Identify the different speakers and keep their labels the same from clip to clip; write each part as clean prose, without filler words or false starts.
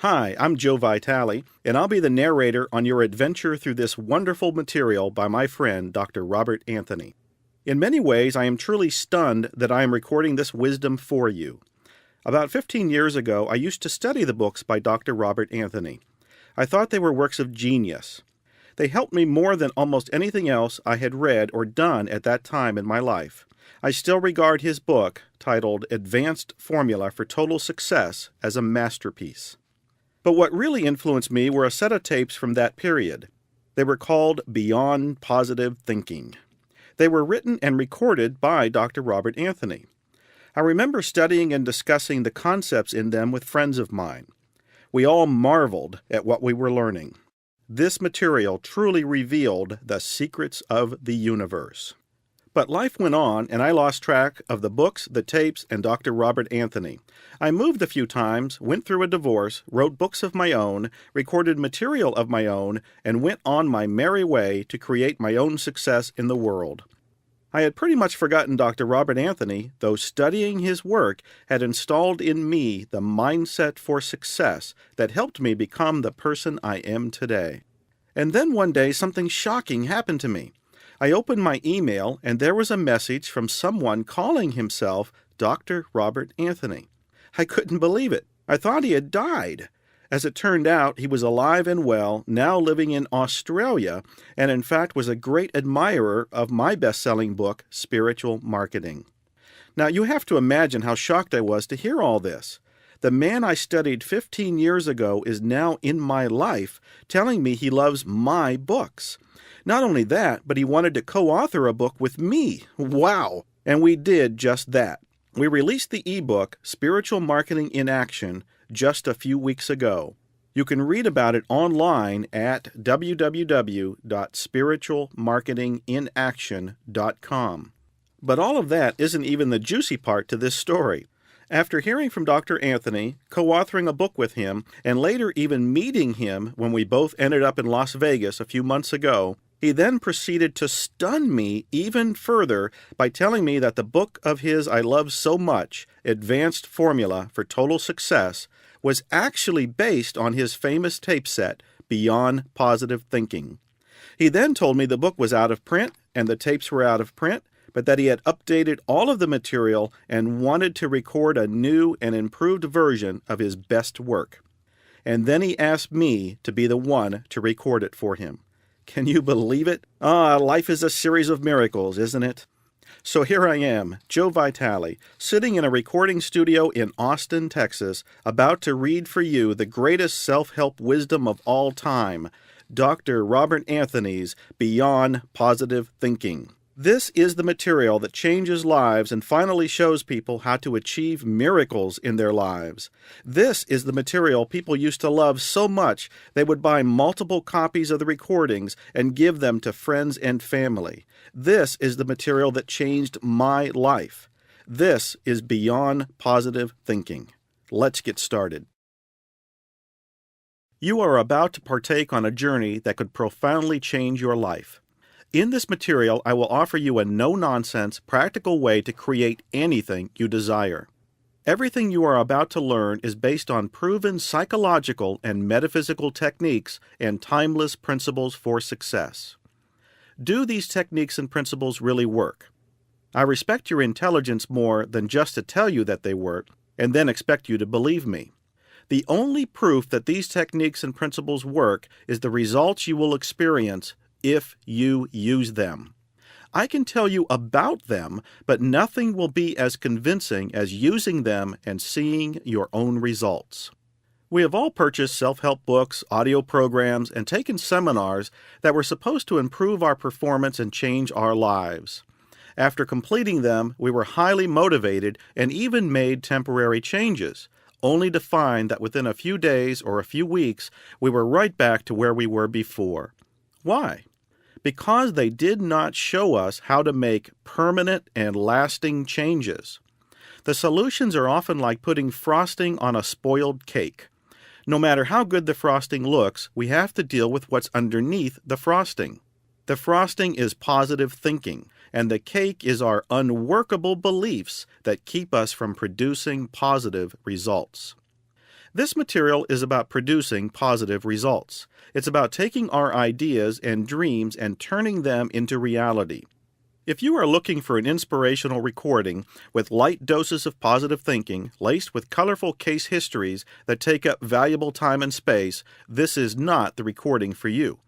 Speaker 1: Hi, I'm Joe Vitale, and I'll be the narrator on your adventure through this wonderful material by my friend, Dr. Robert Anthony. In many ways, I am truly stunned that I am recording this wisdom for you. About 15 years ago, I used to study the books by Dr. Robert Anthony. I thought they were works of genius. They helped me more than almost anything else I had read or done at that time in my life. I still regard his book, titled Advanced Formula for Total Success, as a masterpiece. But what really influenced me were a set of tapes from that period. They were called Beyond Positive Thinking. They were written and recorded by Dr. Robert Anthony. I remember studying and discussing the concepts in them with friends of mine. We all marveled at what we were learning. This material truly revealed the secrets of the universe. But life went on, and I lost track of the books, the tapes, and Dr. Robert Anthony. I moved a few times, went through a divorce, wrote books of my own, recorded material of my own, and went on my merry way to create my own success in the world. I had pretty much forgotten Dr. Robert Anthony, though studying his work had installed in me the mindset for success that helped me become the person I am today. And then one day something shocking happened to me. I opened my email, and there was a message from someone calling himself Dr. Robert Anthony. I couldn't believe it. I thought he had died. As it turned out, he was alive and well, now living in Australia, and in fact was a great admirer of my best-selling book, Spiritual Marketing. Now, you have to imagine how shocked I was to hear all this. The man I studied 15 years ago is now in my life, telling me he loves my books. Not only that, but he wanted to co-author a book with me. Wow! And we did just that. We released the ebook, Spiritual Marketing in Action, just a few weeks ago. You can read about it online at www.spiritualmarketinginaction.com. But all of that isn't even the juicy part to this story. After hearing from Dr. Anthony, co-authoring a book with him, and later even meeting him when we both ended up in Las Vegas a few months ago, he then proceeded to stun me even further by telling me that the book of his I love so much, Advanced Formula for Total Success, was actually based on his famous tape set, Beyond Positive Thinking. He then told me the book was out of print and the tapes were out of print, but that he had updated all of the material and wanted to record a new and improved version of his best work. And then he asked me to be the one to record it for him. Can you believe it? Life is a series of miracles, isn't it? So here I am, Joe Vitale, sitting in a recording studio in Austin, Texas, about to read for you the greatest self-help wisdom of all time, Dr. Robert Anthony's Beyond Positive Thinking. This is the material that changes lives and finally shows people how to achieve miracles in their lives. This is the material people used to love so much they would buy multiple copies of the recordings and give them to friends and family. This is the material that changed my life. This is Beyond Positive Thinking. Let's get started. You are about to partake on a journey that could profoundly change your life. In this material, I will offer you a no-nonsense, practical way to create anything you desire. Everything you are about to learn is based on proven psychological and metaphysical techniques and timeless principles for success. Do these techniques and principles really work? I respect your intelligence more than just to tell you that they work and then expect you to believe me. The only proof that these techniques and principles work is the results you will experience if you use them. I can tell you about them, but nothing will be as convincing as using them and seeing your own results. We have all purchased self-help books, audio programs, and taken seminars that were supposed to improve our performance and change our lives. After completing them, we were highly motivated and even made temporary changes, only to find that within a few days or a few weeks, we were right back to where we were before. Why? Because they did not show us how to make permanent and lasting changes. The solutions are often like putting frosting on a spoiled cake. No matter how good the frosting looks, we have to deal with what's underneath the frosting. The frosting is positive thinking, and the cake is our unworkable beliefs that keep us from producing positive results. This material is about producing positive results. It's about taking our ideas and dreams and turning them into reality. If you are looking for an inspirational recording with light doses of positive thinking, laced with colorful case histories that take up valuable time and space, this is not the recording for you.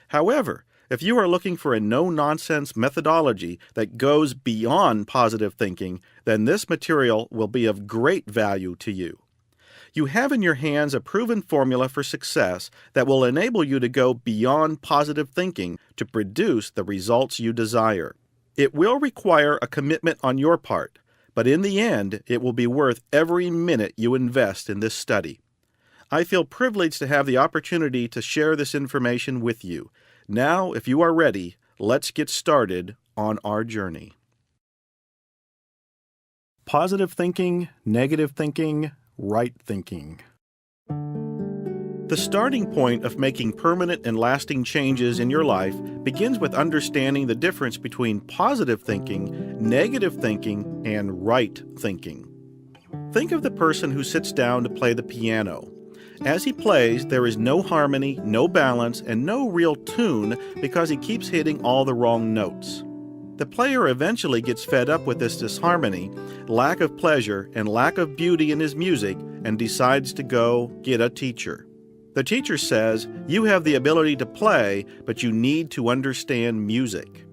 Speaker 1: However, if you are looking for a no-nonsense methodology that goes beyond positive thinking, then this material will be of great value to you. You have in your hands a proven formula for success that will enable you to go beyond positive thinking to produce the results you desire. It will require a commitment on your part, but in the end, it will be worth every minute you invest in this study. I feel privileged to have the opportunity to share this information with you. Now, if you are ready, let's get started on our journey. Positive thinking, negative thinking, right thinking. The starting point of making permanent and lasting changes in your life begins with understanding the difference between positive thinking, negative thinking, and right thinking. Think of the person who sits down to play the piano. As he plays, there is no harmony, no balance, and no real tune because he keeps hitting all the wrong notes. The player eventually gets fed up with this disharmony, lack of pleasure, and lack of beauty in his music and decides to go get a teacher. The teacher says, "You have the ability to play, but you need to understand music."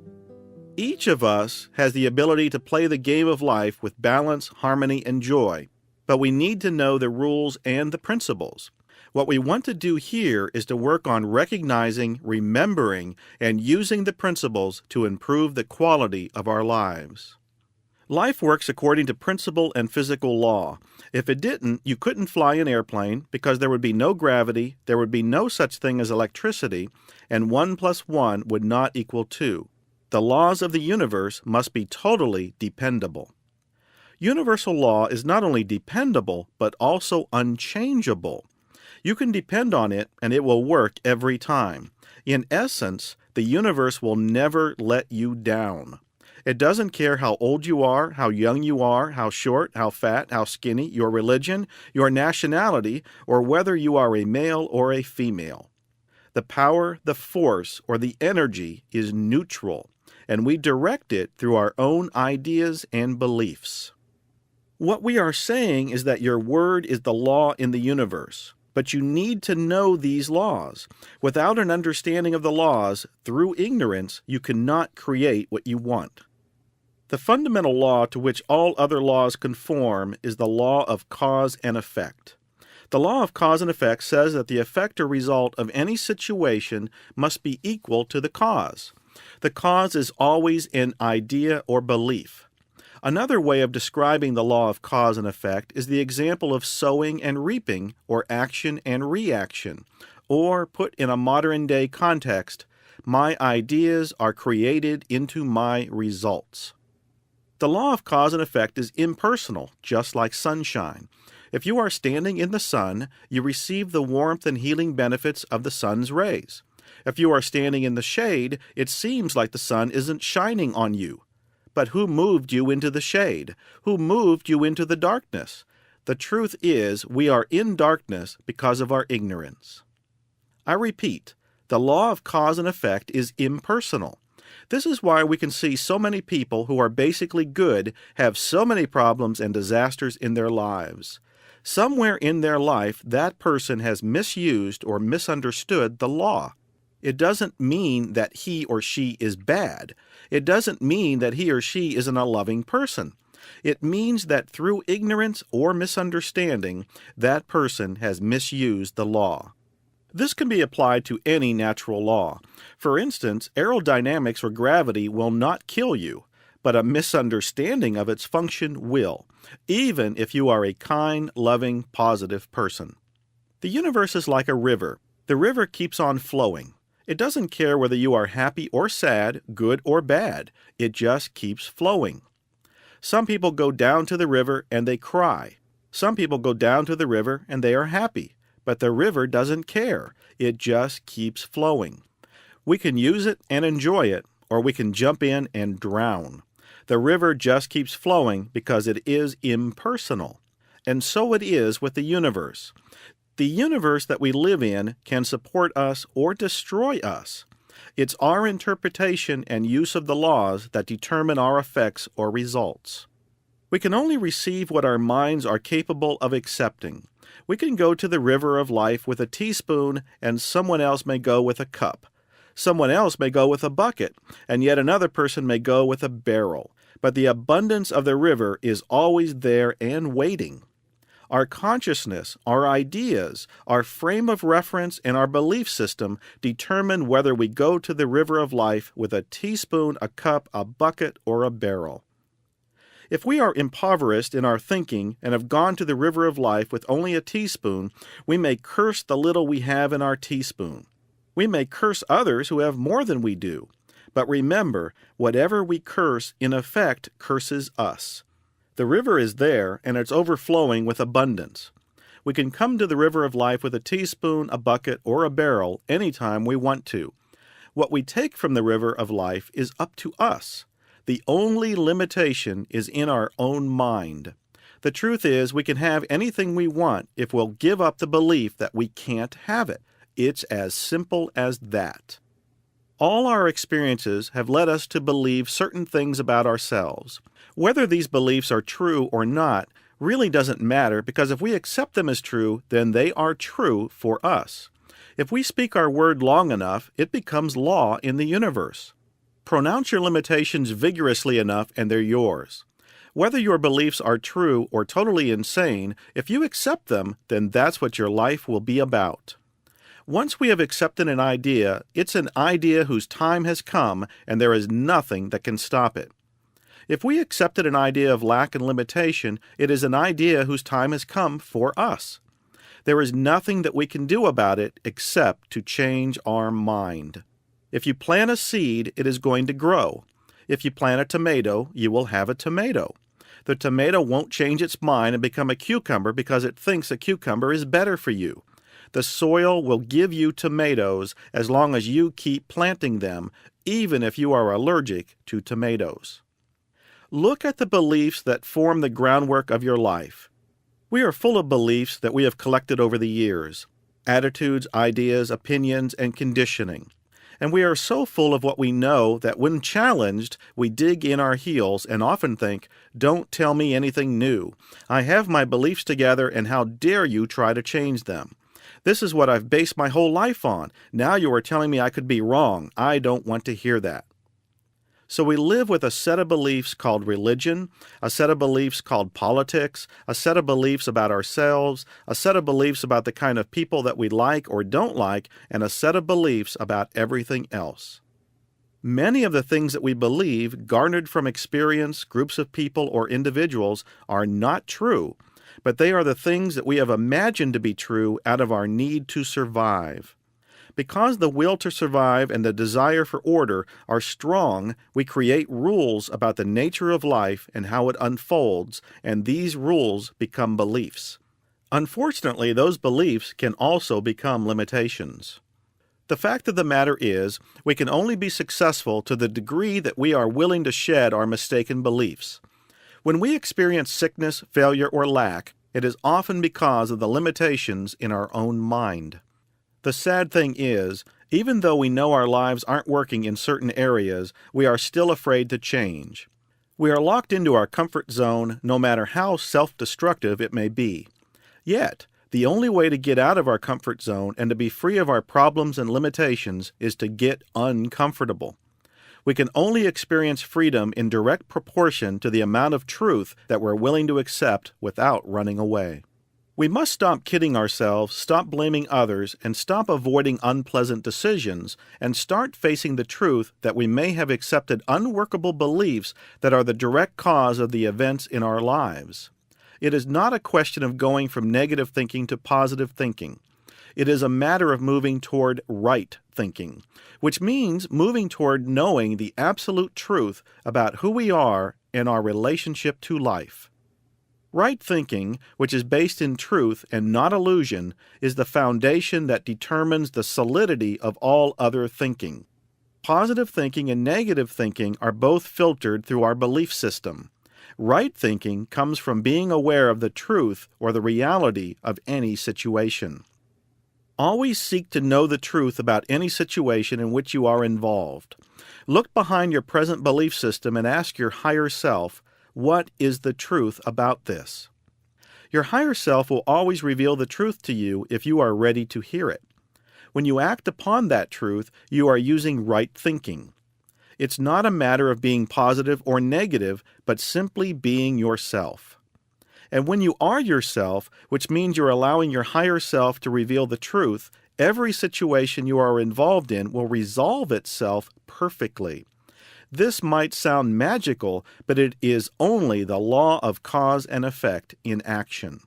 Speaker 1: Each of us has the ability to play the game of life with balance, harmony, and joy, but we need to know the rules and the principles. What we want to do here is to work on recognizing, remembering, and using the principles to improve the quality of our lives. Life works according to principle and physical law. If it didn't, you couldn't fly an airplane because there would be no gravity, there would be no such thing as electricity, and 1 + 1 would not equal 2. The laws of the universe must be totally dependable. Universal law is not only dependable, but also unchangeable. You can depend on it, and it will work every time. In essence, the universe will never let you down. It doesn't care how old you are, how young you are, how short, how fat, how skinny, your religion, your nationality, or whether you are a male or a female. The power, the force, or the energy is neutral, and we direct it through our own ideas and beliefs. What we are saying is that your word is the law in the universe. But you need to know these laws. Without an understanding of the laws, through ignorance, you cannot create what you want. The fundamental law to which all other laws conform is the law of cause and effect. The law of cause and effect says that the effect or result of any situation must be equal to the cause. The cause is always an idea or belief. Another way of describing the law of cause and effect is the example of sowing and reaping, or action and reaction. Or, put in a modern-day context, my ideas are created into my results. The law of cause and effect is impersonal, just like sunshine. If you are standing in the sun, you receive the warmth and healing benefits of the sun's rays. If you are standing in the shade, it seems like the sun isn't shining on you. But who moved you into the shade? Who moved you into the darkness? The truth is, we are in darkness because of our ignorance. I repeat, the law of cause and effect is impersonal. This is why we can see so many people who are basically good have so many problems and disasters in their lives. Somewhere in their life, that person has misused or misunderstood the law. It doesn't mean that he or she is bad. It doesn't mean that he or she isn't a loving person. It means that through ignorance or misunderstanding, that person has misused the law. This can be applied to any natural law. For instance, aerodynamics or gravity will not kill you, but a misunderstanding of its function will, even if you are a kind, loving, positive person. The universe is like a river. The river keeps on flowing. It doesn't care whether you are happy or sad, good or bad. It just keeps flowing. Some people go down to the river and they cry. Some people go down to the river and they are happy. But the river doesn't care. It just keeps flowing. We can use it and enjoy it, or we can jump in and drown. The river just keeps flowing because it is impersonal. and so it is with the universe. The universe that we live in can support us or destroy us. It's our interpretation and use of the laws that determine our effects or results. We can only receive what our minds are capable of accepting. We can go to the river of life with a teaspoon, and someone else may go with a cup. Someone else may go with a bucket, and yet another person may go with a barrel. But the abundance of the river is always there and waiting. Our consciousness, our ideas, our frame of reference, and our belief system determine whether we go to the river of life with a teaspoon, a cup, a bucket, or a barrel. If we are impoverished in our thinking and have gone to the river of life with only a teaspoon, we may curse the little we have in our teaspoon. We may curse others who have more than we do. But remember, whatever we curse, in effect, curses us. The river is there, and it's overflowing with abundance. We can come to the river of life with a teaspoon, a bucket, or a barrel anytime we want to. What we take from the river of life is up to us. The only limitation is in our own mind. The truth is, we can have anything we want if we'll give up the belief that we can't have it. It's as simple as that. All our experiences have led us to believe certain things about ourselves. Whether these beliefs are true or not really doesn't matter, because if we accept them as true, then they are true for us. If we speak our word long enough, it becomes law in the universe. Pronounce your limitations vigorously enough and they're yours. Whether your beliefs are true or totally insane, if you accept them, then that's what your life will be about. Once we have accepted an idea, it's an idea whose time has come, and there is nothing that can stop it. If we accepted an idea of lack and limitation, it is an idea whose time has come for us. There is nothing that we can do about it except to change our mind. If you plant a seed, it is going to grow. If you plant a tomato, you will have a tomato. The tomato won't change its mind and become a cucumber because it thinks a cucumber is better for you. The soil will give you tomatoes as long as you keep planting them, even if you are allergic to tomatoes. Look at the beliefs that form the groundwork of your life. We are full of beliefs that we have collected over the years, attitudes, ideas, opinions, and conditioning. And we are so full of what we know that when challenged, we dig in our heels and often think, "Don't tell me anything new. I have my beliefs together, and how dare you try to change them? This is what I've based my whole life on. Now you are telling me I could be wrong. I don't want to hear that." So we live with a set of beliefs called religion, a set of beliefs called politics, a set of beliefs about ourselves, a set of beliefs about the kind of people that we like or don't like, and a set of beliefs about everything else. Many of the things that we believe, garnered from experience, groups of people, or individuals, are not true, but they are the things that we have imagined to be true out of our need to survive. Because the will to survive and the desire for order are strong, we create rules about the nature of life and how it unfolds, and these rules become beliefs. Unfortunately, those beliefs can also become limitations. The fact of the matter is, we can only be successful to the degree that we are willing to shed our mistaken beliefs. When we experience sickness, failure, or lack, it is often because of the limitations in our own mind. The sad thing is, even though we know our lives aren't working in certain areas, we are still afraid to change. We are locked into our comfort zone, no matter how self-destructive it may be. Yet, the only way to get out of our comfort zone and to be free of our problems and limitations is to get uncomfortable. We can only experience freedom in direct proportion to the amount of truth that we're willing to accept without running away. We must stop kidding ourselves, stop blaming others, and stop avoiding unpleasant decisions, and start facing the truth that we may have accepted unworkable beliefs that are the direct cause of the events in our lives. It is not a question of going from negative thinking to positive thinking. It is a matter of moving toward right thinking, which means moving toward knowing the absolute truth about who we are and our relationship to life. Right thinking, which is based in truth and not illusion, is the foundation that determines the solidity of all other thinking. Positive thinking and negative thinking are both filtered through our belief system. Right thinking comes from being aware of the truth or the reality of any situation. Always seek to know the truth about any situation in which you are involved. Look behind your present belief system and ask your higher self, what is the truth about this? Your higher self will always reveal the truth to you if you are ready to hear it. When you act upon that truth, you are using right thinking. It's not a matter of being positive or negative, but simply being yourself. And when you are yourself, which means you're allowing your higher self to reveal the truth, every situation you are involved in will resolve itself perfectly. This might sound magical, but it is only the law of cause and effect in action.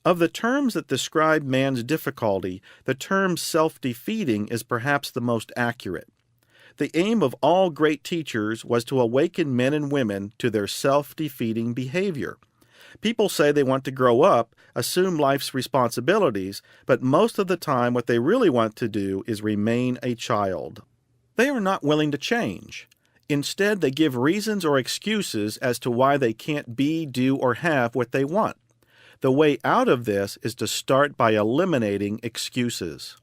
Speaker 1: Of the terms that describe man's difficulty, the term self-defeating is perhaps the most accurate. The aim of all great teachers was to awaken men and women to their self-defeating behavior. People say they want to grow up, assume life's responsibilities, but most of the time what they really want to do is remain a child. They are not willing to change. Instead, they give reasons or excuses as to why they can't be, do, or have what they want. The way out of this is to start by eliminating excuses.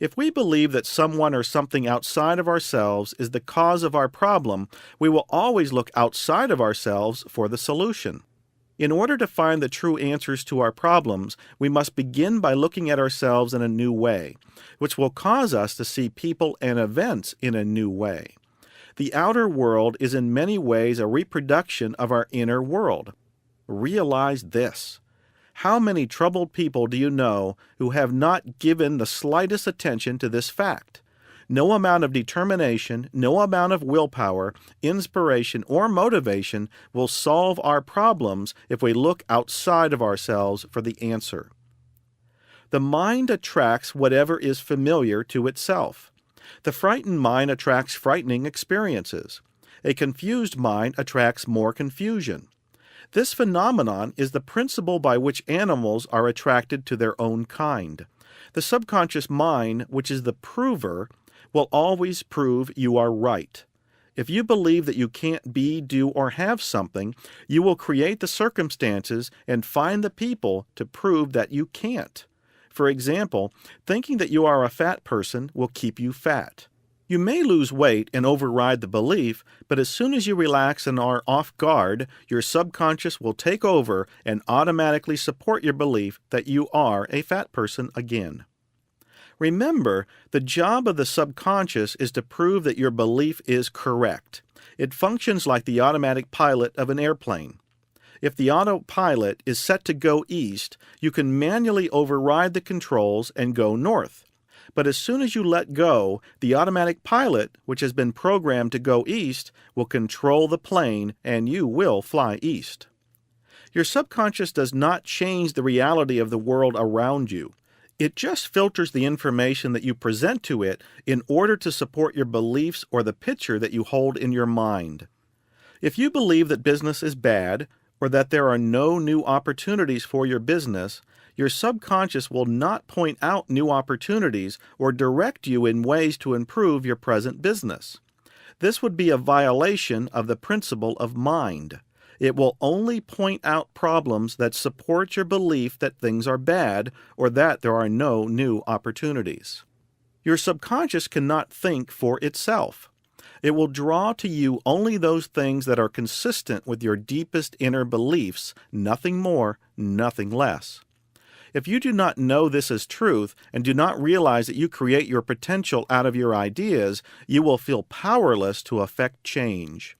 Speaker 1: If we believe that someone or something outside of ourselves is the cause of our problem, we will always look outside of ourselves for the solution. In order to find the true answers to our problems, we must begin by looking at ourselves in a new way, which will cause us to see people and events in a new way. The outer world is in many ways a reproduction of our inner world. Realize this. How many troubled people do you know who have not given the slightest attention to this fact? No amount of determination, no amount of willpower, inspiration, or motivation will solve our problems if we look outside of ourselves for the answer. The mind attracts whatever is familiar to itself. The frightened mind attracts frightening experiences. A confused mind attracts more confusion. This phenomenon is the principle by which animals are attracted to their own kind. The subconscious mind, which is the prover, will always prove you are right. If you believe that you can't be, do, or have something, you will create the circumstances and find the people to prove that you can't. For example, thinking that you are a fat person will keep you fat. You may lose weight and override the belief, but as soon as you relax and are off guard, your subconscious will take over and automatically support your belief that you are a fat person again. Remember, the job of the subconscious is to prove that your belief is correct. It functions like the automatic pilot of an airplane. If the autopilot is set to go east, you can manually override the controls and go north. But as soon as you let go, the automatic pilot, which has been programmed to go east, will control the plane and you will fly east. Your subconscious does not change the reality of the world around you. It just filters the information that you present to it in order to support your beliefs or the picture that you hold in your mind. If you believe that business is bad, or that there are no new opportunities for your business, your subconscious will not point out new opportunities or direct you in ways to improve your present business. This would be a violation of the principle of mind. It will only point out problems that support your belief that things are bad or that there are no new opportunities. Your subconscious cannot think for itself. It will draw to you only those things that are consistent with your deepest inner beliefs, nothing more, nothing less. If you do not know this as truth and do not realize that you create your potential out of your ideas, you will feel powerless to affect change.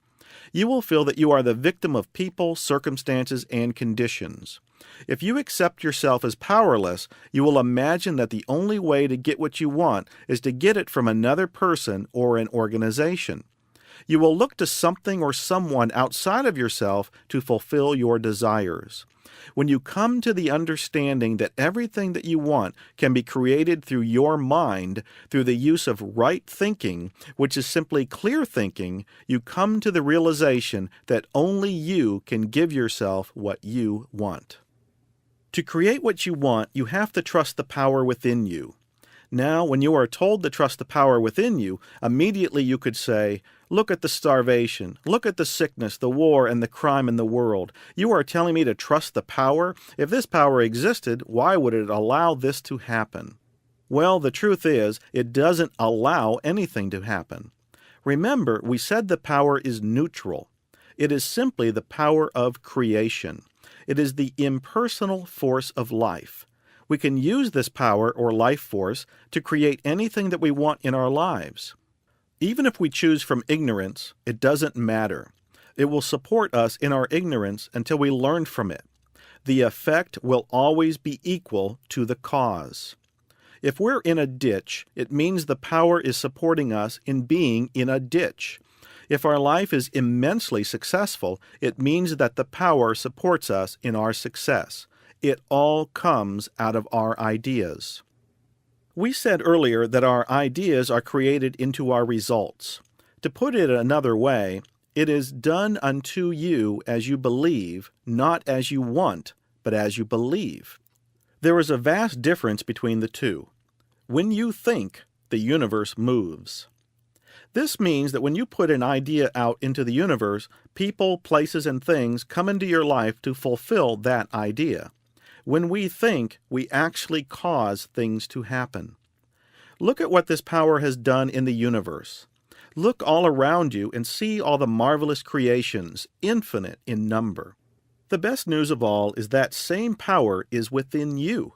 Speaker 1: You will feel that you are the victim of people, circumstances, and conditions. If you accept yourself as powerless, you will imagine that the only way to get what you want is to get it from another person or an organization. You will look to something or someone outside of yourself to fulfill your desires. When you come to the understanding that everything that you want can be created through your mind, through the use of right thinking, which is simply clear thinking, you come to the realization that only you can give yourself what you want. To create what you want, you have to trust the power within you. Now, when you are told to trust the power within you, immediately you could say, "Look at the starvation, look at the sickness, the war, and the crime in the world. You are telling me to trust the power? If this power existed, why would it allow this to happen?" Well, the truth is, it doesn't allow anything to happen. Remember, we said the power is neutral. It is simply the power of creation. It is the impersonal force of life. We can use this power or life force to create anything that we want in our lives. Even if we choose from ignorance, it doesn't matter. It will support us in our ignorance until we learn from it. The effect will always be equal to the cause. If we're in a ditch, it means the power is supporting us in being in a ditch. If our life is immensely successful, it means that the power supports us in our success. It all comes out of our ideas. We said earlier that our ideas are created into our results. To put it another way, it is done unto you as you believe, not as you want, but as you believe. There is a vast difference between the two. When you think, the universe moves. This means that when you put an idea out into the universe, people, places, and things come into your life to fulfill that idea. When we think, we actually cause things to happen. Look at what this power has done in the universe. Look all around you and see all the marvelous creations, infinite in number. The best news of all is that same power is within you.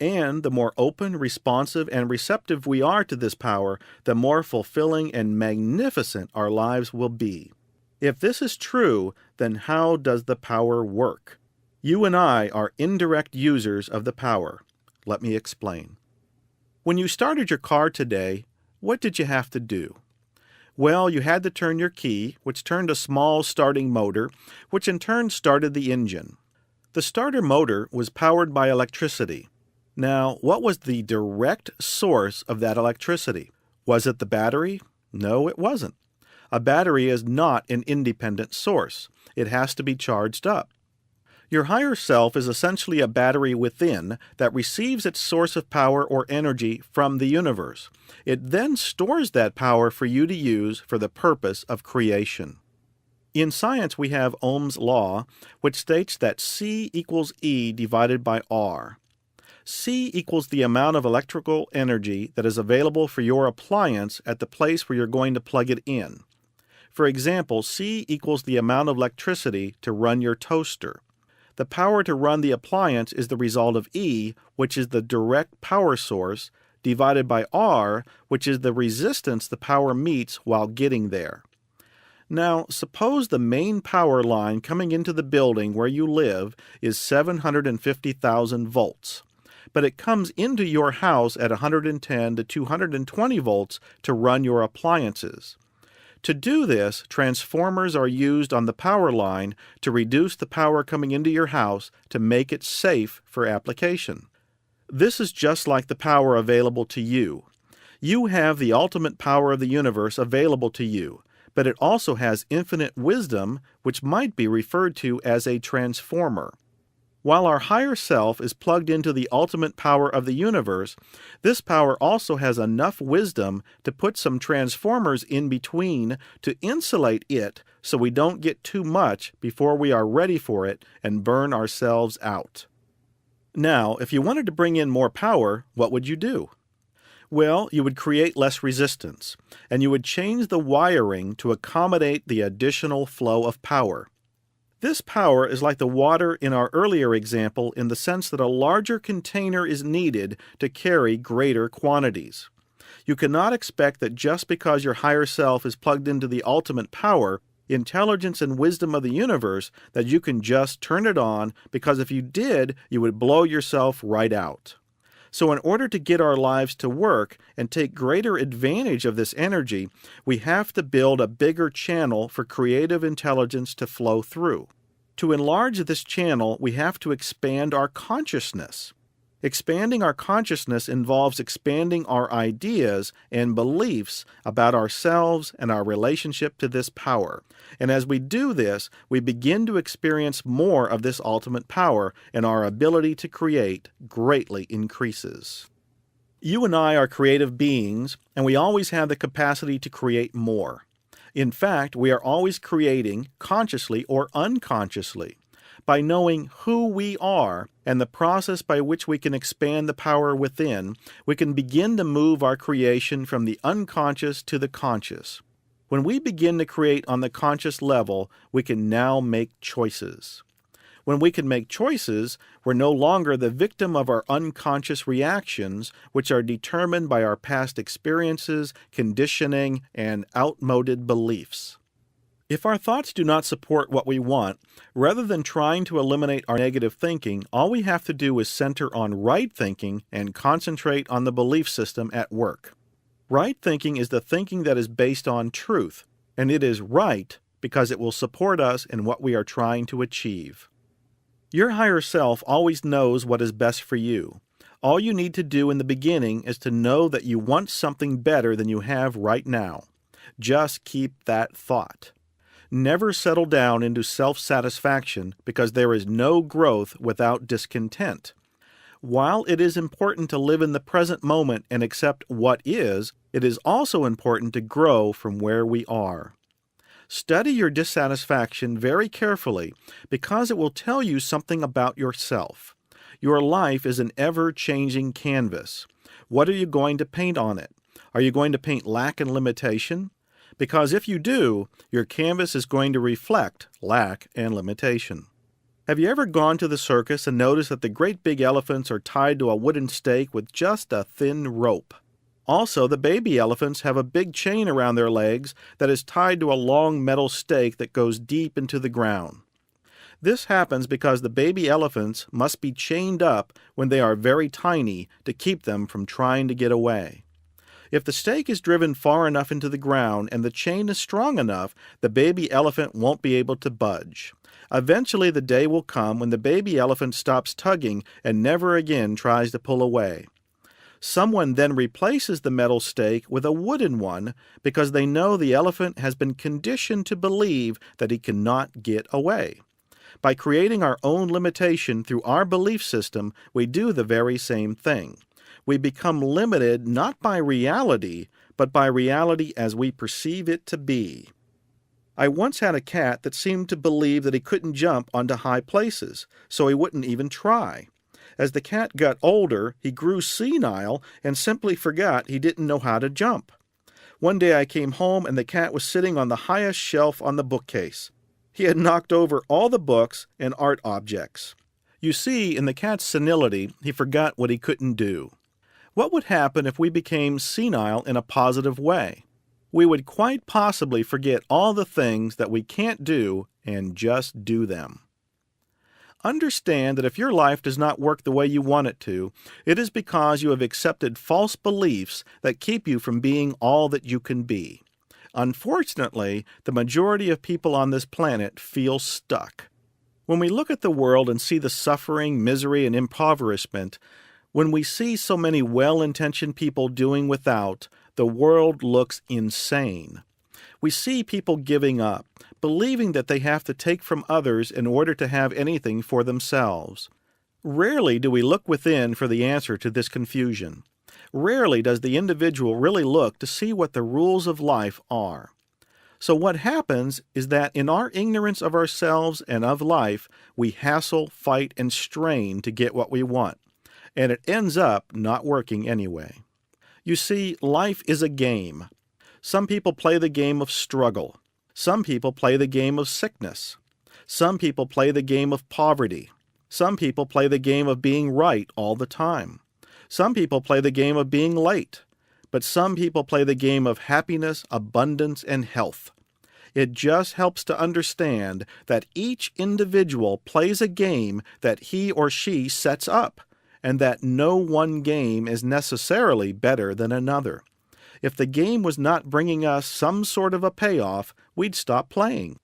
Speaker 1: And the more open, responsive, and receptive we are to this power, the more fulfilling and magnificent our lives will be. If this is true, then how does the power work? You and I are indirect users of the power. Let me explain. When you started your car today, what did you have to do? Well, you had to turn your key, which turned a small starting motor, which in turn started the engine. The starter motor was powered by electricity. Now, what was the direct source of that electricity? Was it the battery? No, it wasn't. A battery is not an independent source. It has to be charged up. Your higher self is essentially a battery within that receives its source of power or energy from the universe. It then stores that power for you to use for the purpose of creation. In science, we have Ohm's law, which states that C equals E divided by R. C equals the amount of electrical energy that is available for your appliance at the place where you're going to plug it in. For example, C equals the amount of electricity to run your toaster. The power to run the appliance is the result of E, which is the direct power source, divided by R, which is the resistance the power meets while getting there. Now, suppose the main power line coming into the building where you live is 750,000 volts, but it comes into your house at 110 to 220 volts to run your appliances. To do this, transformers are used on the power line to reduce the power coming into your house to make it safe for application. This is just like the power available to you. You have the ultimate power of the universe available to you, but it also has infinite wisdom, which might be referred to as a transformer. While our higher self is plugged into the ultimate power of the universe, this power also has enough wisdom to put some transformers in between to insulate it so we don't get too much before we are ready for it and burn ourselves out. Now, if you wanted to bring in more power, what would you do? Well, you would create less resistance, and you would change the wiring to accommodate the additional flow of power. This power is like the water in our earlier example in the sense that a larger container is needed to carry greater quantities. You cannot expect that just because your higher self is plugged into the ultimate power, intelligence and wisdom of the universe, that you can just turn it on, because if you did, you would blow yourself right out. So in order to get our lives to work and take greater advantage of this energy, we have to build a bigger channel for creative intelligence to flow through. To enlarge this channel, we have to expand our consciousness. Expanding our consciousness involves expanding our ideas and beliefs about ourselves and our relationship to this power. And as we do this, we begin to experience more of this ultimate power, and our ability to create greatly increases. You and I are creative beings, and we always have the capacity to create more. In fact, we are always creating, consciously or unconsciously. By knowing who we are and the process by which we can expand the power within, we can begin to move our creation from the unconscious to the conscious. When we begin to create on the conscious level, we can now make choices. When we can make choices, we're no longer the victim of our unconscious reactions, which are determined by our past experiences, conditioning, and outmoded beliefs. If our thoughts do not support what we want, rather than trying to eliminate our negative thinking, all we have to do is center on right thinking and concentrate on the belief system at work. Right thinking is the thinking that is based on truth, and it is right because it will support us in what we are trying to achieve. Your higher self always knows what is best for you. All you need to do in the beginning is to know that you want something better than you have right now. Just keep that thought. Never settle down into self-satisfaction because there is no growth without discontent. While it is important to live in the present moment and accept what is, it is also important to grow from where we are. Study your dissatisfaction very carefully because it will tell you something about yourself. Your life is an ever-changing canvas. What are you going to paint on it? Are you going to paint lack and limitation? Because if you do, your canvas is going to reflect lack and limitation. Have you ever gone to the circus and noticed that the great big elephants are tied to a wooden stake with just a thin rope? Also, the baby elephants have a big chain around their legs that is tied to a long metal stake that goes deep into the ground. This happens because the baby elephants must be chained up when they are very tiny to keep them from trying to get away. If the stake is driven far enough into the ground and the chain is strong enough, the baby elephant won't be able to budge. Eventually the day will come when the baby elephant stops tugging and never again tries to pull away. Someone then replaces the metal stake with a wooden one because they know the elephant has been conditioned to believe that he cannot get away. By creating our own limitation through our belief system, we do the very same thing. We become limited not by reality, but by reality as we perceive it to be. I once had a cat that seemed to believe that he couldn't jump onto high places, so he wouldn't even try. As the cat got older, he grew senile and simply forgot he didn't know how to jump. One day I came home and the cat was sitting on the highest shelf on the bookcase. He had knocked over all the books and art objects. You see, in the cat's senility, he forgot what he couldn't do. What would happen if we became senile in a positive way? We would quite possibly forget all the things that we can't do and just do them. Understand that if your life does not work the way you want it to, it is because you have accepted false beliefs that keep you from being all that you can be. Unfortunately, the majority of people on this planet feel stuck. When we look at the world and see the suffering, misery, and impoverishment, when we see so many well-intentioned people doing without, the world looks insane. We see people giving up, believing that they have to take from others in order to have anything for themselves. Rarely do we look within for the answer to this confusion. Rarely does the individual really look to see what the rules of life are. So what happens is that in our ignorance of ourselves and of life, we hassle, fight, and strain to get what we want. And it ends up not working anyway. You see, life is a game. Some people play the game of struggle. Some people play the game of sickness. Some people play the game of poverty. Some people play the game of being right all the time. Some people play the game of being late. But some people play the game of happiness, abundance, and health. It just helps to understand that each individual plays a game that he or she sets up, and that no one game is necessarily better than another. If the game was not bringing us some sort of a payoff, we'd stop playing.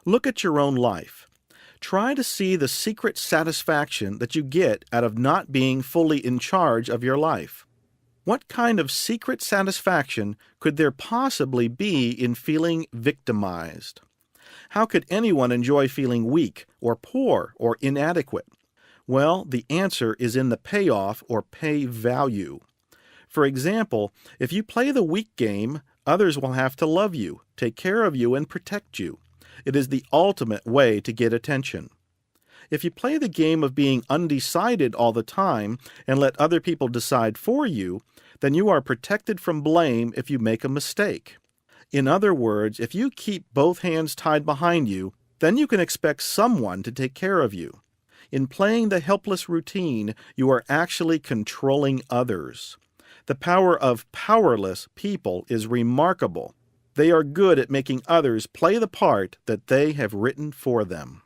Speaker 1: Look at your own life. Try to see the secret satisfaction that you get out of not being fully in charge of your life. What kind of secret satisfaction could there possibly be in feeling victimized? How could anyone enjoy feeling weak or poor or inadequate? Well, the answer is in the payoff or pay value. For example, if you play the weak game, others will have to love you, take care of you, and protect you. It is the ultimate way to get attention. If you play the game of being undecided all the time and let other people decide for you, then you are protected from blame if you make a mistake. In other words, if you keep both hands tied behind you, then you can expect someone to take care of you. In playing the helpless routine, you are actually controlling others. The power of powerless people is remarkable. They are good at making others play the part that they have written for them.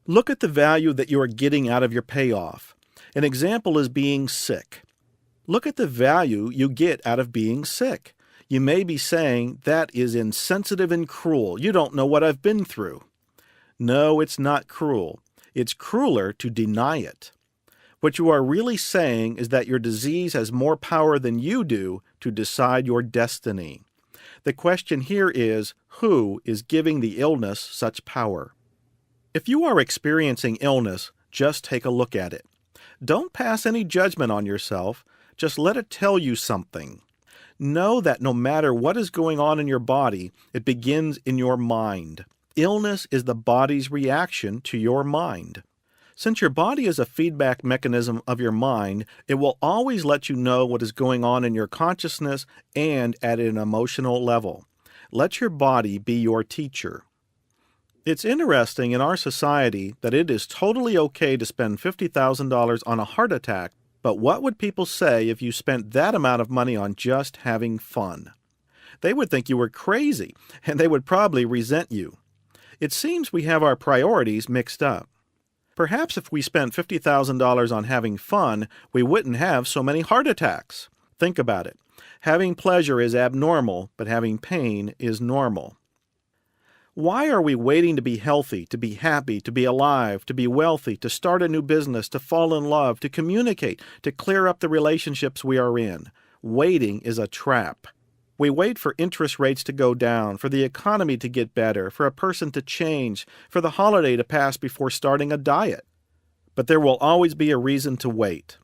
Speaker 1: Look at the value that you are getting out of your payoff. An example is being sick. Look at the value you get out of being sick. You may be saying, "That is insensitive and cruel. You don't know what I've been through." No, it's not cruel. It's crueler to deny it. What you are really saying is that your disease has more power than you do to decide your destiny. The question here is, who is giving the illness such power? If you are experiencing illness, just take a look at it. Don't pass any judgment on yourself. Just let it tell you something. Know that no matter what is going on in your body, it begins in your mind. Illness is the body's reaction to your mind. Since your body is a feedback mechanism of your mind, it will always let you know what is going on in your consciousness and at an emotional level. Let your body be your teacher. It's interesting in our society that it is totally okay to spend $50,000 on a heart attack, but what would people say if you spent that amount of money on just having fun? They would think you were crazy, and they would probably resent you. It seems we have our priorities mixed up. Perhaps if we spent $50,000 on having fun, we wouldn't have so many heart attacks. Think about it. Having pleasure is abnormal, but having pain is normal. Why are we waiting to be healthy, to be happy, to be alive, to be wealthy, to start a new business, to fall in love, to communicate, to clear up the relationships we are in? Waiting is a trap. We wait for interest rates to go down, for the economy to get better, for a person to change, for the holiday to pass before starting a diet. But there will always be a reason to wait.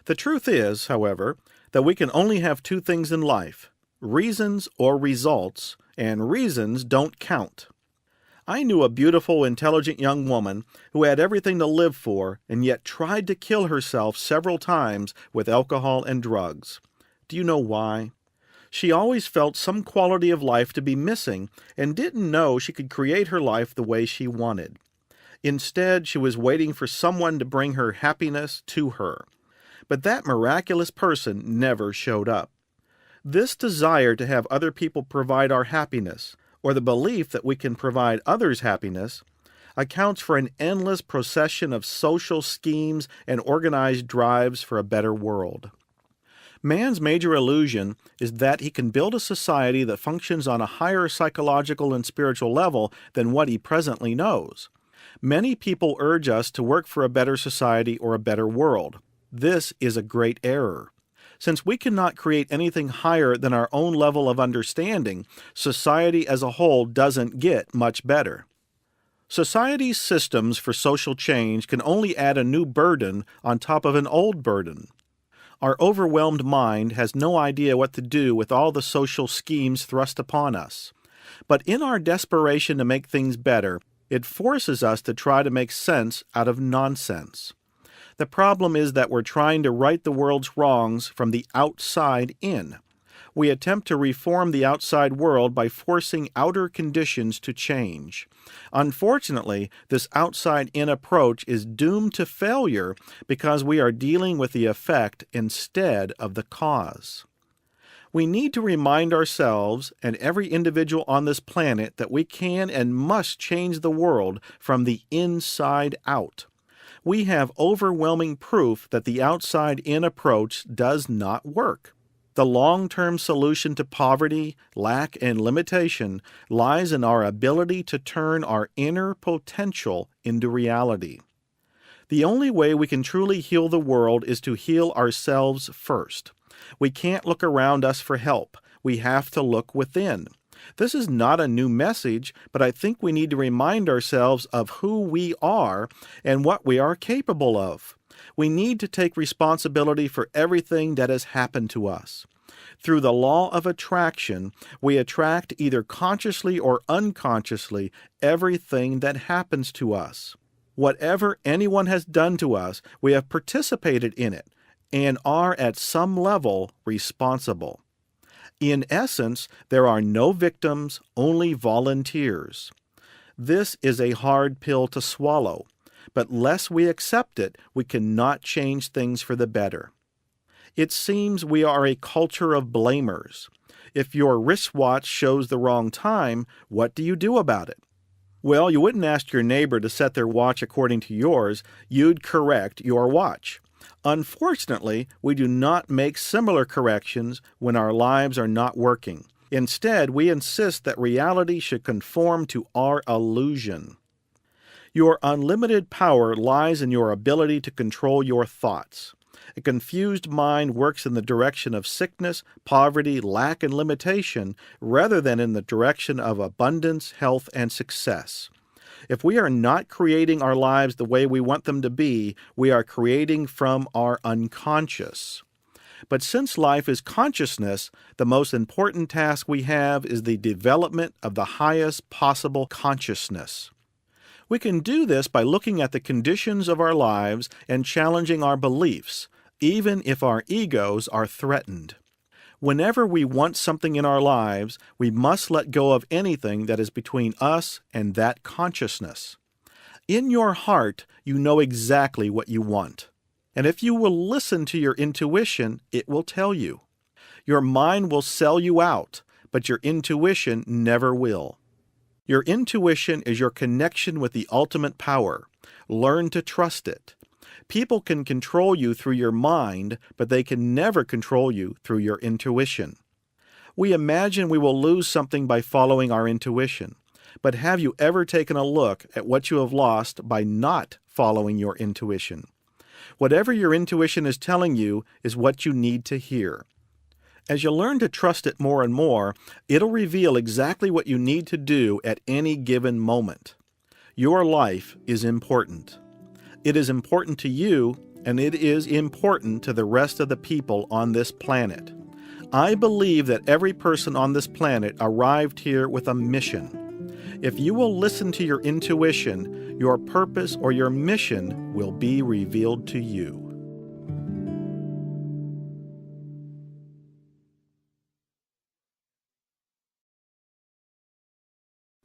Speaker 1: The truth is, however, that we can only have two things in life: reasons or results, and reasons don't count. I knew a beautiful, intelligent young woman who had everything to live for and yet tried to kill herself several times with alcohol and drugs. Do you know why? She always felt some quality of life to be missing and didn't know she could create her life the way she wanted. Instead, she was waiting for someone to bring her happiness to her. But that miraculous person never showed up. This desire to have other people provide our happiness, or the belief that we can provide others happiness, accounts for an endless procession of social schemes and organized drives for a better world. Man's major illusion is that he can build a society that functions on a higher psychological and spiritual level than what he presently knows. Many people urge us to work for a better society or a better world. This is a great error. Since we cannot create anything higher than our own level of understanding, society as a whole doesn't get much better. Society's systems for social change can only add a new burden on top of an old burden. Our overwhelmed mind has no idea what to do with all the social schemes thrust upon us. But in our desperation to make things better, it forces us to try to make sense out of nonsense. The problem is that we're trying to right the world's wrongs from the outside in. We attempt to reform the outside world by forcing outer conditions to change. Unfortunately, this outside-in approach is doomed to failure because we are dealing with the effect instead of the cause. We need to remind ourselves and every individual on this planet that we can and must change the world from the inside out. We have overwhelming proof that the outside-in approach does not work. The long-term solution to poverty, lack, and limitation lies in our ability to turn our inner potential into reality. The only way we can truly heal the world is to heal ourselves first. We can't look around us for help. We have to look within. This is not a new message, but I think we need to remind ourselves of who we are and what we are capable of. We need to take responsibility for everything that has happened to us. Through the law of attraction, we attract either consciously or unconsciously everything that happens to us. Whatever anyone has done to us, we have participated in it and are at some level responsible. In essence, there are no victims, only volunteers. This is a hard pill to swallow, but lest we accept it, we cannot change things for the better. It seems we are a culture of blamers. If your wristwatch shows the wrong time, what do you do about it? Well, you wouldn't ask your neighbor to set their watch according to yours, you'd correct your watch. Unfortunately, we do not make similar corrections when our lives are not working. Instead, we insist that reality should conform to our illusion. Your unlimited power lies in your ability to control your thoughts. A confused mind works in the direction of sickness, poverty, lack, and limitation, rather than in the direction of abundance, health, and success. If we are not creating our lives the way we want them to be, we are creating from our unconscious. But since life is consciousness, the most important task we have is the development of the highest possible consciousness. We can do this by looking at the conditions of our lives and challenging our beliefs, even if our egos are threatened. Whenever we want something in our lives, we must let go of anything that is between us and that consciousness. In your heart, you know exactly what you want. And if you will listen to your intuition, it will tell you. Your mind will sell you out, but your intuition never will. Your intuition is your connection with the ultimate power. Learn to trust it. People can control you through your mind, but they can never control you through your intuition. We imagine we will lose something by following our intuition, but have you ever taken a look at what you have lost by not following your intuition? Whatever your intuition is telling you is what you need to hear. As you learn to trust it more and more, it'll reveal exactly what you need to do at any given moment. Your life is important. It is important to you, and it is important to the rest of the people on this planet. I believe that every person on this planet arrived here with a mission. If you will listen to your intuition, your purpose or your mission will be revealed to you.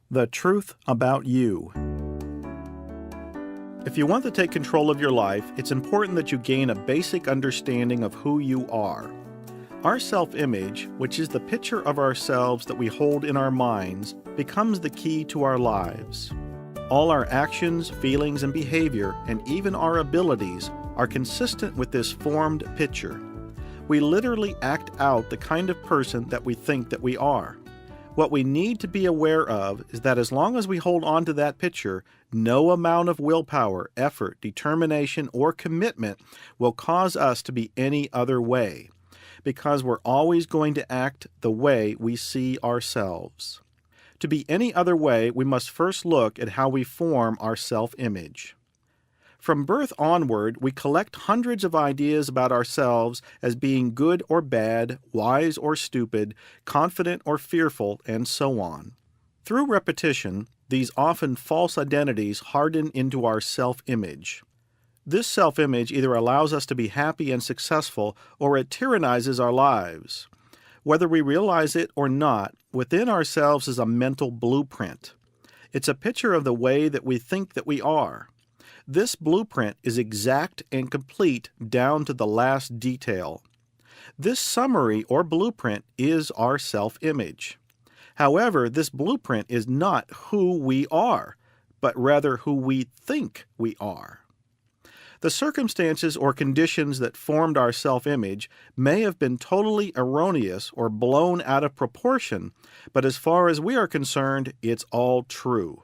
Speaker 1: The truth about you. If you want to take control of your life, it's important that you gain a basic understanding of who you are. Our self-image, which is the picture of ourselves that we hold in our minds, becomes the key to our lives. All our actions, feelings, and behavior, and even our abilities, are consistent with this formed picture. We literally act out the kind of person that we think that we are. What we need to be aware of is that as long as we hold on to that picture, no amount of willpower, effort, determination, or commitment will cause us to be any other way, because we're always going to act the way we see ourselves. To be any other way, we must first look at how we form our self-image. From birth onward, we collect hundreds of ideas about ourselves as being good or bad, wise or stupid, confident or fearful, and so on. Through repetition, these often false identities harden into our self-image. This self-image either allows us to be happy and successful, or it tyrannizes our lives. Whether we realize it or not, within ourselves is a mental blueprint. It's a picture of the way that we think that we are. This blueprint is exact and complete down to the last detail. This summary or blueprint is our self-image. However, this blueprint is not who we are, but rather who we think we are. The circumstances or conditions that formed our self-image may have been totally erroneous or blown out of proportion, but as far as we are concerned, it's all true.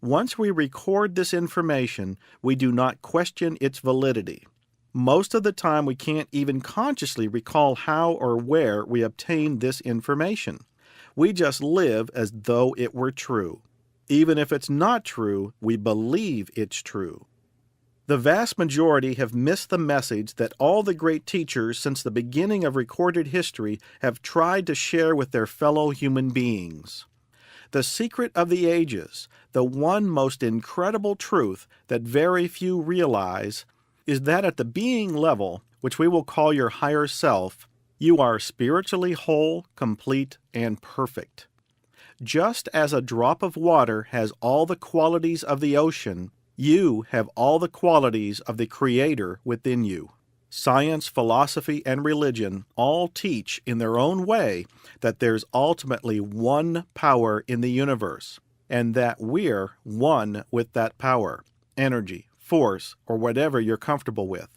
Speaker 1: Once we record this information, we do not question its validity. Most of the time, we can't even consciously recall how or where we obtained this information. We just live as though it were true. Even if it's not true, we believe it's true. The vast majority have missed the message that all the great teachers since the beginning of recorded history have tried to share with their fellow human beings. The secret of the ages, the one most incredible truth that very few realize, is that at the being level, which we will call your higher self, you are spiritually whole, complete, and perfect. Just as a drop of water has all the qualities of the ocean, you have all the qualities of the Creator within you. Science, philosophy, and religion all teach in their own way that there's ultimately one power in the universe, and that we're one with that power, energy, force, or whatever you're comfortable with.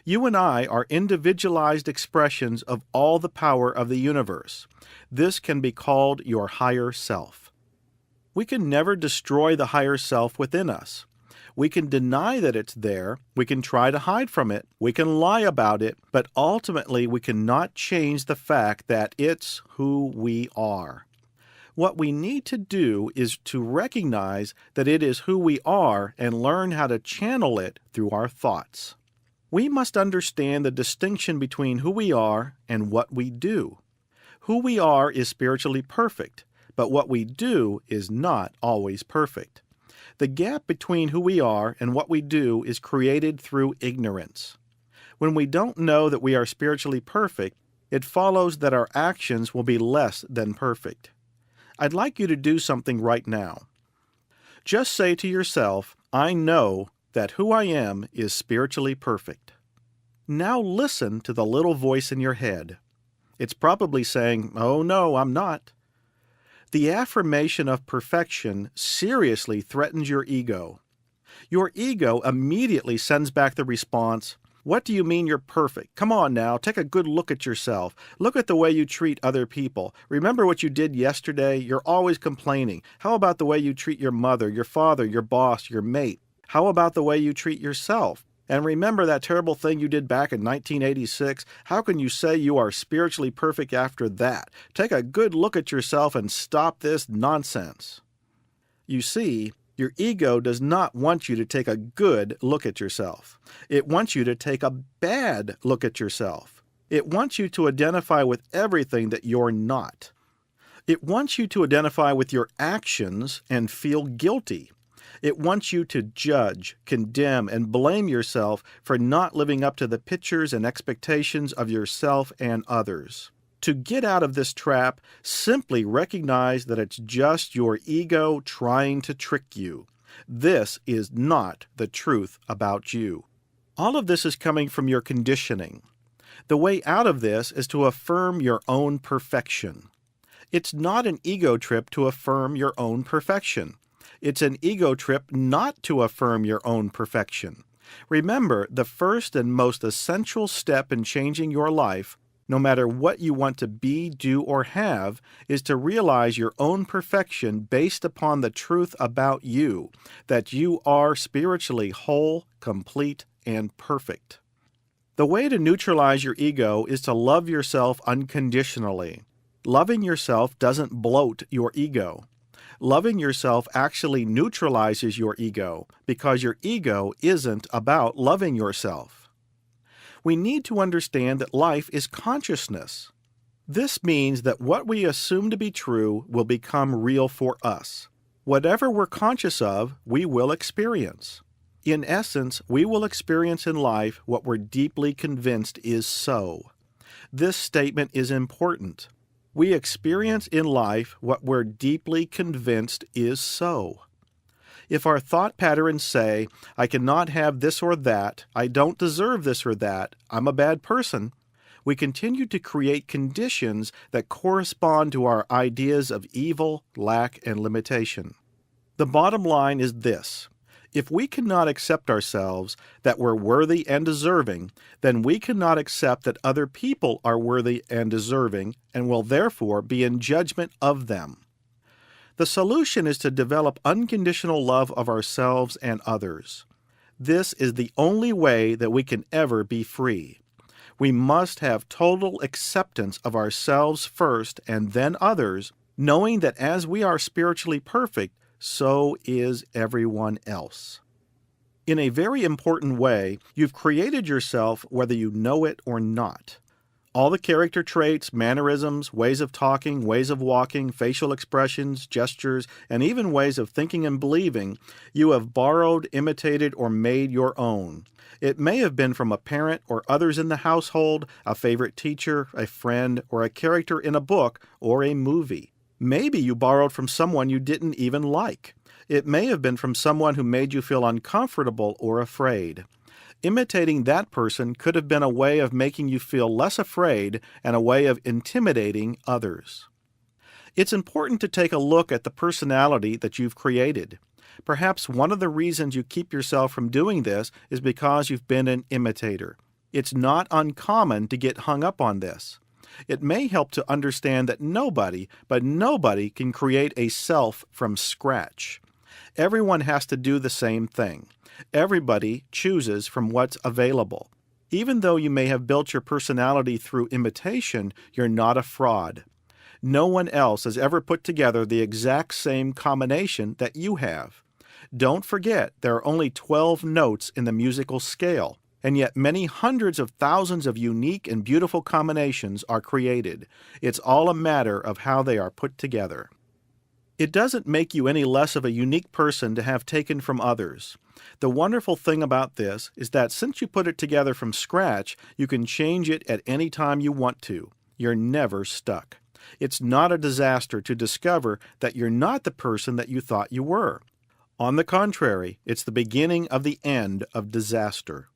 Speaker 1: You and I are individualized expressions of all the power of the universe. This can be called your higher self. We can never destroy the higher self within us. We can deny that it's there, we can try to hide from it, we can lie about it, but ultimately we cannot change the fact that it's who we are. What we need to do is to recognize that it is who we are and learn how to channel it through our thoughts. We must understand the distinction between who we are and what we do. Who we are is spiritually perfect, but what we do is not always perfect. The gap between who we are and what we do is created through ignorance. When we don't know that we are spiritually perfect, it follows that our actions will be less than perfect. I'd like you to do something right now. Just say to yourself, I know that who I am is spiritually perfect. Now listen to the little voice in your head. It's probably saying, oh no, I'm not. The affirmation of perfection seriously threatens your ego. Your ego immediately sends back the response, what do you mean you're perfect? Come on now, take a good look at yourself. Look at the way you treat other people. Remember what you did yesterday? You're always complaining. How about the way you treat your mother, your father, your boss, your mate? How about the way you treat yourself? And remember that terrible thing you did back in 1986? How can you say you are spiritually perfect after that? Take a good look at yourself and stop this nonsense. You see, your ego does not want you to take a good look at yourself. It wants you to take a bad look at yourself. It wants you to identify with everything that you're not. It wants you to identify with your actions and feel guilty. It wants you to judge, condemn, and blame yourself for not living up to the pictures and expectations of yourself and others. To get out of this trap, simply recognize that it's just your ego trying to trick you. This is not the truth about you. All of this is coming from your conditioning. The way out of this is to affirm your own perfection. It's not an ego trip to affirm your own perfection. It's an ego trip not to affirm your own perfection. Remember, the first and most essential step in changing your life, no matter what you want to be, do, or have, is to realize your own perfection based upon the truth about you, that you are spiritually whole, complete, and perfect. The way to neutralize your ego is to love yourself unconditionally. Loving yourself doesn't bloat your ego. Loving yourself actually neutralizes your ego because your ego isn't about loving yourself. We need to understand that life is consciousness. This means that what we assume to be true will become real for us. Whatever we're conscious of, we will experience. In essence, we will experience in life what we're deeply convinced is so. This statement is important. We experience in life what we're deeply convinced is so. If our thought patterns say, I cannot have this or that, I don't deserve this or that, I'm a bad person, we continue to create conditions that correspond to our ideas of evil, lack, and limitation. The bottom line is this. If we cannot accept ourselves, that we're worthy and deserving, then we cannot accept that other people are worthy and deserving and will therefore be in judgment of them. The solution is to develop unconditional love of ourselves and others. This is the only way that we can ever be free. We must have total acceptance of ourselves first and then others knowing that as we are spiritually perfect, so is everyone else. In a very important way, you've created yourself whether you know it or not. All the character traits, mannerisms, ways of talking, ways of walking, facial expressions, gestures, and even ways of thinking and believing, you have borrowed, imitated, or made your own. It may have been from a parent or others in the household, a favorite teacher, a friend, or a character in a book or a movie. Maybe you borrowed from someone you didn't even like. It may have been from someone who made you feel uncomfortable or afraid. Imitating that person could have been a way of making you feel less afraid and a way of intimidating others. It's important to take a look at the personality that you've created. Perhaps one of the reasons you keep yourself from doing this is because you've been an imitator. It's not uncommon to get hung up on this. It may help to understand that nobody can create a self from scratch. Everyone has to do the same thing. Everybody chooses from what's available. Even though you may have built your personality through imitation, you're not a fraud. No one else has ever put together the exact same combination that you have. Don't forget, there are only 12 notes in the musical scale, and yet many hundreds of thousands of unique and beautiful combinations are created. It's all a matter of how they are put together. It doesn't make you any less of a unique person to have taken from others. The wonderful thing about this is that since you put it together from scratch, you can change it at any time you want to. You're never stuck. It's not a disaster to discover that you're not the person that you thought you were. On the contrary, it's the beginning of the end of disaster.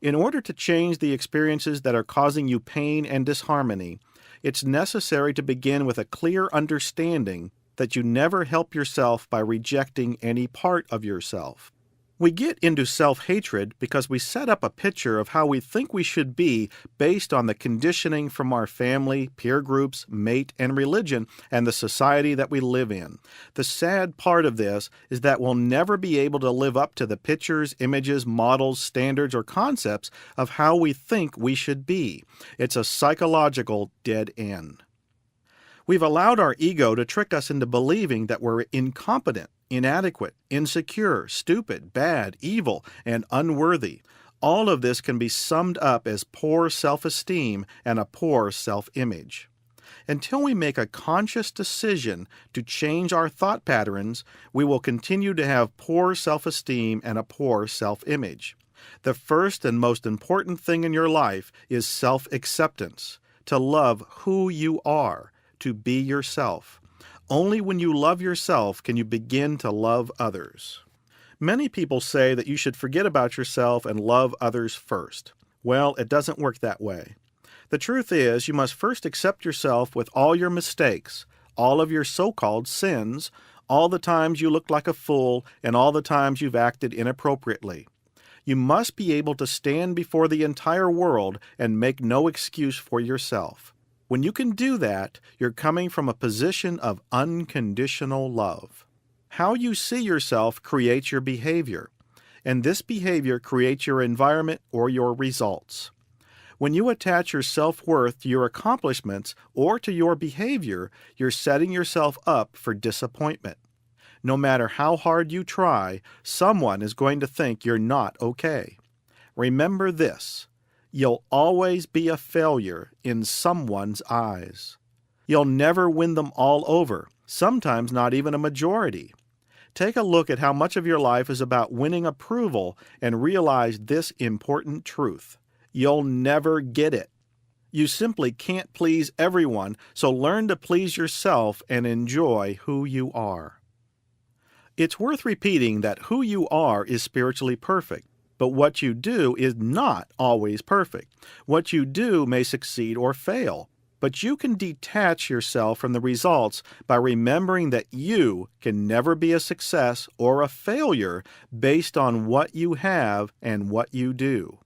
Speaker 1: In order to change the experiences that are causing you pain and disharmony, it's necessary to begin with a clear understanding that you never help yourself by rejecting any part of yourself. We get into self-hatred because we set up a picture of how we think we should be based on the conditioning from our family, peer groups, mate, and religion, and the society that we live in. The sad part of this is that we'll never be able to live up to the pictures, images, models, standards, or concepts of how we think we should be. It's a psychological dead end. We've allowed our ego to trick us into believing that we're incompetent, inadequate, insecure, stupid, bad, evil, and unworthy. All of this can be summed up as poor self-esteem and a poor self-image. Until we make a conscious decision to change our thought patterns, we will continue to have poor self-esteem and a poor self-image. The first and most important thing in your life is self-acceptance, to love who you are, to be yourself. Only when you love yourself can you begin to love others. Many people say that you should forget about yourself and love others first. Well, it doesn't work that way. The truth is, you must first accept yourself with all your mistakes, all of your so-called sins, all the times you looked like a fool, and all the times you've acted inappropriately. You must be able to stand before the entire world and make no excuse for yourself. When you can do that, you're coming from a position of unconditional love. How you see yourself creates your behavior, and this behavior creates your environment or your results. When you attach your self-worth to your accomplishments or to your behavior, you're setting yourself up for disappointment. No matter how hard you try, someone is going to think you're not okay. Remember this. You'll always be a failure in someone's eyes. You'll never win them all over, sometimes not even a majority. Take a look at how much of your life is about winning approval and realize this important truth. You'll never get it. You simply can't please everyone, so learn to please yourself and enjoy who you are. It's worth repeating that who you are is spiritually perfect. But what you do is not always perfect. What you do may succeed or fail. But you can detach yourself from the results by remembering that you can never be a success or a failure based on what you have and what you do.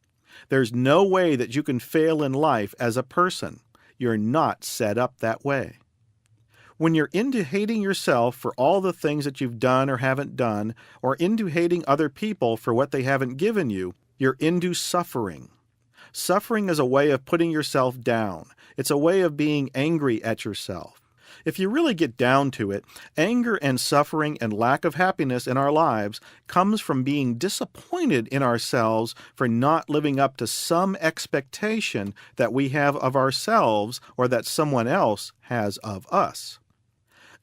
Speaker 1: There's no way that you can fail in life as a person. You're not set up that way. When you're into hating yourself for all the things that you've done or haven't done, or into hating other people for what they haven't given you, you're into suffering. Suffering is a way of putting yourself down. It's a way of being angry at yourself. If you really get down to it, anger and suffering and lack of happiness in our lives comes from being disappointed in ourselves for not living up to some expectation that we have of ourselves or that someone else has of us.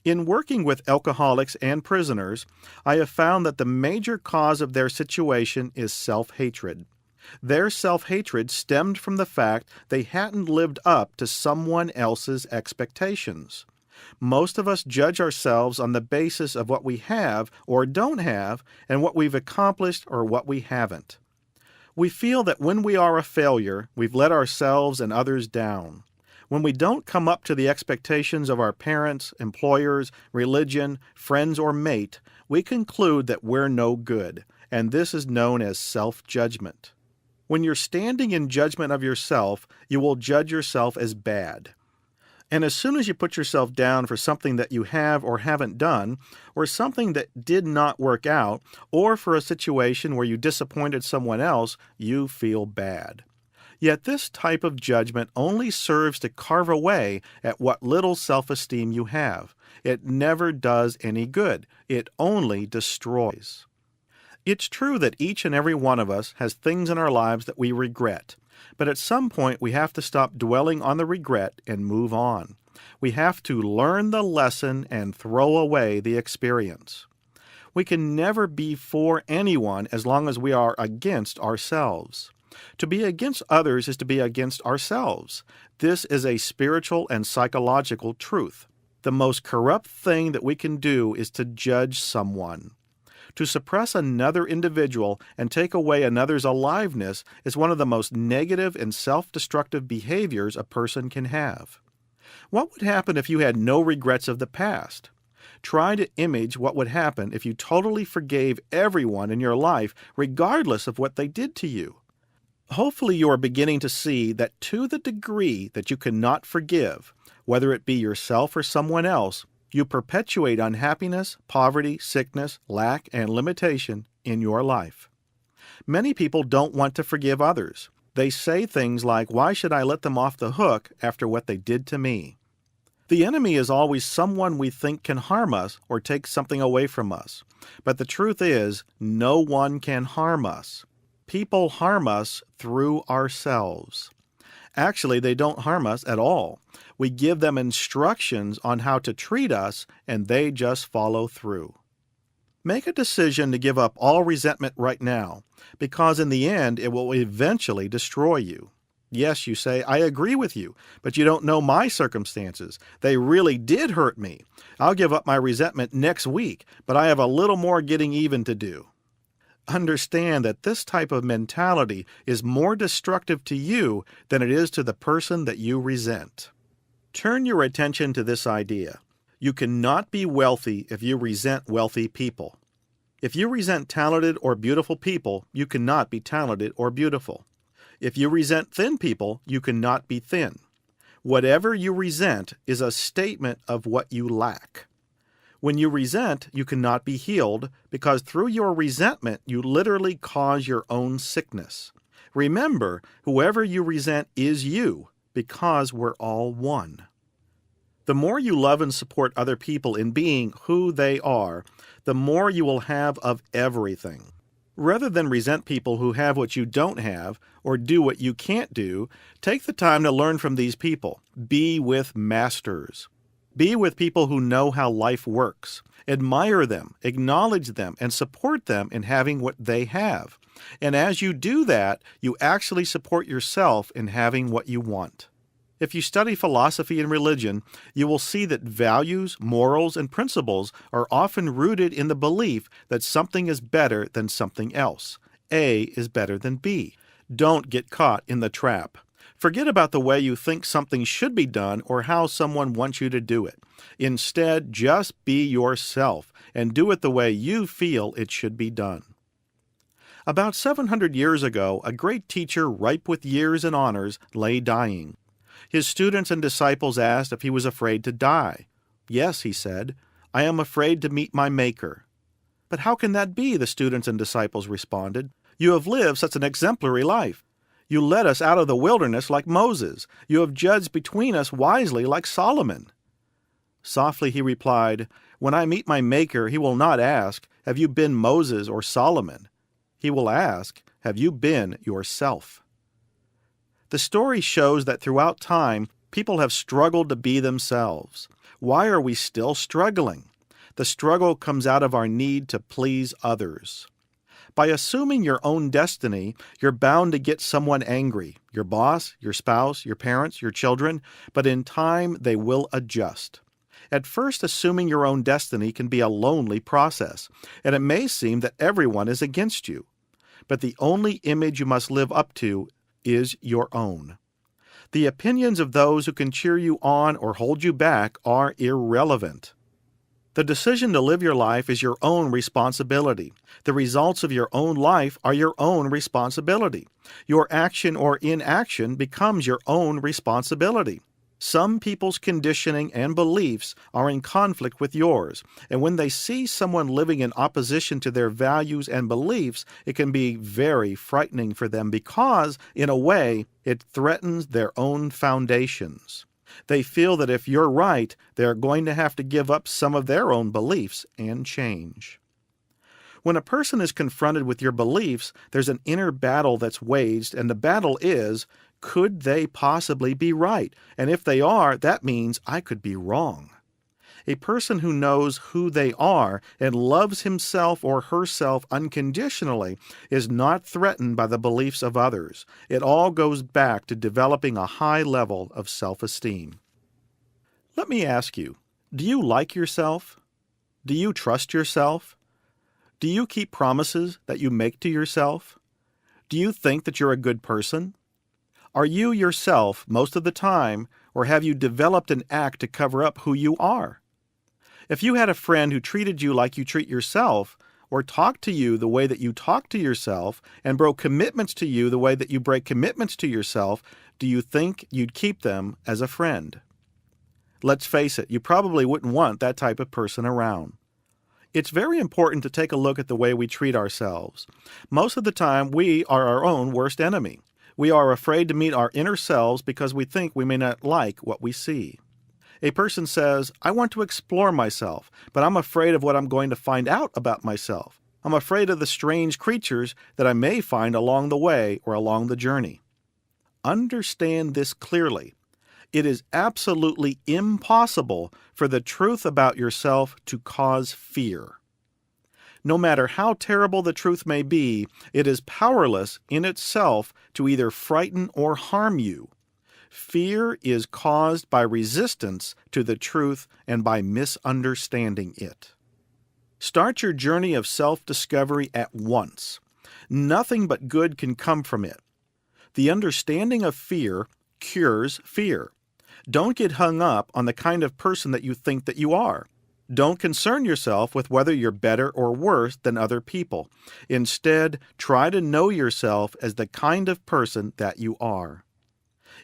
Speaker 1: In working with alcoholics and prisoners, I have found that the major cause of their situation is self-hatred. Their self-hatred stemmed from the fact they hadn't lived up to someone else's expectations. Most of us judge ourselves on the basis of what we have or don't have and what we've accomplished or what we haven't. We feel that when we are a failure, we've let ourselves and others down. When we don't come up to the expectations of our parents, employers, religion, friends, or mate, we conclude that we're no good, and this is known as self-judgment. When you're standing in judgment of yourself, you will judge yourself as bad. And as soon as you put yourself down for something that you have or haven't done, or something that did not work out, or for a situation where you disappointed someone else, you feel bad. Yet this type of judgment only serves to carve away at what little self-esteem you have. It never does any good. It only destroys. It's true that each and every one of us has things in our lives that we regret. But at some point, we have to stop dwelling on the regret and move on. We have to learn the lesson and throw away the experience. We can never be for anyone as long as we are against ourselves. To be against others is to be against ourselves. This is a spiritual and psychological truth. The most corrupt thing that we can do is to judge someone. To suppress another individual and take away another's aliveness is one of the most negative and self-destructive behaviors a person can have. What would happen if you had no regrets of the past? Try to image what would happen if you totally forgave everyone in your life, regardless of what they did to you. Hopefully you are beginning to see that to the degree that you cannot forgive, whether it be yourself or someone else, you perpetuate unhappiness, poverty, sickness, lack, and limitation in your life. Many people don't want to forgive others. They say things like, "Why should I let them off the hook after what they did to me?" The enemy is always someone we think can harm us or take something away from us. But the truth is, no one can harm us. People harm us through ourselves. Actually, they don't harm us at all. We give them instructions on how to treat us, and they just follow through. Make a decision to give up all resentment right now, because in the end, it will eventually destroy you. Yes, you say, "I agree with you, but you don't know my circumstances. They really did hurt me. I'll give up my resentment next week, but I have a little more getting even to do." Understand that this type of mentality is more destructive to you than it is to the person that you resent. Turn your attention to this idea. You cannot be wealthy if you resent wealthy people. If you resent talented or beautiful people, you cannot be talented or beautiful. If you resent thin people, you cannot be thin. Whatever you resent is a statement of what you lack. When you resent, you cannot be healed because through your resentment, you literally cause your own sickness. Remember, whoever you resent is you because we're all one. The more you love and support other people in being who they are, the more you will have of everything. Rather than resent people who have what you don't have or do what you can't do, take the time to learn from these people. Be with masters. Be with people who know how life works. Admire them, acknowledge them, and support them in having what they have. And as you do that, you actually support yourself in having what you want. If you study philosophy and religion, you will see that values, morals, and principles are often rooted in the belief that something is better than something else. A is better than B. Don't get caught in the trap. Forget about the way you think something should be done or how someone wants you to do it. Instead, just be yourself and do it the way you feel it should be done. About 700 years ago, a great teacher ripe with years and honors lay dying. His students and disciples asked if he was afraid to die. "Yes," he said, "I am afraid to meet my Maker." "But how can that be?" the students and disciples responded. "You have lived such an exemplary life. You led us out of the wilderness like Moses. You have judged between us wisely like Solomon." Softly he replied, "When I meet my Maker, he will not ask, 'Have you been Moses or Solomon?' He will ask, 'Have you been yourself?'" The story shows that throughout time, people have struggled to be themselves. Why are we still struggling? The struggle comes out of our need to please others. By assuming your own destiny, you're bound to get someone angry, your boss, your spouse, your parents, your children, but in time they will adjust. At first, assuming your own destiny can be a lonely process, and it may seem that everyone is against you. But the only image you must live up to is your own. The opinions of those who can cheer you on or hold you back are irrelevant. The decision to live your life is your own responsibility. The results of your own life are your own responsibility. Your action or inaction becomes your own responsibility. Some people's conditioning and beliefs are in conflict with yours, and when they see someone living in opposition to their values and beliefs, it can be very frightening for them because, in a way, it threatens their own foundations. They feel that if you're right, they're going to have to give up some of their own beliefs and change. When a person is confronted with your beliefs, there's an inner battle that's waged, and the battle is, could they possibly be right? And if they are, that means I could be wrong. A person who knows who they are and loves himself or herself unconditionally is not threatened by the beliefs of others. It all goes back to developing a high level of self-esteem. Let me ask you, do you like yourself? Do you trust yourself? Do you keep promises that you make to yourself? Do you think that you're a good person? Are you yourself most of the time, or have you developed an act to cover up who you are? If you had a friend who treated you like you treat yourself, or talked to you the way that you talk to yourself, and broke commitments to you the way that you break commitments to yourself, do you think you'd keep them as a friend? Let's face it, you probably wouldn't want that type of person around. It's very important to take a look at the way we treat ourselves. Most of the time, we are our own worst enemy. We are afraid to meet our inner selves because we think we may not like what we see. A person says, I want to explore myself, but I'm afraid of what I'm going to find out about myself. I'm afraid of the strange creatures that I may find along the way or along the journey. Understand this clearly. It is absolutely impossible for the truth about yourself to cause fear. No matter how terrible the truth may be, it is powerless in itself to either frighten or harm you. Fear is caused by resistance to the truth and by misunderstanding it. Start your journey of self-discovery at once. Nothing but good can come from it. The understanding of fear cures fear. Don't get hung up on the kind of person that you think that you are. Don't concern yourself with whether you're better or worse than other people. Instead, try to know yourself as the kind of person that you are.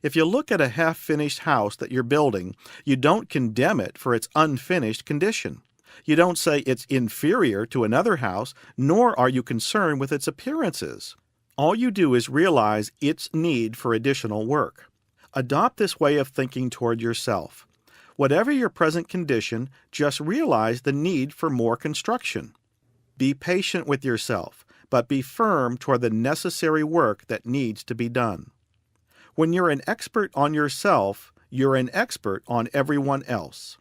Speaker 1: If you look at a half-finished house that you're building, you don't condemn it for its unfinished condition. You don't say it's inferior to another house, nor are you concerned with its appearances. All you do is realize its need for additional work. Adopt this way of thinking toward yourself. Whatever your present condition, just realize the need for more construction. Be patient with yourself, but be firm toward the necessary work that needs to be done. When you're an expert on yourself, you're an expert on everyone else.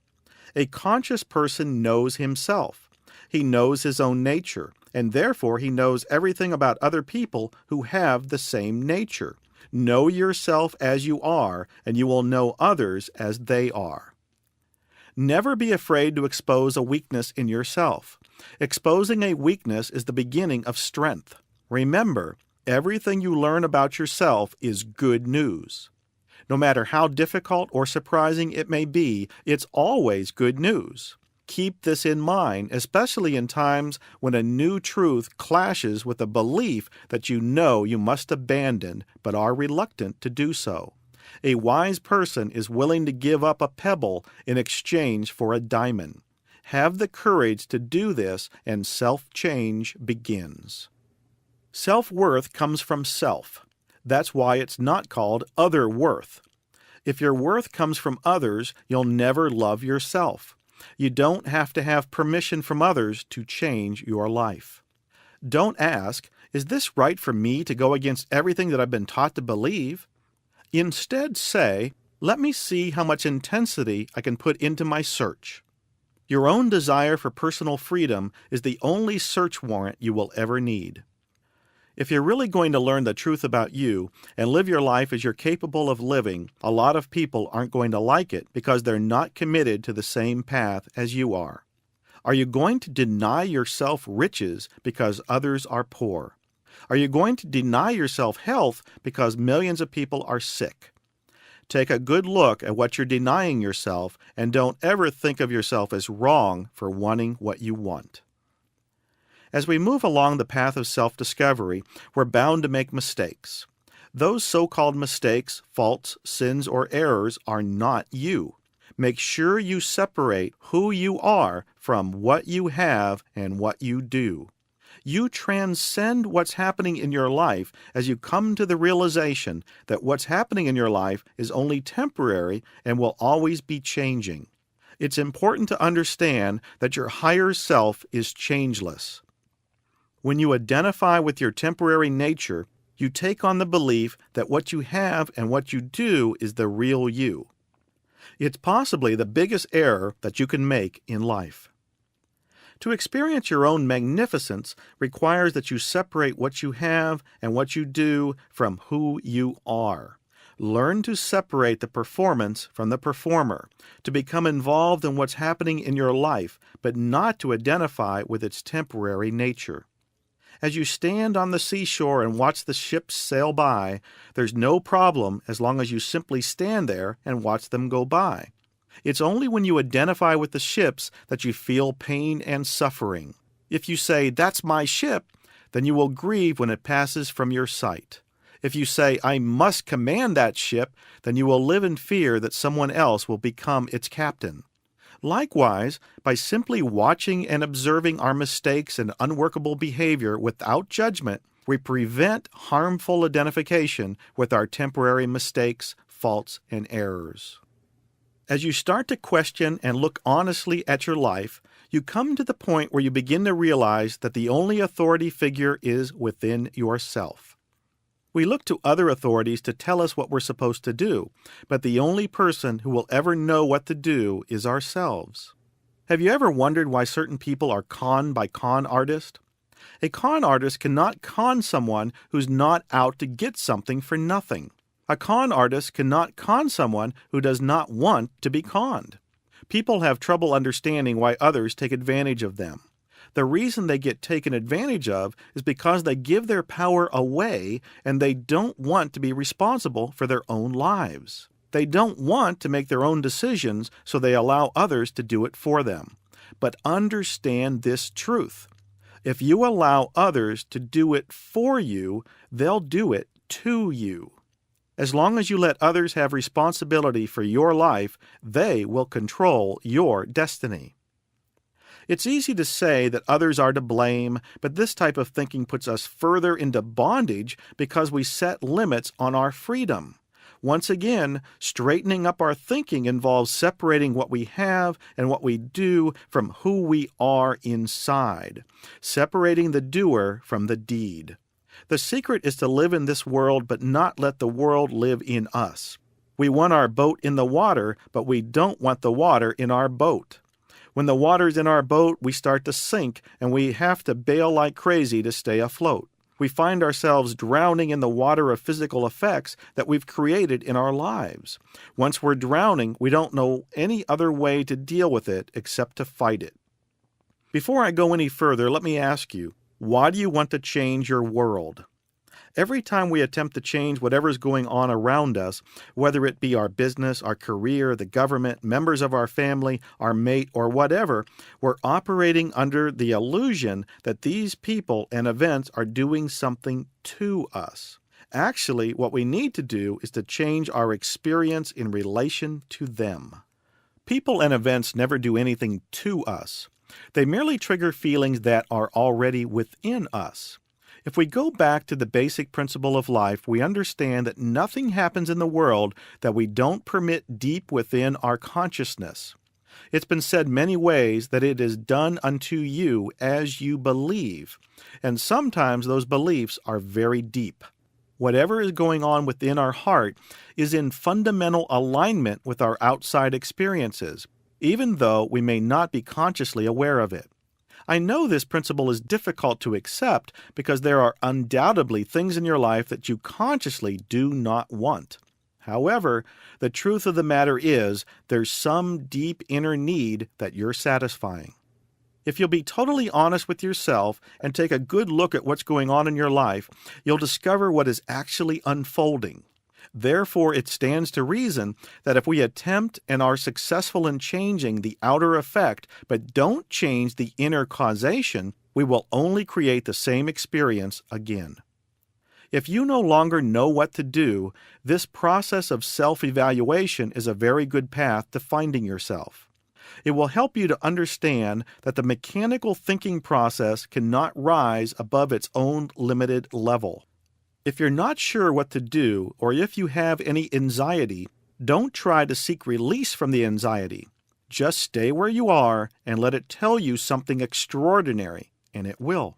Speaker 1: A conscious person knows himself. He knows his own nature, and therefore he knows everything about other people who have the same nature. Know yourself as you are, and you will know others as they are. Never be afraid to expose a weakness in yourself. Exposing a weakness is the beginning of strength. Remember, everything you learn about yourself is good news. No matter how difficult or surprising it may be, it's always good news. Keep this in mind, especially in times when a new truth clashes with a belief that you know you must abandon but are reluctant to do so. A wise person is willing to give up a pebble in exchange for a diamond. Have the courage to do this, and self-change begins. Self-worth comes from self. That's why it's not called other worth. If your worth comes from others, you'll never love yourself. You don't have to have permission from others to change your life. Don't ask, is this right for me to go against everything that I've been taught to believe? Instead say, let me see how much intensity I can put into my search. Your own desire for personal freedom is the only search warrant you will ever need. If you're really going to learn the truth about you and live your life as you're capable of living, a lot of people aren't going to like it because they're not committed to the same path as you are. Are you going to deny yourself riches because others are poor? Are you going to deny yourself health because millions of people are sick? Take a good look at what you're denying yourself and don't ever think of yourself as wrong for wanting what you want. As we move along the path of self-discovery, we're bound to make mistakes. Those so-called mistakes, faults, sins, or errors are not you. Make sure you separate who you are from what you have and what you do. You transcend what's happening in your life as you come to the realization that what's happening in your life is only temporary and will always be changing. It's important to understand that your higher self is changeless. When you identify with your temporary nature, you take on the belief that what you have and what you do is the real you. It's possibly the biggest error that you can make in life. To experience your own magnificence requires that you separate what you have and what you do from who you are. Learn to separate the performance from the performer, to become involved in what's happening in your life, but not to identify with its temporary nature. As you stand on the seashore and watch the ships sail by, there's no problem as long as you simply stand there and watch them go by. It's only when you identify with the ships that you feel pain and suffering. If you say, "That's my ship," then you will grieve when it passes from your sight. If you say, "I must command that ship," then you will live in fear that someone else will become its captain. Likewise, by simply watching and observing our mistakes and unworkable behavior without judgment, we prevent harmful identification with our temporary mistakes, faults, and errors. As you start to question and look honestly at your life, you come to the point where you begin to realize that the only authority figure is within yourself. We look to other authorities to tell us what we're supposed to do, but the only person who will ever know what to do is ourselves. Have you ever wondered why certain people are conned by con artists? A con artist cannot con someone who's not out to get something for nothing. A con artist cannot con someone who does not want to be conned. People have trouble understanding why others take advantage of them. The reason they get taken advantage of is because they give their power away and they don't want to be responsible for their own lives. They don't want to make their own decisions, so they allow others to do it for them. But understand this truth. If you allow others to do it for you, they'll do it to you. As long as you let others have responsibility for your life, they will control your destiny. It's easy to say that others are to blame, but this type of thinking puts us further into bondage because we set limits on our freedom. Once again, straightening up our thinking involves separating what we have and what we do from who we are inside, separating the doer from the deed. The secret is to live in this world but not let the world live in us. We want our boat in the water, but we don't want the water in our boat. When the water's in our boat, we start to sink, and we have to bail like crazy to stay afloat. We find ourselves drowning in the water of physical effects that we've created in our lives. Once we're drowning, we don't know any other way to deal with it except to fight it. Before I go any further, let me ask you, why do you want to change your world? Every time we attempt to change whatever's going on around us, whether it be our business, our career, the government, members of our family, our mate, or whatever, we're operating under the illusion that these people and events are doing something to us. Actually, what we need to do is to change our experience in relation to them. People and events never do anything to us. They merely trigger feelings that are already within us. If we go back to the basic principle of life, we understand that nothing happens in the world that we don't permit deep within our consciousness. It's been said many ways that it is done unto you as you believe, and sometimes those beliefs are very deep. Whatever is going on within our heart is in fundamental alignment with our outside experiences, even though we may not be consciously aware of it. I know this principle is difficult to accept because there are undoubtedly things in your life that you consciously do not want. However, the truth of the matter is there's some deep inner need that you're satisfying. If you'll be totally honest with yourself and take a good look at what's going on in your life, you'll discover what is actually unfolding. Therefore, it stands to reason that if we attempt and are successful in changing the outer effect but don't change the inner causation, we will only create the same experience again. If you no longer know what to do, this process of self-evaluation is a very good path to finding yourself. It will help you to understand that the mechanical thinking process cannot rise above its own limited level. If you're not sure what to do, or if you have any anxiety, don't try to seek release from the anxiety. Just stay where you are and let it tell you something extraordinary, and it will.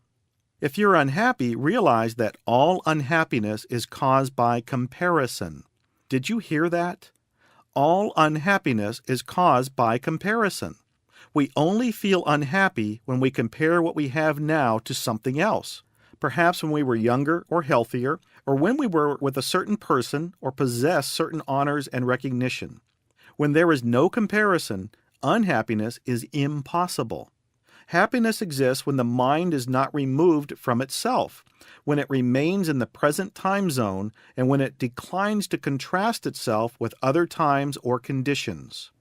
Speaker 1: If you're unhappy, realize that all unhappiness is caused by comparison. Did you hear that? All unhappiness is caused by comparison. We only feel unhappy when we compare what we have now to something else. Perhaps when we were younger or healthier, or when we were with a certain person or possessed certain honors and recognition. When there is no comparison, unhappiness is impossible. Happiness exists when the mind is not removed from itself, when it remains in the present time zone, and when it declines to contrast itself with other times or conditions.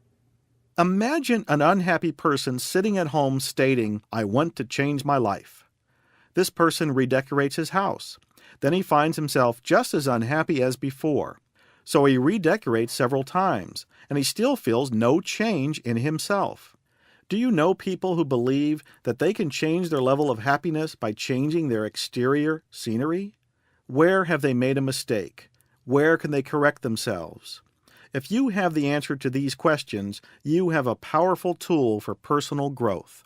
Speaker 1: Imagine an unhappy person sitting at home stating, "I want to change my life." This person redecorates his house. Then he finds himself just as unhappy as before. So he redecorates several times, and he still feels no change in himself. Do you know people who believe that they can change their level of happiness by changing their exterior scenery? Where have they made a mistake? Where can they correct themselves? If you have the answer to these questions, you have a powerful tool for personal growth.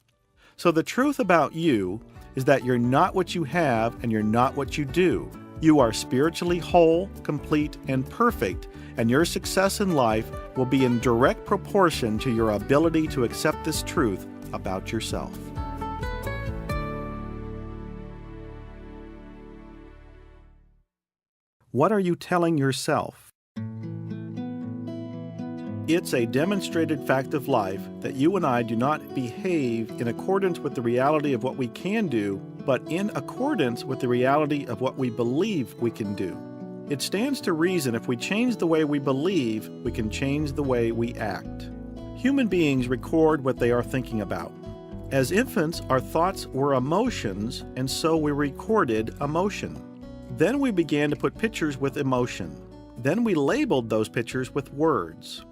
Speaker 1: So the truth about you is that you're not what you have and you're not what you do. You are spiritually whole, complete, and perfect, and your success in life will be in direct proportion to your ability to accept this truth about yourself. What are you telling yourself? It's a demonstrated fact of life that you and I do not behave in accordance with the reality of what we can do, but in accordance with the reality of what we believe we can do. It stands to reason if we change the way we believe, we can change the way we act. Human beings record what they are thinking about. As infants, our thoughts were emotions, and so we recorded emotion. Then we began to put pictures with emotion. Then we labeled those pictures with words.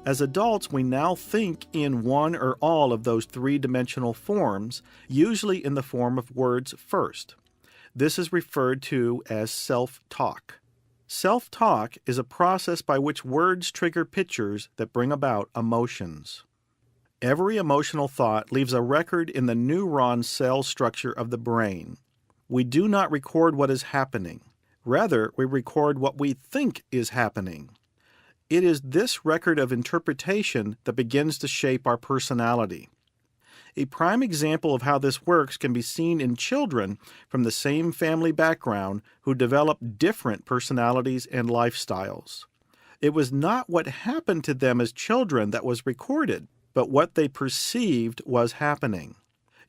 Speaker 1: As adults, we now think in one or all of those three-dimensional forms, usually in the form of words first. This is referred to as self-talk. Self-talk is a process by which words trigger pictures that bring about emotions. Every emotional thought leaves a record in the neuron cell structure of the brain. We do not record what is happening. Rather, we record what we think is happening. It is this record of interpretation that begins to shape our personality. A prime example of how this works can be seen in children from the same family background who develop different personalities and lifestyles. It was not what happened to them as children that was recorded, but what they perceived was happening.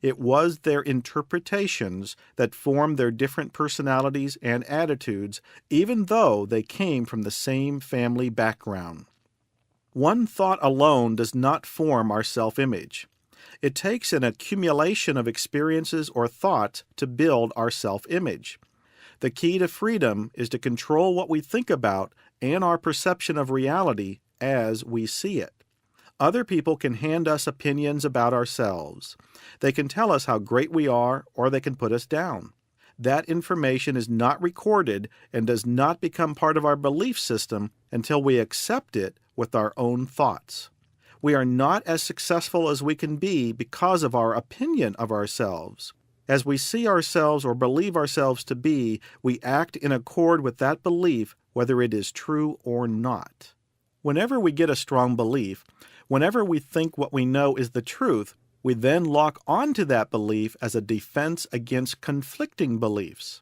Speaker 1: It was their interpretations that formed their different personalities and attitudes, even though they came from the same family background. One thought alone does not form our self-image. It takes an accumulation of experiences or thoughts to build our self-image. The key to freedom is to control what we think about and our perception of reality as we see it. Other people can hand us opinions about ourselves. They can tell us how great we are, or they can put us down. that information is not recorded and does not become part of our belief system until we accept it with our own thoughts. We are not as successful as we can be because of our opinion of ourselves. As we see ourselves or believe ourselves to be, we act in accord with that belief, whether it is true or not. Whenever we get a strong belief, whenever we think what we know is the truth, we then lock onto that belief as a defense against conflicting beliefs.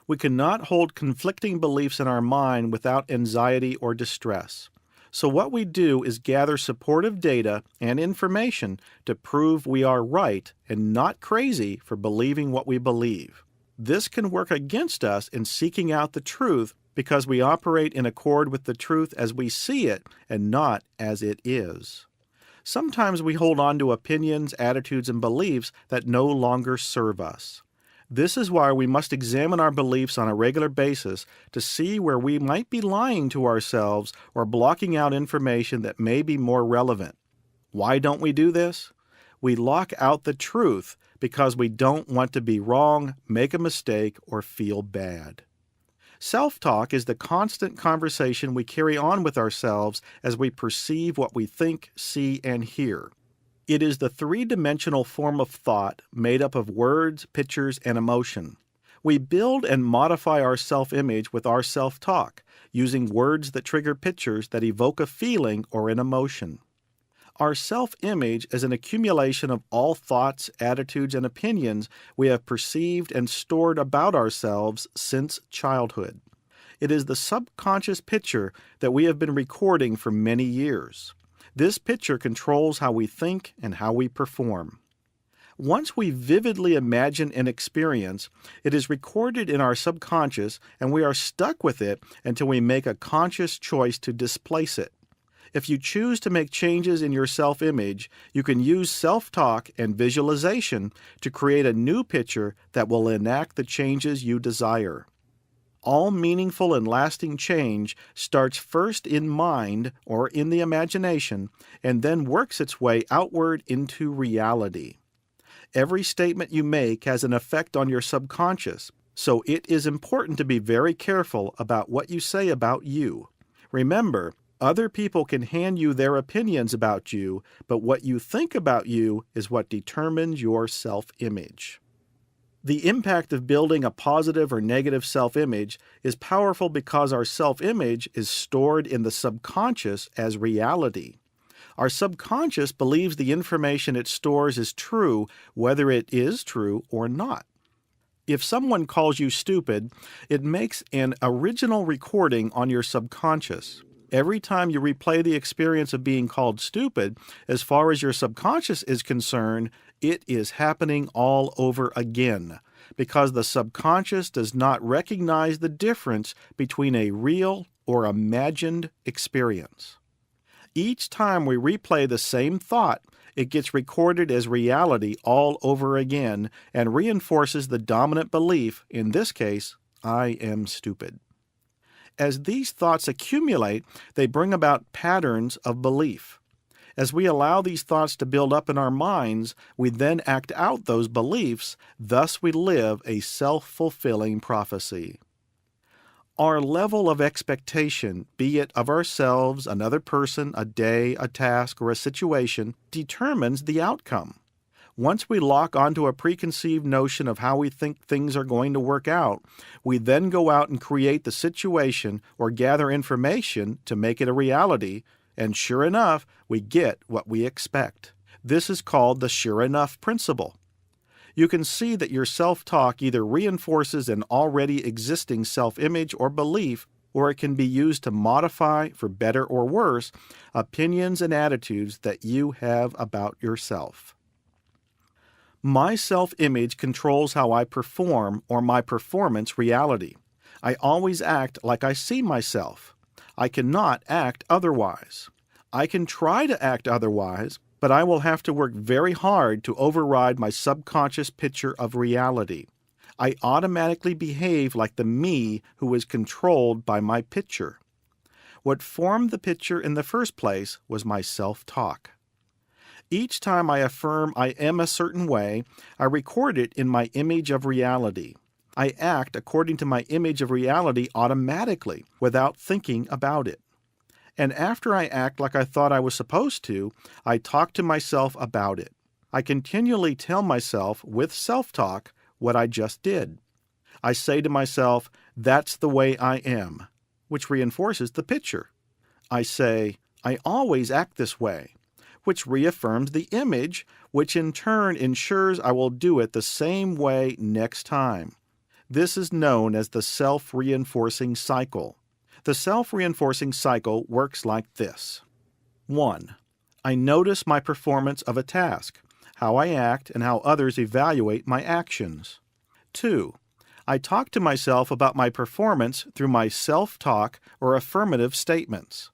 Speaker 1: We cannot hold conflicting beliefs in our mind without anxiety or distress. So what we do is gather supportive data and information to prove we are right and not crazy for believing what we believe. This can work against us in seeking out the truth because we operate in accord with the truth as we see it and not as it is. Sometimes we hold on to opinions, attitudes, and beliefs that no longer serve us. This is why we must examine our beliefs on a regular basis to see where we might be lying to ourselves or blocking out information that may be more relevant. Why don't we do this? We lock out the truth because we don't want to be wrong, make a mistake, or feel bad. Self-talk is the constant conversation we carry on with ourselves as we perceive what we think, see, and hear. It is the three-dimensional form of thought made up of words, pictures, and emotion. We build and modify our self-image with our self-talk, using words that trigger pictures that evoke a feeling or an emotion. Our self-image is an accumulation of all thoughts, attitudes, and opinions we have perceived and stored about ourselves since childhood. It is the subconscious picture that we have been recording for many years. This picture controls how we think and how we perform. Once we vividly imagine an experience, it is recorded in our subconscious and we are stuck with it until we make a conscious choice to displace it. If you choose to make changes in your self-image, you can use self-talk and visualization to create a new picture that will enact the changes you desire. All meaningful and lasting change starts first in mind or in the imagination and then works its way outward into reality. Every statement you make has an effect on your subconscious, so it is important to be very careful about what you say about you. Remember, other people can hand you their opinions about you, but what you think about you is what determines your self-image. The impact of building a positive or negative self-image is powerful because our self-image is stored in the subconscious as reality. Our subconscious believes the information it stores is true, whether it is true or not. If someone calls you stupid, it makes an original recording on your subconscious. Every time you replay the experience of being called stupid, as far as your subconscious is concerned, it is happening all over again, because the subconscious does not recognize the difference between a real or imagined experience. Each time we replay the same thought, it gets recorded as reality all over again and reinforces the dominant belief, in this case, I am stupid. As these thoughts accumulate, they bring about patterns of belief. As we allow these thoughts to build up in our minds, we then act out those beliefs, thus we live a self-fulfilling prophecy. Our level of expectation, be it of ourselves, another person, a day, a task, or a situation, determines the outcome. Once we lock onto a preconceived notion of how we think things are going to work out, we then go out and create the situation or gather information to make it a reality, and sure enough, we get what we expect. This is called the sure enough principle. You can see that your self-talk either reinforces an already existing self-image or belief, or it can be used to modify, for better or worse, opinions and attitudes that you have about yourself. My self-image controls how I perform or my performance reality. I always act like I see myself. I cannot act otherwise. I can try to act otherwise, but I will have to work very hard to override my subconscious picture of reality. I automatically behave like the me who is controlled by my picture. What formed the picture in the first place was my self-talk. Each time I affirm I am a certain way, I record it in my image of reality. I act according to my image of reality automatically, without thinking about it. And after I act like I thought I was supposed to, I talk to myself about it. I continually tell myself, with self-talk, what I just did. I say to myself, "That's the way I am," which reinforces the picture. I say, "I always act this way," which reaffirms the image, which in turn ensures I will do it the same way next time. This is known as the self-reinforcing cycle. The self-reinforcing cycle works like this. 1. I notice my performance of a task, how I act, and how others evaluate my actions. 2. I talk to myself about my performance through my self-talk or affirmative statements.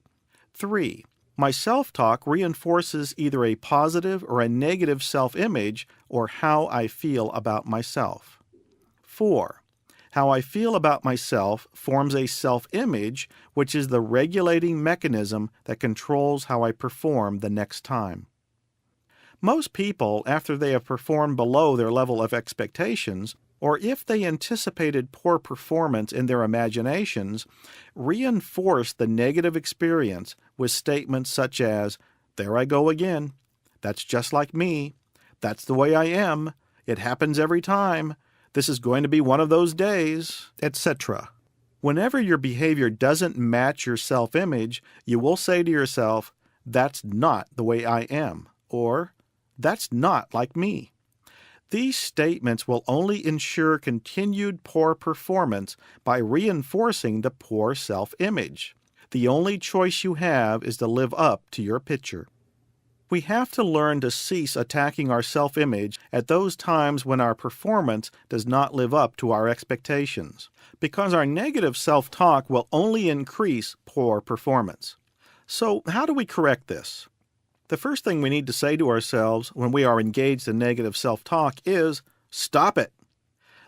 Speaker 1: 3. My self-talk reinforces either a positive or a negative self-image or how I feel about myself. 4. How I feel about myself forms a self-image, which is the regulating mechanism that controls how I perform the next time. Most people, after they have performed below their level of expectations, or if they anticipated poor performance in their imaginations, reinforce the negative experience with statements such as, "There I go again," "That's just like me," "That's the way I am," "It happens every time," "This is going to be one of those days," etc. Whenever your behavior doesn't match your self-image, you will say to yourself, "That's not the way I am," or "That's not like me." These statements will only ensure continued poor performance by reinforcing the poor self-image. The only choice you have is to live up to your picture. We have to learn to cease attacking our self-image at those times when our performance does not live up to our expectations, because our negative self-talk will only increase poor performance. So, how do we correct this? The first thing we need to say to ourselves when we are engaged in negative self-talk is, "Stop it."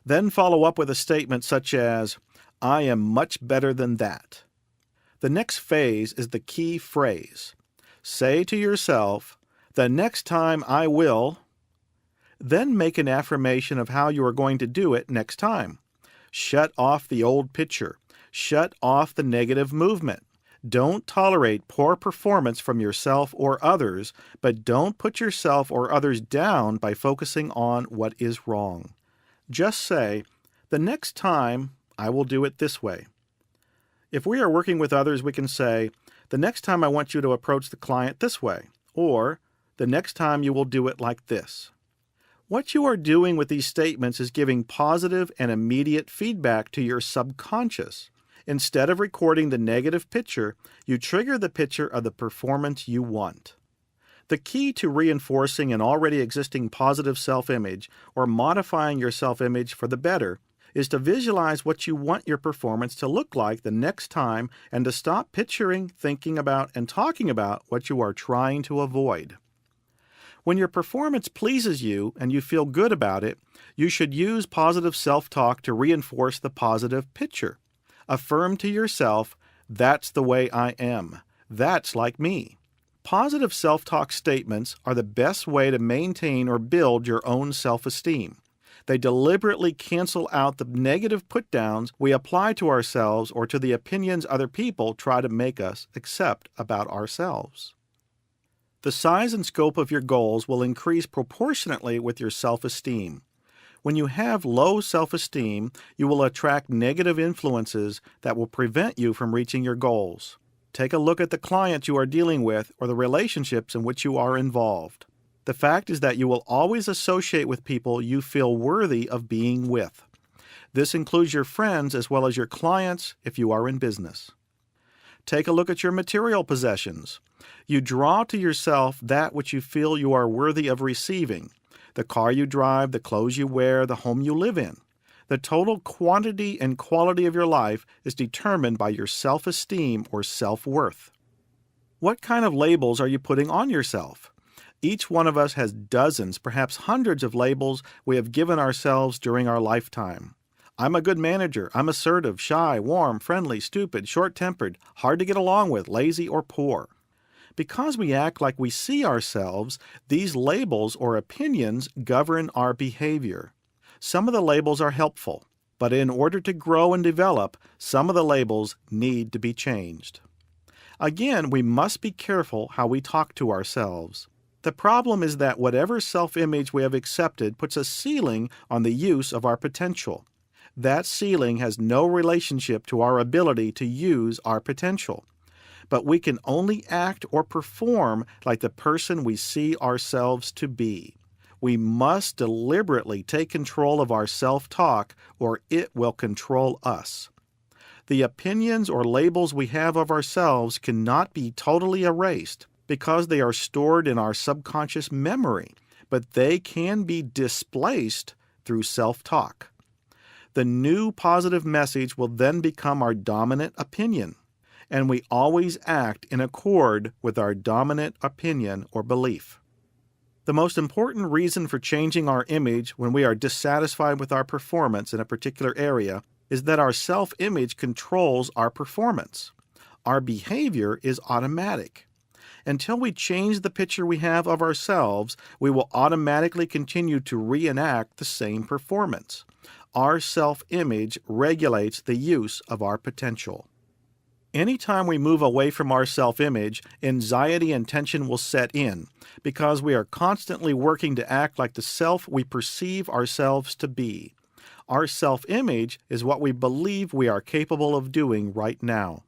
Speaker 1: Then follow up with a statement such as, "I am much better than that." The next phase is the key phrase. Say to yourself, "The next time I will," then make an affirmation of how you are going to do it next time. Shut off the old picture. Shut off the negative movement. Don't tolerate poor performance from yourself or others, but don't put yourself or others down by focusing on what is wrong. Just say, "The next time I will do it this way." If we are working with others, we can say, "The next time I want you to approach the client this way," or "The next time you will do it like this." What you are doing with these statements is giving positive and immediate feedback to your subconscious. Instead of recording the negative picture, you trigger the picture of the performance you want. The key to reinforcing an already existing positive self-image or modifying your self-image for the better is to visualize what you want your performance to look like the next time and to stop picturing, thinking about, and talking about what you are trying to avoid. When your performance pleases you and you feel good about it, you should use positive self-talk to reinforce the positive picture. Affirm to yourself, "That's the way I am. That's like me." Positive self-talk statements are the best way to maintain or build your own self-esteem. They deliberately cancel out the negative put-downs we apply to ourselves or to the opinions other people try to make us accept about ourselves. The size and scope of your goals will increase proportionately with your self-esteem. When you have low self-esteem, you will attract negative influences that will prevent you from reaching your goals. Take a look at the clients you are dealing with or the relationships in which you are involved. The fact is that you will always associate with people you feel worthy of being with. This includes your friends as well as your clients if you are in business. Take a look at your material possessions. You draw to yourself that which you feel you are worthy of receiving. The car you drive, the clothes you wear, the home you live in. The total quantity and quality of your life is determined by your self-esteem or self-worth. What kind of labels are you putting on yourself? Each one of us has dozens, perhaps hundreds of labels we have given ourselves during our lifetime. I'm a good manager. I'm assertive, shy, warm, friendly, stupid, short-tempered, hard to get along with, lazy, or poor. Because we act like we see ourselves, these labels or opinions govern our behavior. Some of the labels are helpful, But in order to grow and develop, some of the labels need to be changed. Again, we must be careful how we talk to ourselves. The problem is that whatever self-image we have accepted puts a ceiling on the use of our potential. That ceiling has no relationship to our ability to use our potential. But we can only act or perform like the person we see ourselves to be. We must deliberately take control of our self-talk, or it will control us. The opinions or labels we have of ourselves cannot be totally erased because they are stored in our subconscious memory, but they can be displaced through self-talk. The new positive message will then become our dominant opinion, and we always act in accord with our dominant opinion or belief. The most important reason for changing our image when we are dissatisfied with our performance in a particular area is that our self-image controls our performance. Our behavior is automatic. Until we change the picture we have of ourselves, we will automatically continue to reenact the same performance. Our self-image regulates the use of our potential. Anytime we move away from our self-image, anxiety and tension will set in because we are constantly working to act like the self we perceive ourselves to be. Our self-image is what we believe we are capable of doing right now.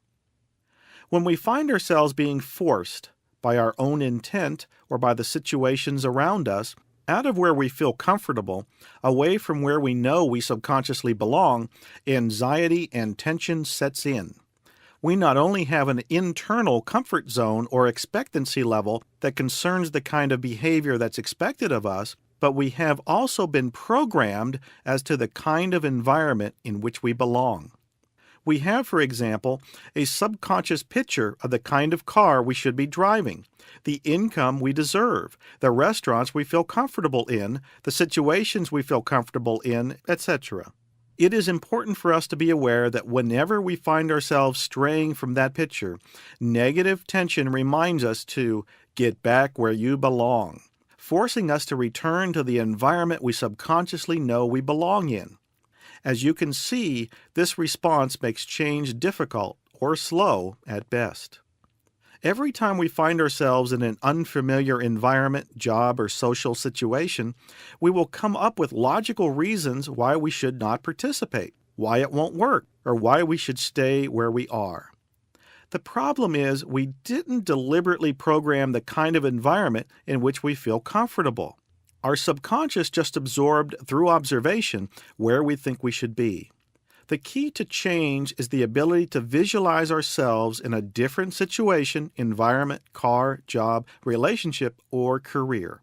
Speaker 1: When we find ourselves being forced by our own intent or by the situations around us, out of where we feel comfortable, away from where we know we subconsciously belong, anxiety and tension sets in. We not only have an internal comfort zone or expectancy level that concerns the kind of behavior that's expected of us, but we have also been programmed as to the kind of environment in which we belong. We have, for example, a subconscious picture of the kind of car we should be driving, the income we deserve, the restaurants we feel comfortable in, the situations we feel comfortable in, etc. It is important for us to be aware that whenever we find ourselves straying from that picture, negative tension reminds us to get back where you belong, forcing us to return to the environment we subconsciously know we belong in. As you can see, this response makes change difficult or slow at best. Every time we find ourselves in an unfamiliar environment, job, or social situation, we will come up with logical reasons why we should not participate, why it won't work, or why we should stay where we are. The problem is we didn't deliberately program the kind of environment in which we feel comfortable. Our subconscious just absorbed through observation where we think we should be. The key to change is the ability to visualize ourselves in a different situation, environment, car, job, relationship, or career.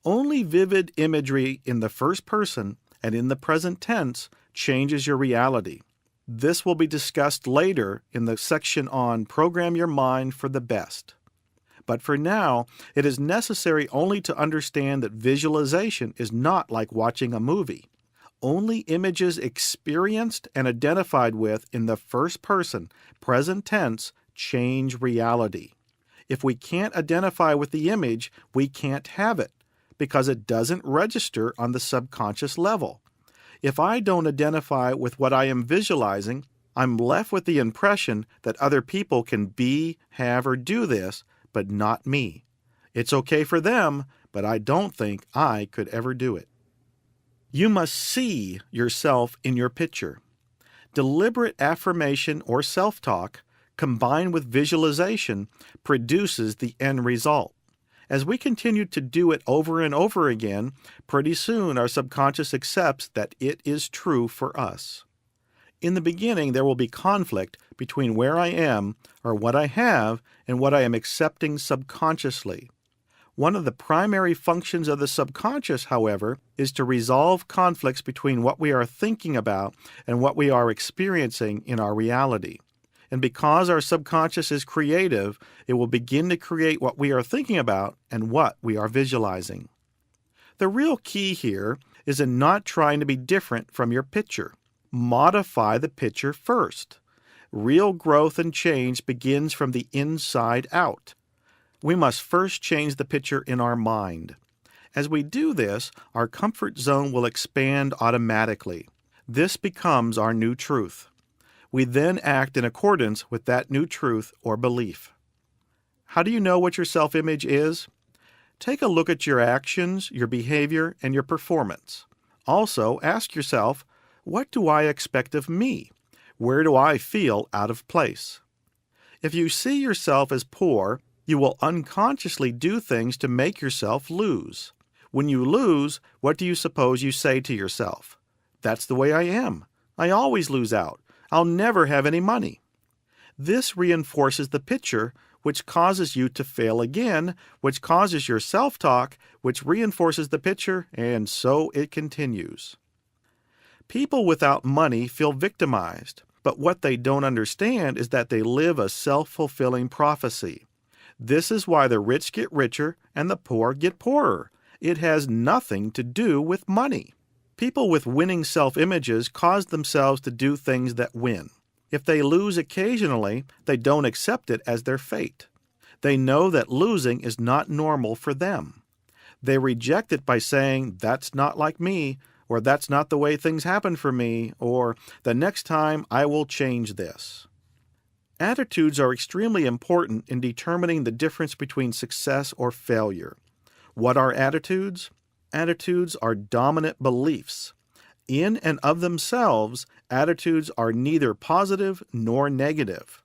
Speaker 1: Only vivid imagery in the first person and in the present tense changes your reality. This will be discussed later in the section on Program Your Mind for the Best. But for now, it is necessary only to understand that visualization is not like watching a movie. Only images experienced and identified with in the first person, present tense, change reality. If we can't identify with the image, we can't have it, because it doesn't register on the subconscious level. If I don't identify with what I am visualizing, I'm left with the impression that other people can be, have, or do this, but not me. It's okay for them, but I don't think I could ever do it. You must see yourself in your picture. Deliberate affirmation or self-talk, combined with visualization, produces the end result. As we continue to do it over and over again, pretty soon our subconscious accepts that it is true for us. In the beginning, there will be conflict between where I am, or what I have, and what I am accepting subconsciously. One of the primary functions of the subconscious, however, is to resolve conflicts between what we are thinking about and what we are experiencing in our reality. And because our subconscious is creative, it will begin to create what we are thinking about and what we are visualizing. The real key here is in not trying to be different from your picture. Modify the picture first. Real growth and change begins from the inside out. We must first change the picture in our mind. As we do this, our comfort zone will expand automatically. This becomes our new truth. We then act in accordance with that new truth or belief. How do you know what your self-image is? Take a look at your actions, your behavior, and your performance. Also, ask yourself, what do I expect of me? Where do I feel out of place? If you see yourself as poor, you will unconsciously do things to make yourself lose. When you lose, what do you suppose you say to yourself? That's the way I am. I always lose out. I'll never have any money. This reinforces the picture, which causes you to fail again, which causes your self-talk, which reinforces the picture, and so it continues. People without money feel victimized, but what they don't understand is that they live a self-fulfilling prophecy. This is why the rich get richer and the poor get poorer. It has nothing to do with money. People with winning self-images cause themselves to do things that win. If they lose occasionally, they don't accept it as their fate. They know that losing is not normal for them. They reject it by saying, "That's not like me," or "That's not the way things happen for me," or "The next time I will change this." Attitudes are extremely important in determining the difference between success or failure. What are attitudes? Attitudes are dominant beliefs. In and of themselves, attitudes are neither positive nor negative.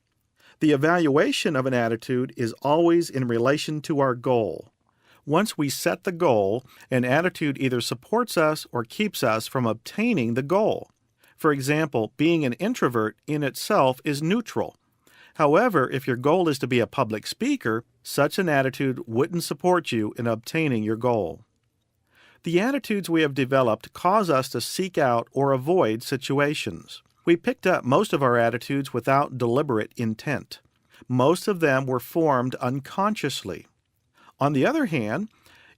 Speaker 1: The evaluation of an attitude is always in relation to our goal. Once we set the goal, an attitude either supports us or keeps us from obtaining the goal. For example, being an introvert in itself is neutral. However, if your goal is to be a public speaker, such an attitude wouldn't support you in obtaining your goal. The attitudes we have developed cause us to seek out or avoid situations. We picked up most of our attitudes without deliberate intent. Most of them were formed unconsciously. On the other hand,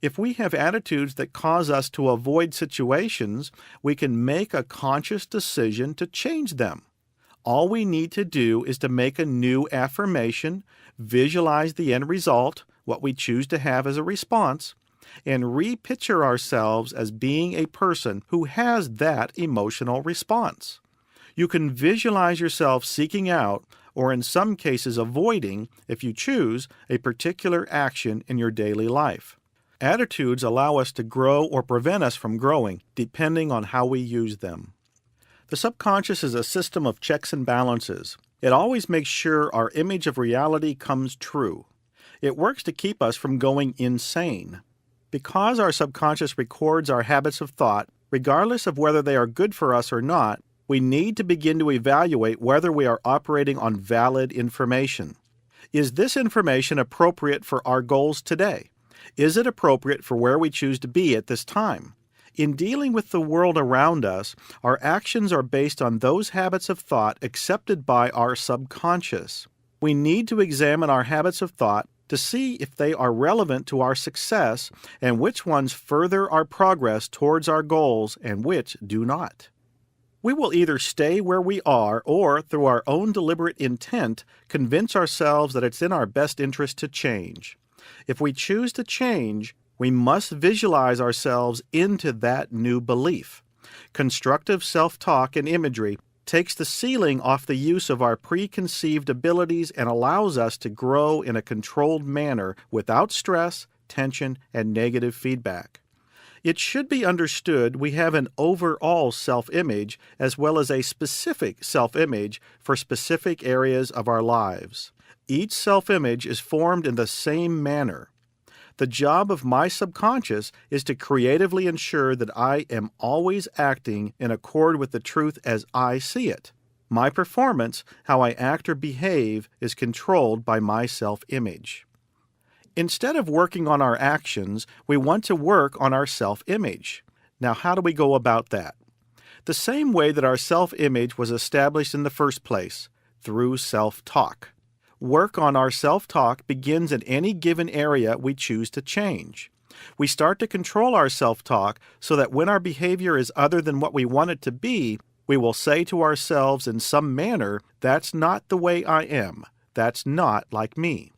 Speaker 1: if we have attitudes that cause us to avoid situations, we can make a conscious decision to change them. All we need to do is to make a new affirmation, visualize the end result, what we choose to have as a response, and repicture ourselves as being a person who has that emotional response. You can visualize yourself seeking out, or in some cases avoiding, if you choose, a particular action in your daily life. Attitudes allow us to grow or prevent us from growing, depending on how we use them. The subconscious is a system of checks and balances. It always makes sure our image of reality comes true. It works to keep us from going insane. Because our subconscious records our habits of thought, regardless of whether they are good for us or not, we need to begin to evaluate whether we are operating on valid information. Is this information appropriate for our goals today? Is it appropriate for where we choose to be at this time? In dealing with the world around us, our actions are based on those habits of thought accepted by our subconscious. We need to examine our habits of thought to see if they are relevant to our success and which ones further our progress towards our goals and which do not. We will either stay where we are or, through our own deliberate intent, convince ourselves that it's in our best interest to change. If we choose to change, we must visualize ourselves into that new belief. Constructive self-talk and imagery takes the ceiling off the use of our preconceived abilities and allows us to grow in a controlled manner without stress, tension, and negative feedback. It should be understood we have an overall self-image as well as a specific self-image for specific areas of our lives. Each self-image is formed in the same manner. The job of my subconscious is to creatively ensure that I am always acting in accord with the truth as I see it. My performance, how I act or behave, is controlled by my self-image. Instead of working on our actions, we want to work on our self-image. Now, how do we go about that? The same way that our self-image was established in the first place, through self-talk. Work on our self-talk begins in any given area we choose to change. We start to control our self-talk so that when our behavior is other than what we want it to be, we will say to ourselves in some manner, "That's not the way I am. That's not like me."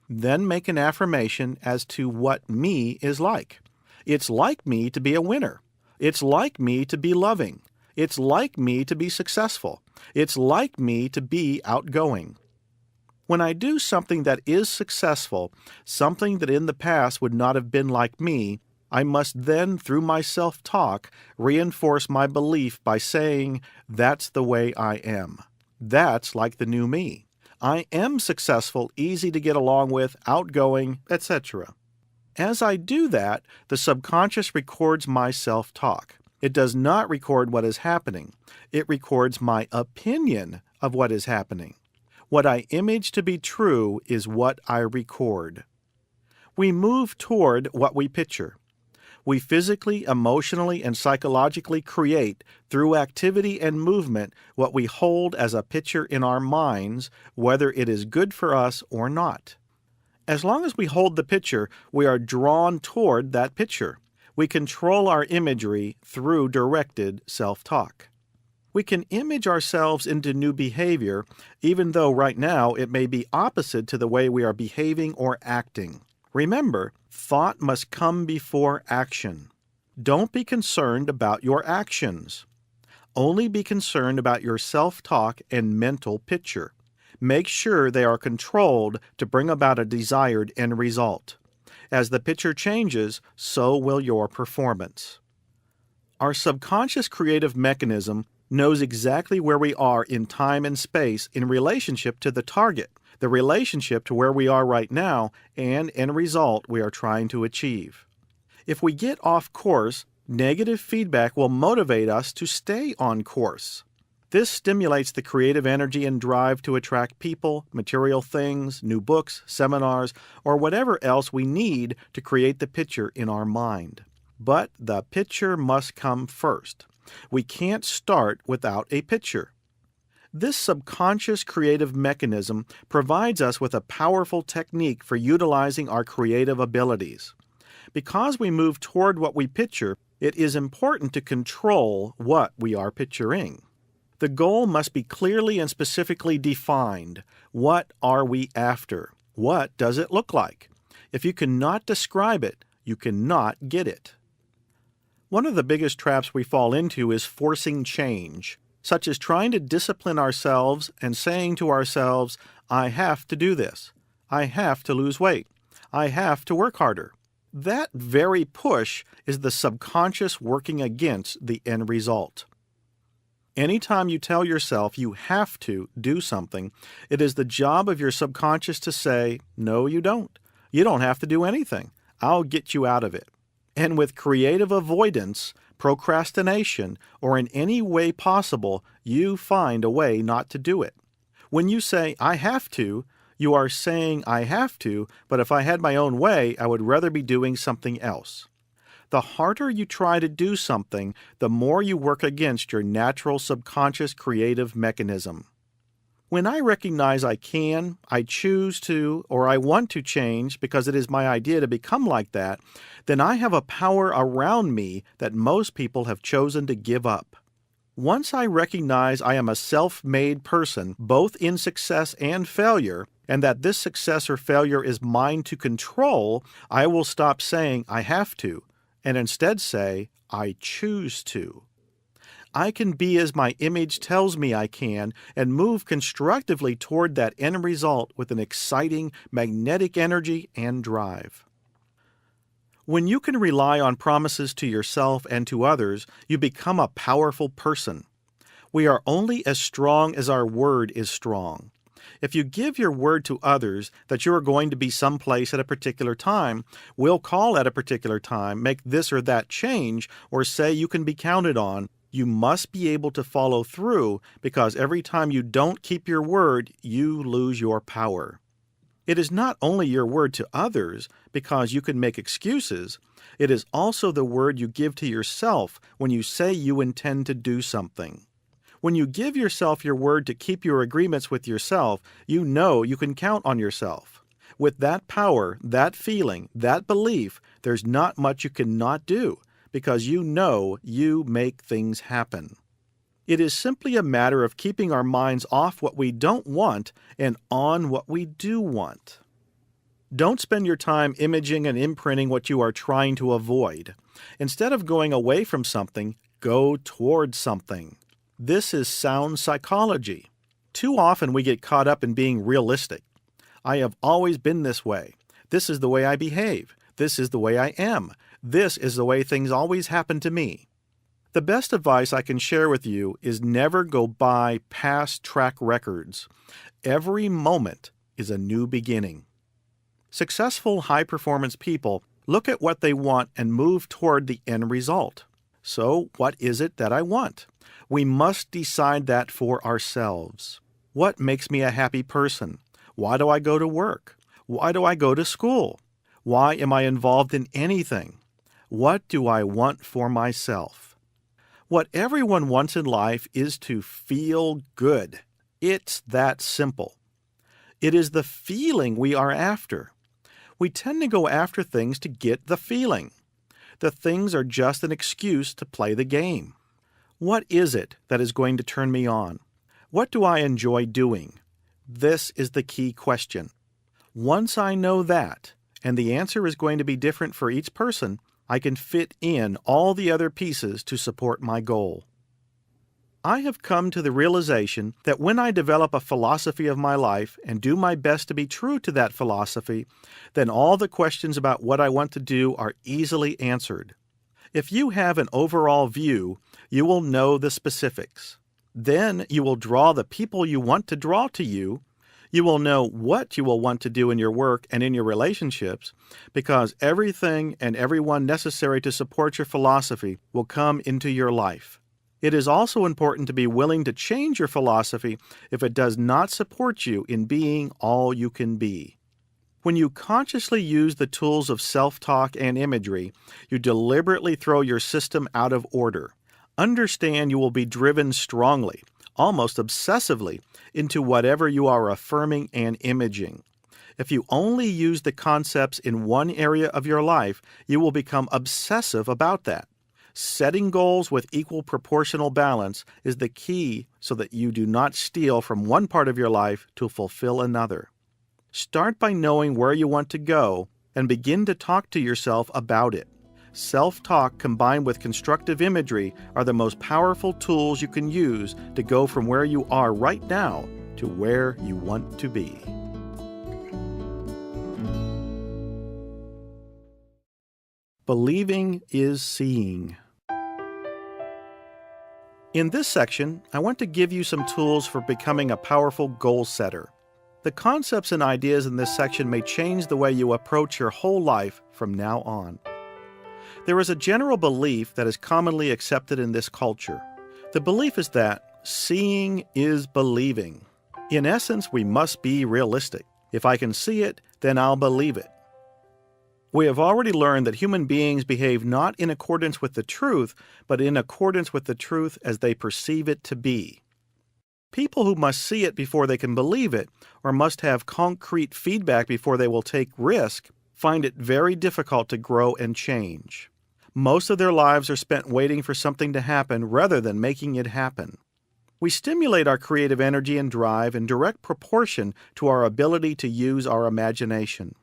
Speaker 1: Then make an affirmation as to what me is like. It's like me to be a winner. It's like me to be loving. It's like me to be successful. It's like me to be outgoing. When I do something that is successful, something that in the past would not have been like me, I must then, through my self-talk, reinforce my belief by saying, that's the way I am. That's like the new me. I am successful, easy to get along with, outgoing, etc. As I do that, the subconscious records my self-talk. It does not record what is happening. It records my opinion of what is happening. What I image to be true is what I record. We move toward what we picture. We physically, emotionally, and psychologically create, through activity and movement, what we hold as a picture in our minds, whether it is good for us or not. As long as we hold the picture, we are drawn toward that picture. We control our imagery through directed self-talk. We can image ourselves into new behavior, even though right now it may be opposite to the way we are behaving or acting. Remember, thought must come before action. Don't be concerned about your actions. Only be concerned about your self-talk and mental picture. Make sure they are controlled to bring about a desired end result. As the picture changes, so will your performance. Our subconscious creative mechanism knows exactly where we are in time and space in relationship to the target, the relationship to where we are right now, and end result we are trying to achieve. If we get off course, negative feedback will motivate us to stay on course. This stimulates the creative energy and drive to attract people, material things, new books, seminars, or whatever else we need to create the picture in our mind. But the picture must come first. We can't start without a picture. This subconscious creative mechanism provides us with a powerful technique for utilizing our creative abilities. Because we move toward what we picture, it is important to control what we are picturing. The goal must be clearly and specifically defined. What are we after? What does it look like? If you cannot describe it, you cannot get it. One of the biggest traps we fall into is forcing change, such as trying to discipline ourselves and saying to ourselves, I have to do this. I have to lose weight. I have to work harder. That very push is the subconscious working against the end result. Anytime you tell yourself you have to do something, it is the job of your subconscious to say, no, you don't. You don't have to do anything. I'll get you out of it. And with creative avoidance, procrastination, or in any way possible, you find a way not to do it. When you say, I have to, you are saying, I have to, but if I had my own way, I would rather be doing something else. The harder you try to do something, the more you work against your natural subconscious creative mechanism. When I recognize I can, I choose to, or I want to change because it is my idea to become like that, then I have a power around me that most people have chosen to give up. Once I recognize I am a self-made person, both in success and failure, and that this success or failure is mine to control, I will stop saying I have to, and instead say, I choose to. I can be as my image tells me I can and move constructively toward that end result with an exciting, magnetic energy and drive. When you can rely on promises to yourself and to others, you become a powerful person. We are only as strong as our word is strong. If you give your word to others that you are going to be someplace at a particular time, will call at a particular time, make this or that change, or say you can be counted on, you must be able to follow through, because every time you don't keep your word, you lose your power. It is not only your word to others, because you can make excuses. It is also the word you give to yourself when you say you intend to do something. When you give yourself your word to keep your agreements with yourself, you know you can count on yourself. With that power, that feeling, that belief, there's not much you cannot do, because you know you make things happen. It is simply a matter of keeping our minds off what we don't want and on what we do want. Don't spend your time imaging and imprinting what you are trying to avoid. Instead of going away from something, Go towards something. This is sound psychology. Too often we get caught up in being realistic. I have always been this way. This is the way I behave. This is the way I am. This is the way things always happen to me. The best advice I can share with you is never go by past track records. Every moment is a new beginning. Successful high-performance people look at what they want and move toward the end result. So, what is it that I want? We must decide that for ourselves. What makes me a happy person? Why do I go to work? Why do I go to school? Why am I involved in anything? What do I want for myself? What everyone wants in life is to feel good. It's that simple. It is the feeling we are after. We tend to go after things to get the feeling. The things are just an excuse to play the game. What is it that is going to turn me on? What do I enjoy doing? This is the key question. Once I know that, and the answer is going to be different for each person, I can fit in all the other pieces to support my goal. I have come to the realization that when I develop a philosophy of my life and do my best to be true to that philosophy, then all the questions about what I want to do are easily answered. If you have an overall view, you will know the specifics. Then you will draw the people you want to draw to you. You will know what you will want to do in your work and in your relationships, because everything and everyone necessary to support your philosophy will come into your life. It is also important to be willing to change your philosophy if it does not support you in being all you can be. When you consciously use the tools of self-talk and imagery, you deliberately throw your system out of order. Understand you will be driven strongly, almost obsessively, into whatever you are affirming and imaging. If you only use the concepts in one area of your life, you will become obsessive about that. Setting goals with equal proportional balance is the key so that you do not steal from one part of your life to fulfill another. Start by knowing where you want to go and begin to talk to yourself about it. Self-talk combined with constructive imagery are the most powerful tools you can use to go from where you are right now to where you want to be. Believing is seeing. In this section, I want to give you some tools for becoming a powerful goal setter. The concepts and ideas in this section may change the way you approach your whole life from now on. There is a general belief that is commonly accepted in this culture. The belief is that seeing is believing. In essence, we must be realistic. If I can see it, then I'll believe it. We have already learned that human beings behave not in accordance with the truth, but in accordance with the truth as they perceive it to be. People who must see it before they can believe it, or must have concrete feedback before they will take risk, find it very difficult to grow and change. Most of their lives are spent waiting for something to happen rather than making it happen. We stimulate our creative energy and drive in direct proportion to our ability to use our imagination.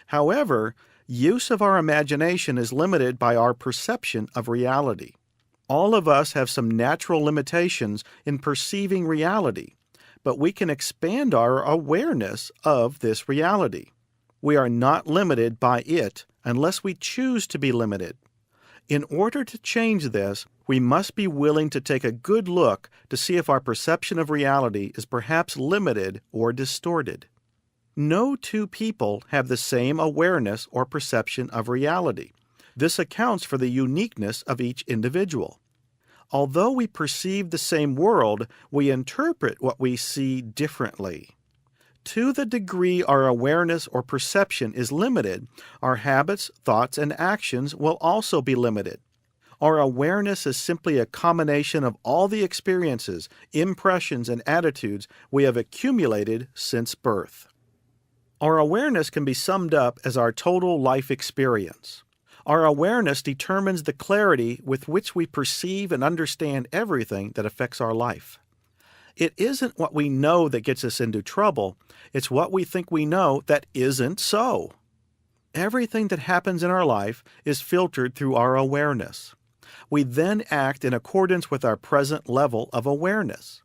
Speaker 1: However, use of our imagination is limited by our perception of reality. All of us have some natural limitations in perceiving reality, but we can expand our awareness of this reality. We are not limited by it unless we choose to be limited. In order to change this, we must be willing to take a good look to see if our perception of reality is perhaps limited or distorted. No two people have the same awareness or perception of reality. This accounts for the uniqueness of each individual. Although we perceive the same world, we interpret what we see differently. To the degree our awareness or perception is limited, our habits, thoughts, and actions will also be limited. Our awareness is simply a combination of all the experiences, impressions, and attitudes we have accumulated since birth. Our awareness can be summed up as our total life experience. Our awareness determines the clarity with which we perceive and understand everything that affects our life. It isn't what we know that gets us into trouble, it's what we think we know that isn't so. Everything that happens in our life is filtered through our awareness. We then act in accordance with our present level of awareness.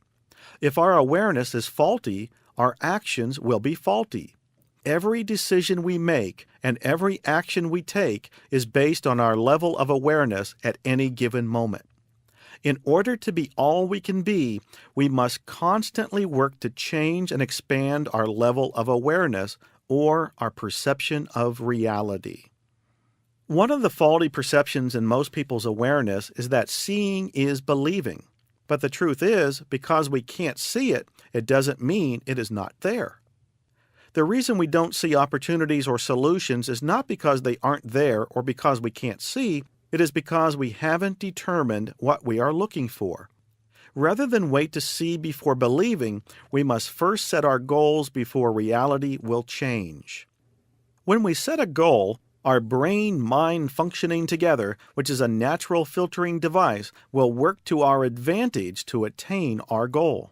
Speaker 1: If our awareness is faulty, our actions will be faulty. Every decision we make and every action we take is based on our level of awareness at any given moment. In order to be all we can be, we must constantly work to change and expand our level of awareness or our perception of reality. One of the faulty perceptions in most people's awareness is that seeing is believing. But the truth is, because we can't see it, it doesn't mean it is not there. The reason we don't see opportunities or solutions is not because they aren't there or because we can't see, it is because we haven't determined what we are looking for. Rather than wait to see before believing, we must first set our goals before reality will change. When we set a goal, our brain-mind functioning together, which is a natural filtering device, will work to our advantage to attain our goal.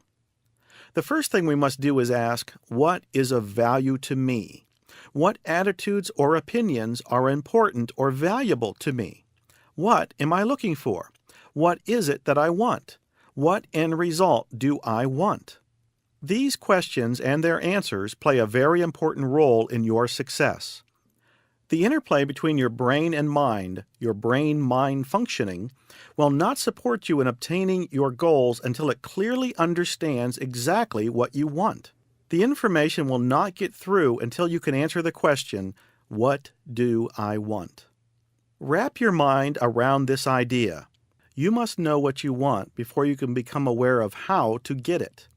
Speaker 1: The first thing we must do is ask, what is of value to me? What attitudes or opinions are important or valuable to me? What am I looking for? What is it that I want? What end result do I want? These questions and their answers play a very important role in your success. The interplay between your brain and mind, your brain-mind functioning, will not support you in obtaining your goals until it clearly understands exactly what you want. The information will not get through until you can answer the question, what do I want? Wrap your mind around this idea. You must know what you want before you can become aware of how to get it.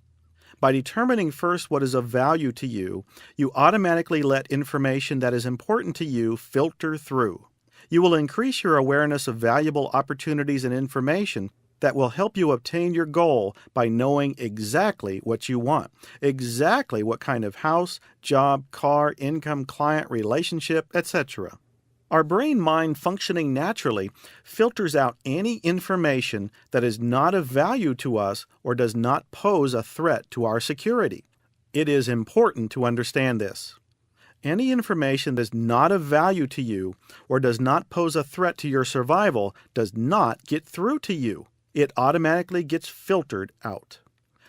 Speaker 1: By determining first what is of value to you, you automatically let information that is important to you filter through. You will increase your awareness of valuable opportunities and information that will help you obtain your goal by knowing exactly what you want, exactly what kind of house, job, car, income, client, relationship, etc. Our brain-mind functioning naturally filters out any information that is not of value to us or does not pose a threat to our security. It is important to understand this. Any information that is not of value to you or does not pose a threat to your survival does not get through to you. It automatically gets filtered out.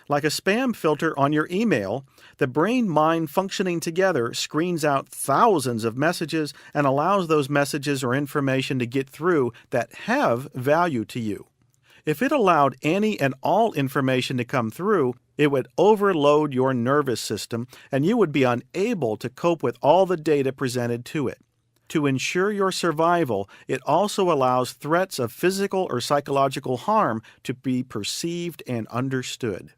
Speaker 1: Like a spam filter on your email, the brain-mind functioning together screens out thousands of messages and allows those messages or information to get through that have value to you. If it allowed any and all information to come through, it would overload your nervous system and you would be unable to cope with all the data presented to it. To ensure your survival, it also allows threats of physical or psychological harm to be perceived and understood.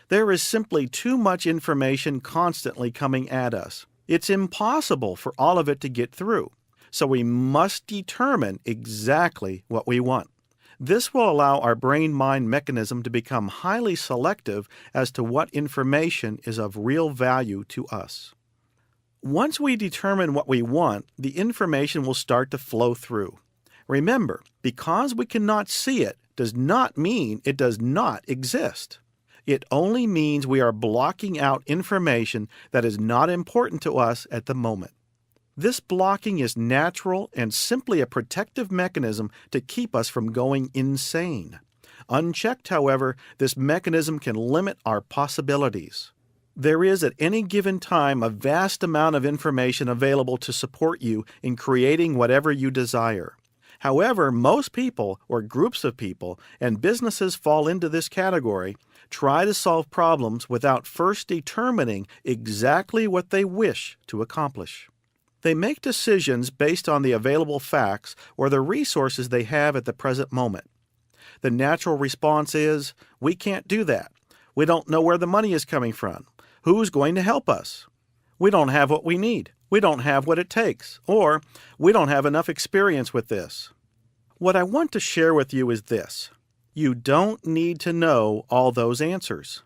Speaker 1: There is simply too much information constantly coming at us. It's impossible for all of it to get through, so we must determine exactly what we want. This will allow our brain-mind mechanism to become highly selective as to what information is of real value to us. Once we determine what we want, the information will start to flow through. Remember, because we cannot see it does not mean it does not exist. It only means we are blocking out information that is not important to us at the moment. This blocking is natural and simply a protective mechanism to keep us from going insane. Unchecked, however, this mechanism can limit our possibilities. There is at any given time a vast amount of information available to support you in creating whatever you desire. However, most people, or groups of people, and businesses fall into this category, try to solve problems without first determining exactly what they wish to accomplish. They make decisions based on the available facts or the resources they have at the present moment. The natural response is, we can't do that. We don't know where the money is coming from. Who's going to help us? We don't have what we need. We don't have what it takes. Or, we don't have enough experience with this. What I want to share with you is this. You don't need to know all those answers.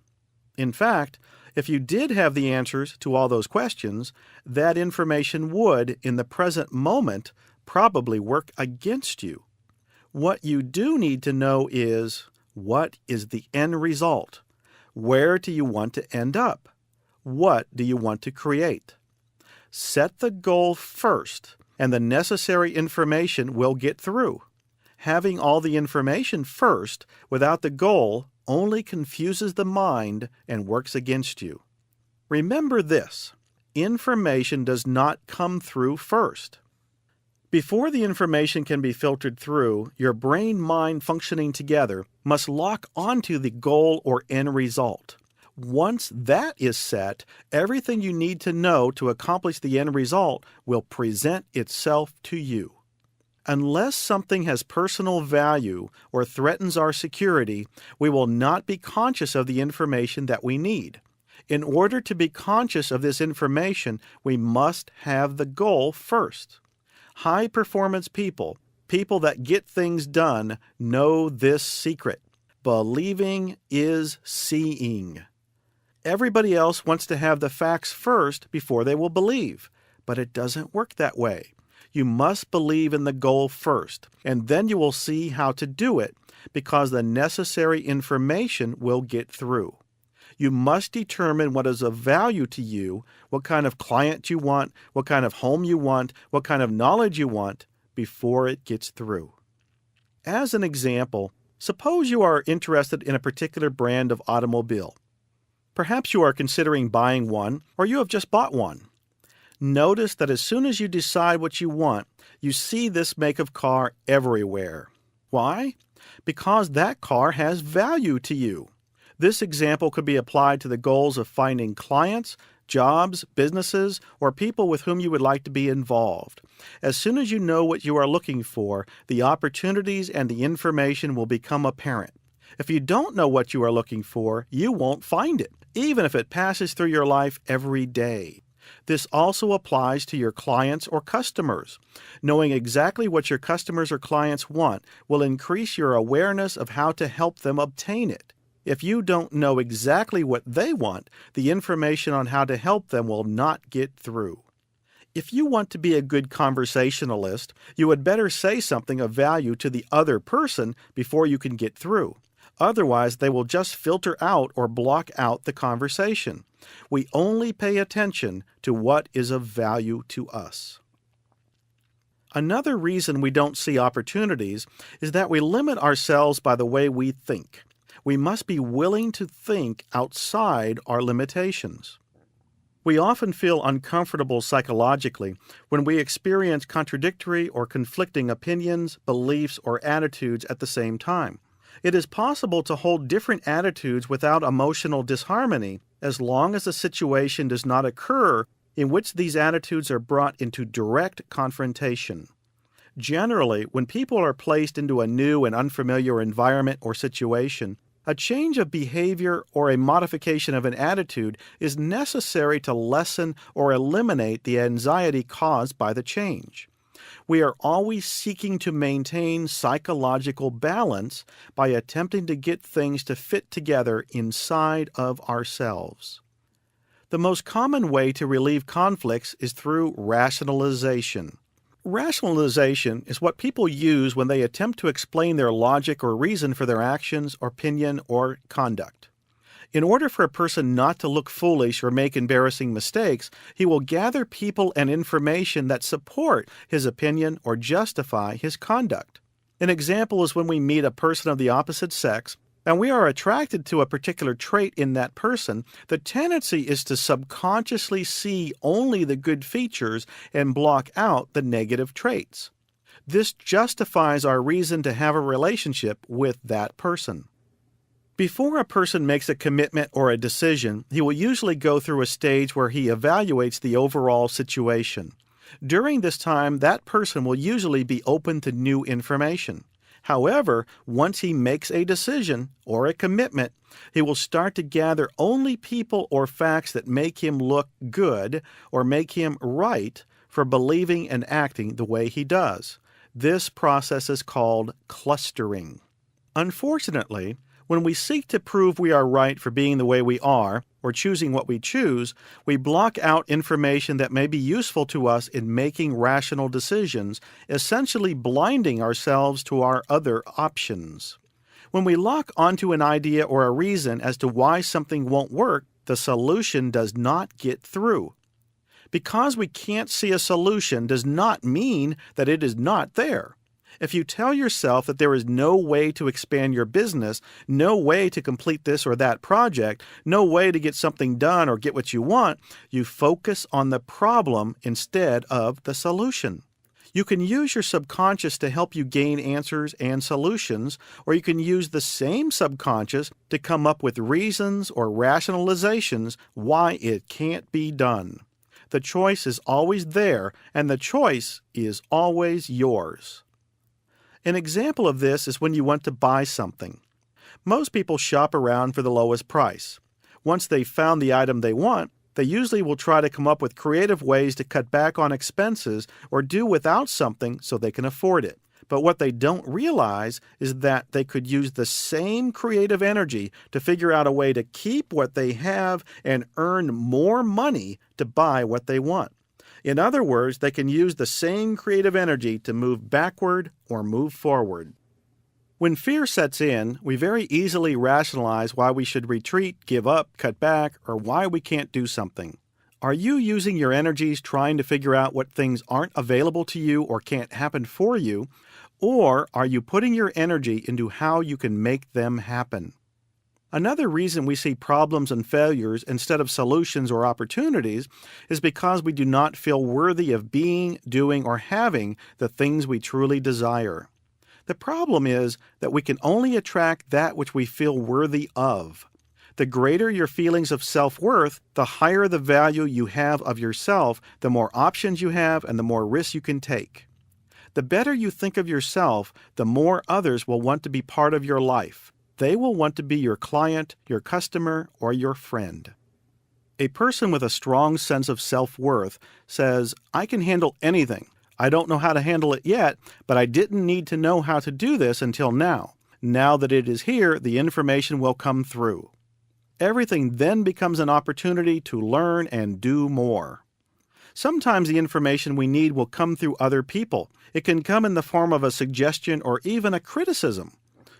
Speaker 1: In fact, if you did have the answers to all those questions, that information would, in the present moment, probably work against you. What you do need to know is, what is the end result? Where do you want to end up? What do you want to create? Set the goal first, and the necessary information will get through. Having all the information first without the goal only confuses the mind and works against you. Remember this: information does not come through first. Before the information can be filtered through, your brain-mind functioning together must lock onto the goal or end result. Once that is set, everything you need to know to accomplish the end result will present itself to you. Unless something has personal value or threatens our security, we will not be conscious of the information that we need. In order to be conscious of this information, we must have the goal first. High-performance people, people that get things done, know this secret. Believing is seeing. Everybody else wants to have the facts first before they will believe, but it doesn't work that way. You must believe in the goal first, and then you will see how to do it, because the necessary information will get through. You must determine what is of value to you, what kind of client you want, what kind of home you want, what kind of knowledge you want, before it gets through. As an example, suppose you are interested in a particular brand of automobile. Perhaps you are considering buying one, or you have just bought one. Notice that as soon as you decide what you want, you see this make of car everywhere. Why? Because that car has value to you. This example could be applied to the goals of finding clients, jobs, businesses, or people with whom you would like to be involved. As soon as you know what you are looking for, the opportunities and the information will become apparent. If you don't know what you are looking for, you won't find it, even if it passes through your life every day. This also applies to your clients or customers. Knowing exactly what your customers or clients want will increase your awareness of how to help them obtain it. If you don't know exactly what they want, the information on how to help them will not get through. If you want to be a good conversationalist, you had better say something of value to the other person before you can get through. Otherwise, they will just filter out or block out the conversation. We only pay attention to what is of value to us. Another reason we don't see opportunities is that we limit ourselves by the way we think. We must be willing to think outside our limitations. We often feel uncomfortable psychologically when we experience contradictory or conflicting opinions, beliefs, or attitudes at the same time. It is possible to hold different attitudes without emotional disharmony as long as a situation does not occur in which these attitudes are brought into direct confrontation. Generally, when people are placed into a new and unfamiliar environment or situation, a change of behavior or a modification of an attitude is necessary to lessen or eliminate the anxiety caused by the change. We are always seeking to maintain psychological balance by attempting to get things to fit together inside of ourselves. The most common way to relieve conflicts is through rationalization. Rationalization is what people use when they attempt to explain their logic or reason for their actions, opinion, or conduct. In order for a person not to look foolish or make embarrassing mistakes, he will gather people and information that support his opinion or justify his conduct. An example is when we meet a person of the opposite sex and we are attracted to a particular trait in that person, the tendency is to subconsciously see only the good features and block out the negative traits. This justifies our reason to have a relationship with that person. Before a person makes a commitment or a decision, he will usually go through a stage where he evaluates the overall situation. During this time, that person will usually be open to new information. However, once he makes a decision or a commitment, he will start to gather only people or facts that make him look good or make him right for believing and acting the way he does. This process is called clustering. Unfortunately, when we seek to prove we are right for being the way we are, or choosing what we choose, we block out information that may be useful to us in making rational decisions, essentially blinding ourselves to our other options. When we lock onto an idea or a reason as to why something won't work, the solution does not get through. Because we can't see a solution does not mean that it is not there. If you tell yourself that there is no way to expand your business, no way to complete this or that project, no way to get something done or get what you want, you focus on the problem instead of the solution. You can use your subconscious to help you gain answers and solutions, or you can use the same subconscious to come up with reasons or rationalizations why it can't be done. The choice is always there, and the choice is always yours. An example of this is when you want to buy something. Most people shop around for the lowest price. Once they've found the item they want, they usually will try to come up with creative ways to cut back on expenses or do without something so they can afford it. But what they don't realize is that they could use the same creative energy to figure out a way to keep what they have and earn more money to buy what they want. In other words, they can use the same creative energy to move backward or move forward. When fear sets in, we very easily rationalize why we should retreat, give up, cut back, or why we can't do something. Are you using your energies trying to figure out what things aren't available to you or can't happen for you, or are you putting your energy into how you can make them happen? Another reason we see problems and failures instead of solutions or opportunities is because we do not feel worthy of being, doing, or having the things we truly desire. The problem is that we can only attract that which we feel worthy of. The greater your feelings of self-worth, the higher the value you have of yourself, the more options you have, and the more risks you can take. The better you think of yourself, the more others will want to be part of your life. They will want to be your client, your customer, or your friend. A person with a strong sense of self-worth says, "I can handle anything. I don't know how to handle it yet, but I didn't need to know how to do this until now. Now that it is here, the information will come through." Everything then becomes an opportunity to learn and do more. Sometimes the information we need will come through other people. It can come in the form of a suggestion or even a criticism.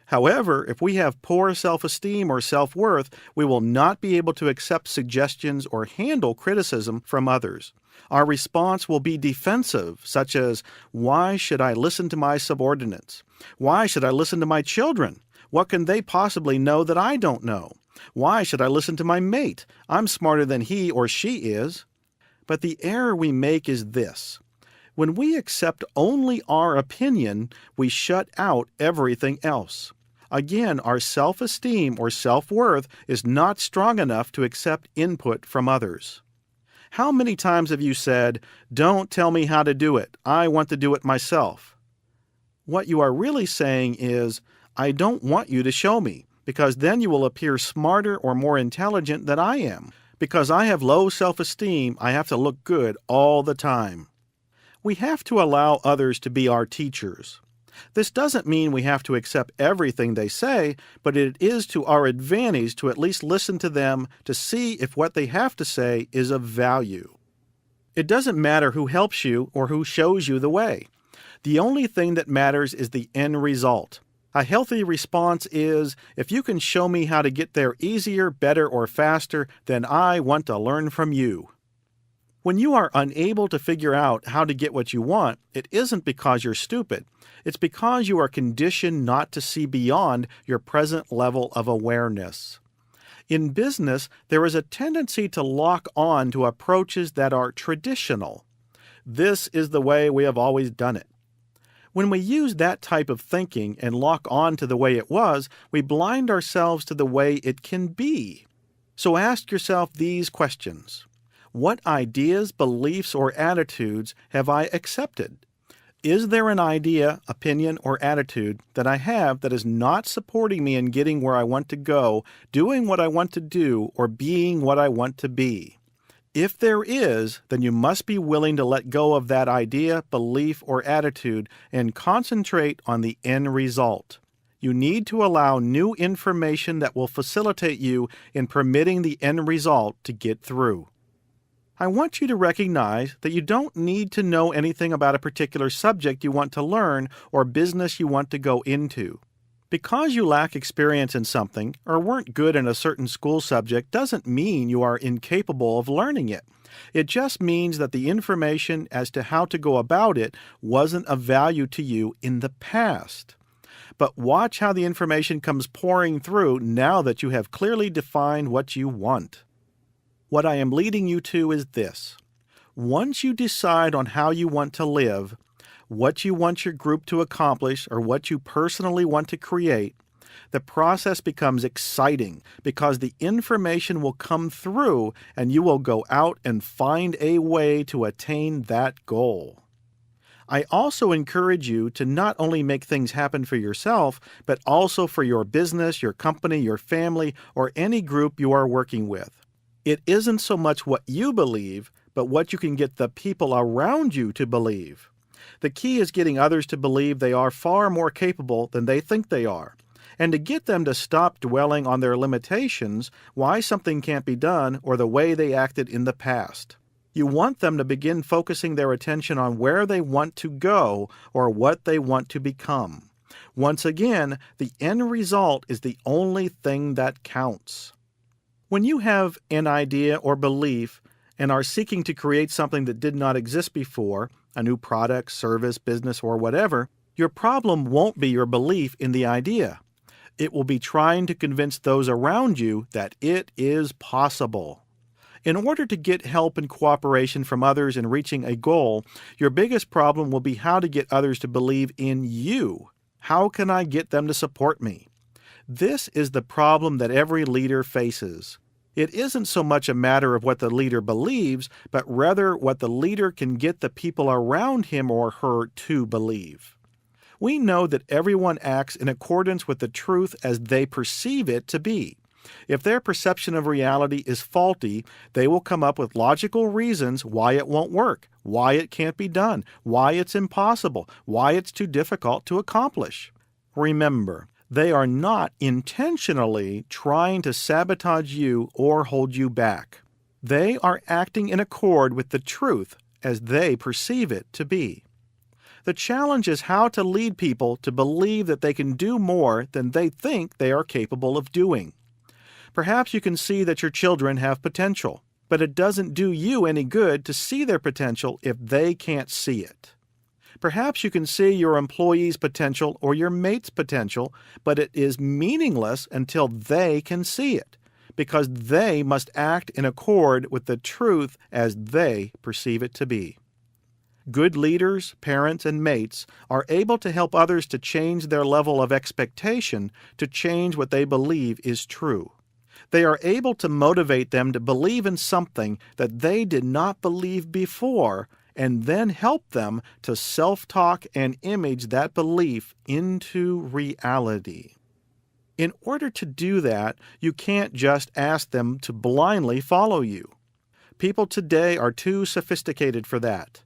Speaker 1: However, if we have poor self-esteem or self-worth, we will not be able to accept suggestions or handle criticism from others. Our response will be defensive, such as, "Why should I listen to my subordinates? Why should I listen to my children? What can they possibly know that I don't know? Why should I listen to my mate? I'm smarter than he or she is." But the error we make is this. When we accept only our opinion, we shut out everything else. Again, our self-esteem or self-worth is not strong enough to accept input from others. How many times have you said, "Don't tell me how to do it. I want to do it myself"? What you are really saying is, "I don't want you to show me, because then you will appear smarter or more intelligent than I am. Because I have low self-esteem, I have to look good all the time." We have to allow others to be our teachers. This doesn't mean we have to accept everything they say, but it is to our advantage to at least listen to them to see if what they have to say is of value. It doesn't matter who helps you or who shows you the way. The only thing that matters is the end result. A healthy response is, "If you can show me how to get there easier, better, or faster, then I want to learn from you." When you are unable to figure out how to get what you want, it isn't because you're stupid. It's because you are conditioned not to see beyond your present level of awareness. In business, there is a tendency to lock on to approaches that are traditional. This is the way we have always done it. When we use that type of thinking and lock on to the way it was, we blind ourselves to the way it can be. So ask yourself these questions. What ideas, beliefs, or attitudes have I accepted? Is there an idea, opinion, or attitude that I have that is not supporting me in getting where I want to go, doing what I want to do, or being what I want to be? If there is, then you must be willing to let go of that idea, belief, or attitude and concentrate on the end result. You need to allow new information that will facilitate you in permitting the end result to get through. I want you to recognize that you don't need to know anything about a particular subject you want to learn or business you want to go into. Because you lack experience in something or weren't good in a certain school subject doesn't mean you are incapable of learning it. It just means that the information as to how to go about it wasn't of value to you in the past. But watch how the information comes pouring through now that you have clearly defined what you want. What I am leading you to is this. Once you decide on how you want to live, what you want your group to accomplish, or what you personally want to create, the process becomes exciting because the information will come through and you will go out and find a way to attain that goal. I also encourage you to not only make things happen for yourself, but also for your business, your company, your family, or any group you are working with. It isn't so much what you believe, but what you can get the people around you to believe. The key is getting others to believe they are far more capable than they think they are, and to get them to stop dwelling on their limitations, why something can't be done, or the way they acted in the past. You want them to begin focusing their attention on where they want to go or what they want to become. Once again, the end result is the only thing that counts. When you have an idea or belief and are seeking to create something that did not exist before, a new product, service, business, or whatever, your problem won't be your belief in the idea. It will be trying to convince those around you that it is possible. In order to get help and cooperation from others in reaching a goal, your biggest problem will be how to get others to believe in you. How can I get them to support me? This is the problem that every leader faces. It isn't so much a matter of what the leader believes, but rather what the leader can get the people around him or her to believe. We know that everyone acts in accordance with the truth as they perceive it to be. If their perception of reality is faulty, they will come up with logical reasons why it won't work, why it can't be done, why it's impossible, why it's too difficult to accomplish. Remember, they are not intentionally trying to sabotage you or hold you back. They are acting in accord with the truth as they perceive it to be. The challenge is how to lead people to believe that they can do more than they think they are capable of doing. Perhaps you can see that your children have potential, but it doesn't do you any good to see their potential if they can't see it. Perhaps you can see your employee's potential or your mate's potential, but it is meaningless until they can see it, because they must act in accord with the truth as they perceive it to be. Good leaders, parents, and mates are able to help others to change their level of expectation to change what they believe is true. They are able to motivate them to believe in something that they did not believe before, and then help them to self-talk and image that belief into reality. In order to do that, you can't just ask them to blindly follow you. People today are too sophisticated for that.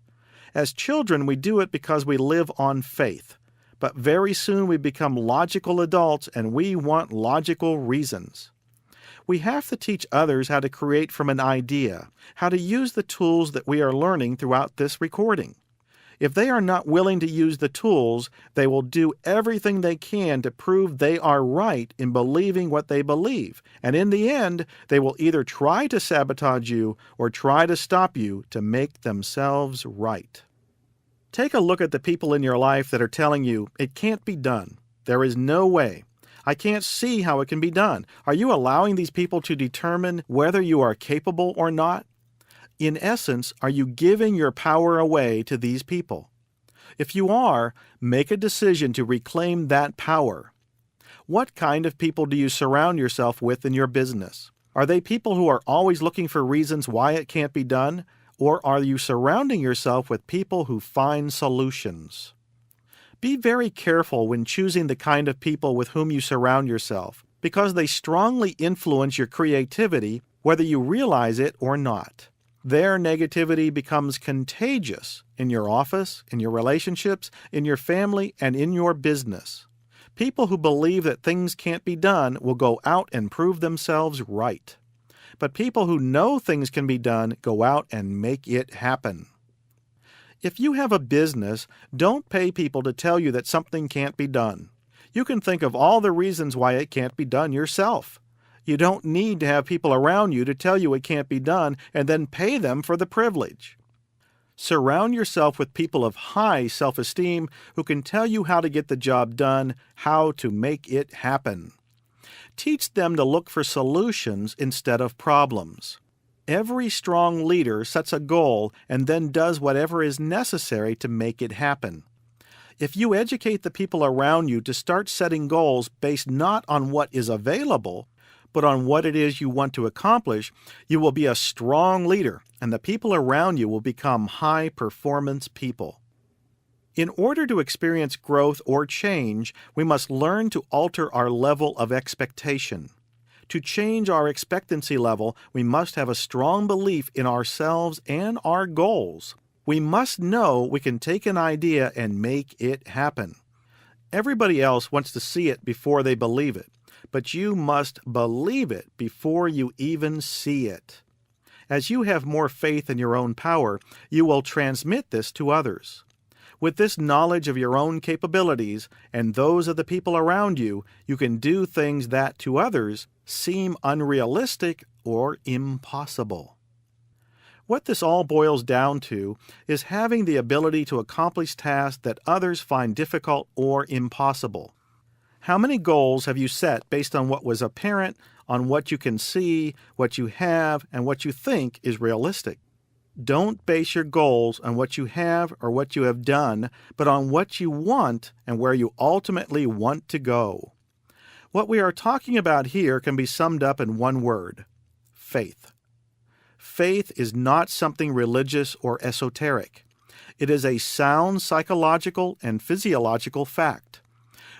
Speaker 1: As children, we do it because we live on faith, but very soon we become logical adults and we want logical reasons. We have to teach others how to create from an idea, how to use the tools that we are learning throughout this recording. If they are not willing to use the tools, they will do everything they can to prove they are right in believing what they believe, and in the end, they will either try to sabotage you or try to stop you to make themselves right. Take a look at the people in your life that are telling you, it can't be done. There is no way. I can't see how it can be done. Are you allowing these people to determine whether you are capable or not? In essence, are you giving your power away to these people? If you are, make a decision to reclaim that power. What kind of people do you surround yourself with in your business? Are they people who are always looking for reasons why it can't be done? Or are you surrounding yourself with people who find solutions? Be very careful when choosing the kind of people with whom you surround yourself, because they strongly influence your creativity, whether you realize it or not. Their negativity becomes contagious in your office, in your relationships, in your family, and in your business. People who believe that things can't be done will go out and prove themselves right. But people who know things can be done go out and make it happen. If you have a business, don't pay people to tell you that something can't be done. You can think of all the reasons why it can't be done yourself. You don't need to have people around you to tell you it can't be done and then pay them for the privilege. Surround yourself with people of high self-esteem who can tell you how to get the job done, how to make it happen. Teach them to look for solutions instead of problems. Every strong leader sets a goal and then does whatever is necessary to make it happen. If you educate the people around you to start setting goals based not on what is available, but on what it is you want to accomplish, you will be a strong leader, and the people around you will become high-performance people. In order to experience growth or change, we must learn to alter our level of expectation. To change our expectancy level, we must have a strong belief in ourselves and our goals. We must know we can take an idea and make it happen. Everybody else wants to see it before they believe it, but you must believe it before you even see it. As you have more faith in your own power, you will transmit this to others. With this knowledge of your own capabilities and those of the people around you, you can do things that to others seem unrealistic or impossible. What this all boils down to is having the ability to accomplish tasks that others find difficult or impossible. How many goals have you set based on what was apparent, on what you can see, what you have, and what you think is realistic? Don't base your goals on what you have or what you have done, but on what you want and where you ultimately want to go. What we are talking about here can be summed up in one word: faith. Faith is not something religious or esoteric. It is a sound psychological and physiological fact.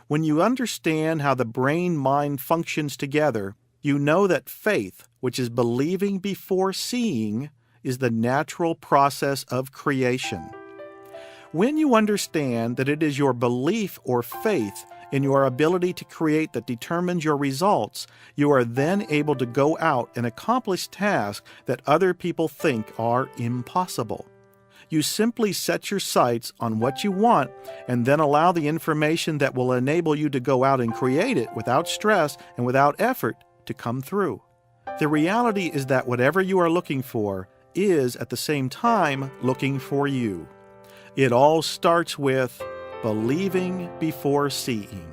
Speaker 1: When you understand how the brain-mind functions together, you know that faith, which is believing before seeing, is the natural process of creation. When you understand that it is your belief or faith in your ability to create that determines your results, you are then able to go out and accomplish tasks that other people think are impossible. You simply set your sights on what you want and then allow the information that will enable you to go out and create it without stress and without effort to come through. The reality is that whatever you are looking for is at the same time looking for you. It all starts with believing before seeing.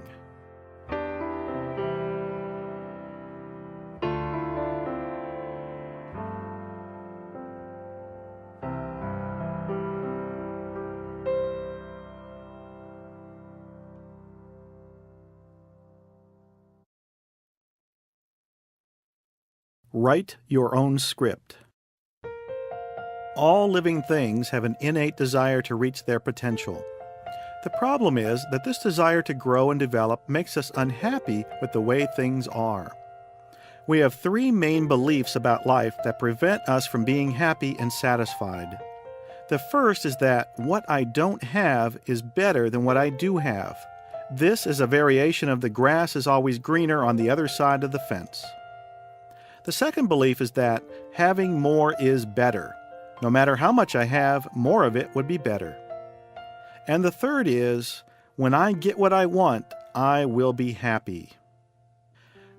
Speaker 1: Write your own script. All living things have an innate desire to reach their potential. The problem is that this desire to grow and develop makes us unhappy with the way things are. We have three main beliefs about life that prevent us from being happy and satisfied. The first is that what I don't have is better than what I do have. This is a variation of the grass is always greener on the other side of the fence. The second belief is that having more is better. No matter how much I have, more of it would be better. And the third is, when I get what I want, I will be happy.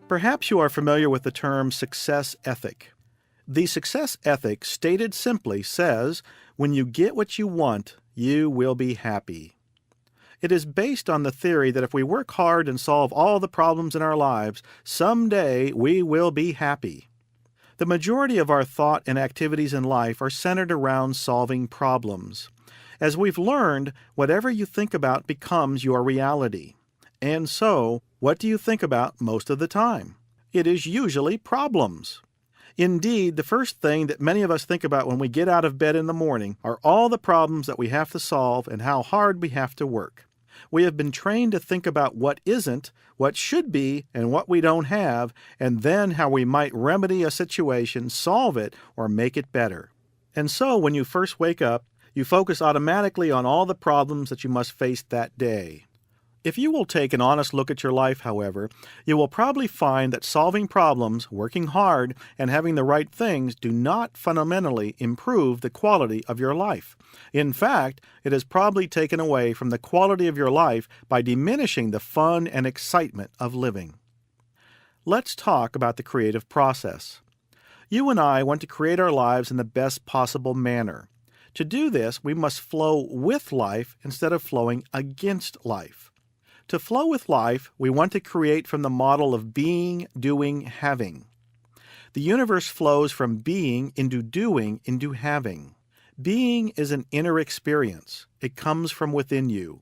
Speaker 1: Perhaps you are familiar with the term success ethic. The success ethic, stated simply, says, when you get what you want, you will be happy. It is based on the theory that if we work hard and solve all the problems in our lives, someday we will be happy. The majority of our thought and activities in life are centered around solving problems. As we've learned, whatever you think about becomes your reality. And so, what do you think about most of the time? It is usually problems. Indeed, the first thing that many of us think about when we get out of bed in the morning are all the problems that we have to solve and how hard we have to work. We have been trained to think about what isn't, what should be, and what we don't have, and then how we might remedy a situation, solve it, or make it better. And so, when you first wake up, you focus automatically on all the problems that you must face that day. If you will take an honest look at your life, however, you will probably find that solving problems, working hard, and having the right things do not fundamentally improve the quality of your life. In fact, it has probably taken away from the quality of your life by diminishing the fun and excitement of living. Let's talk about the creative process. You and I want to create our lives in the best possible manner. To do this, we must flow with life instead of flowing against life. To flow with life, we want to create from the model of being, doing, having. The universe flows from being into doing into having. Being is an inner experience. It comes from within you.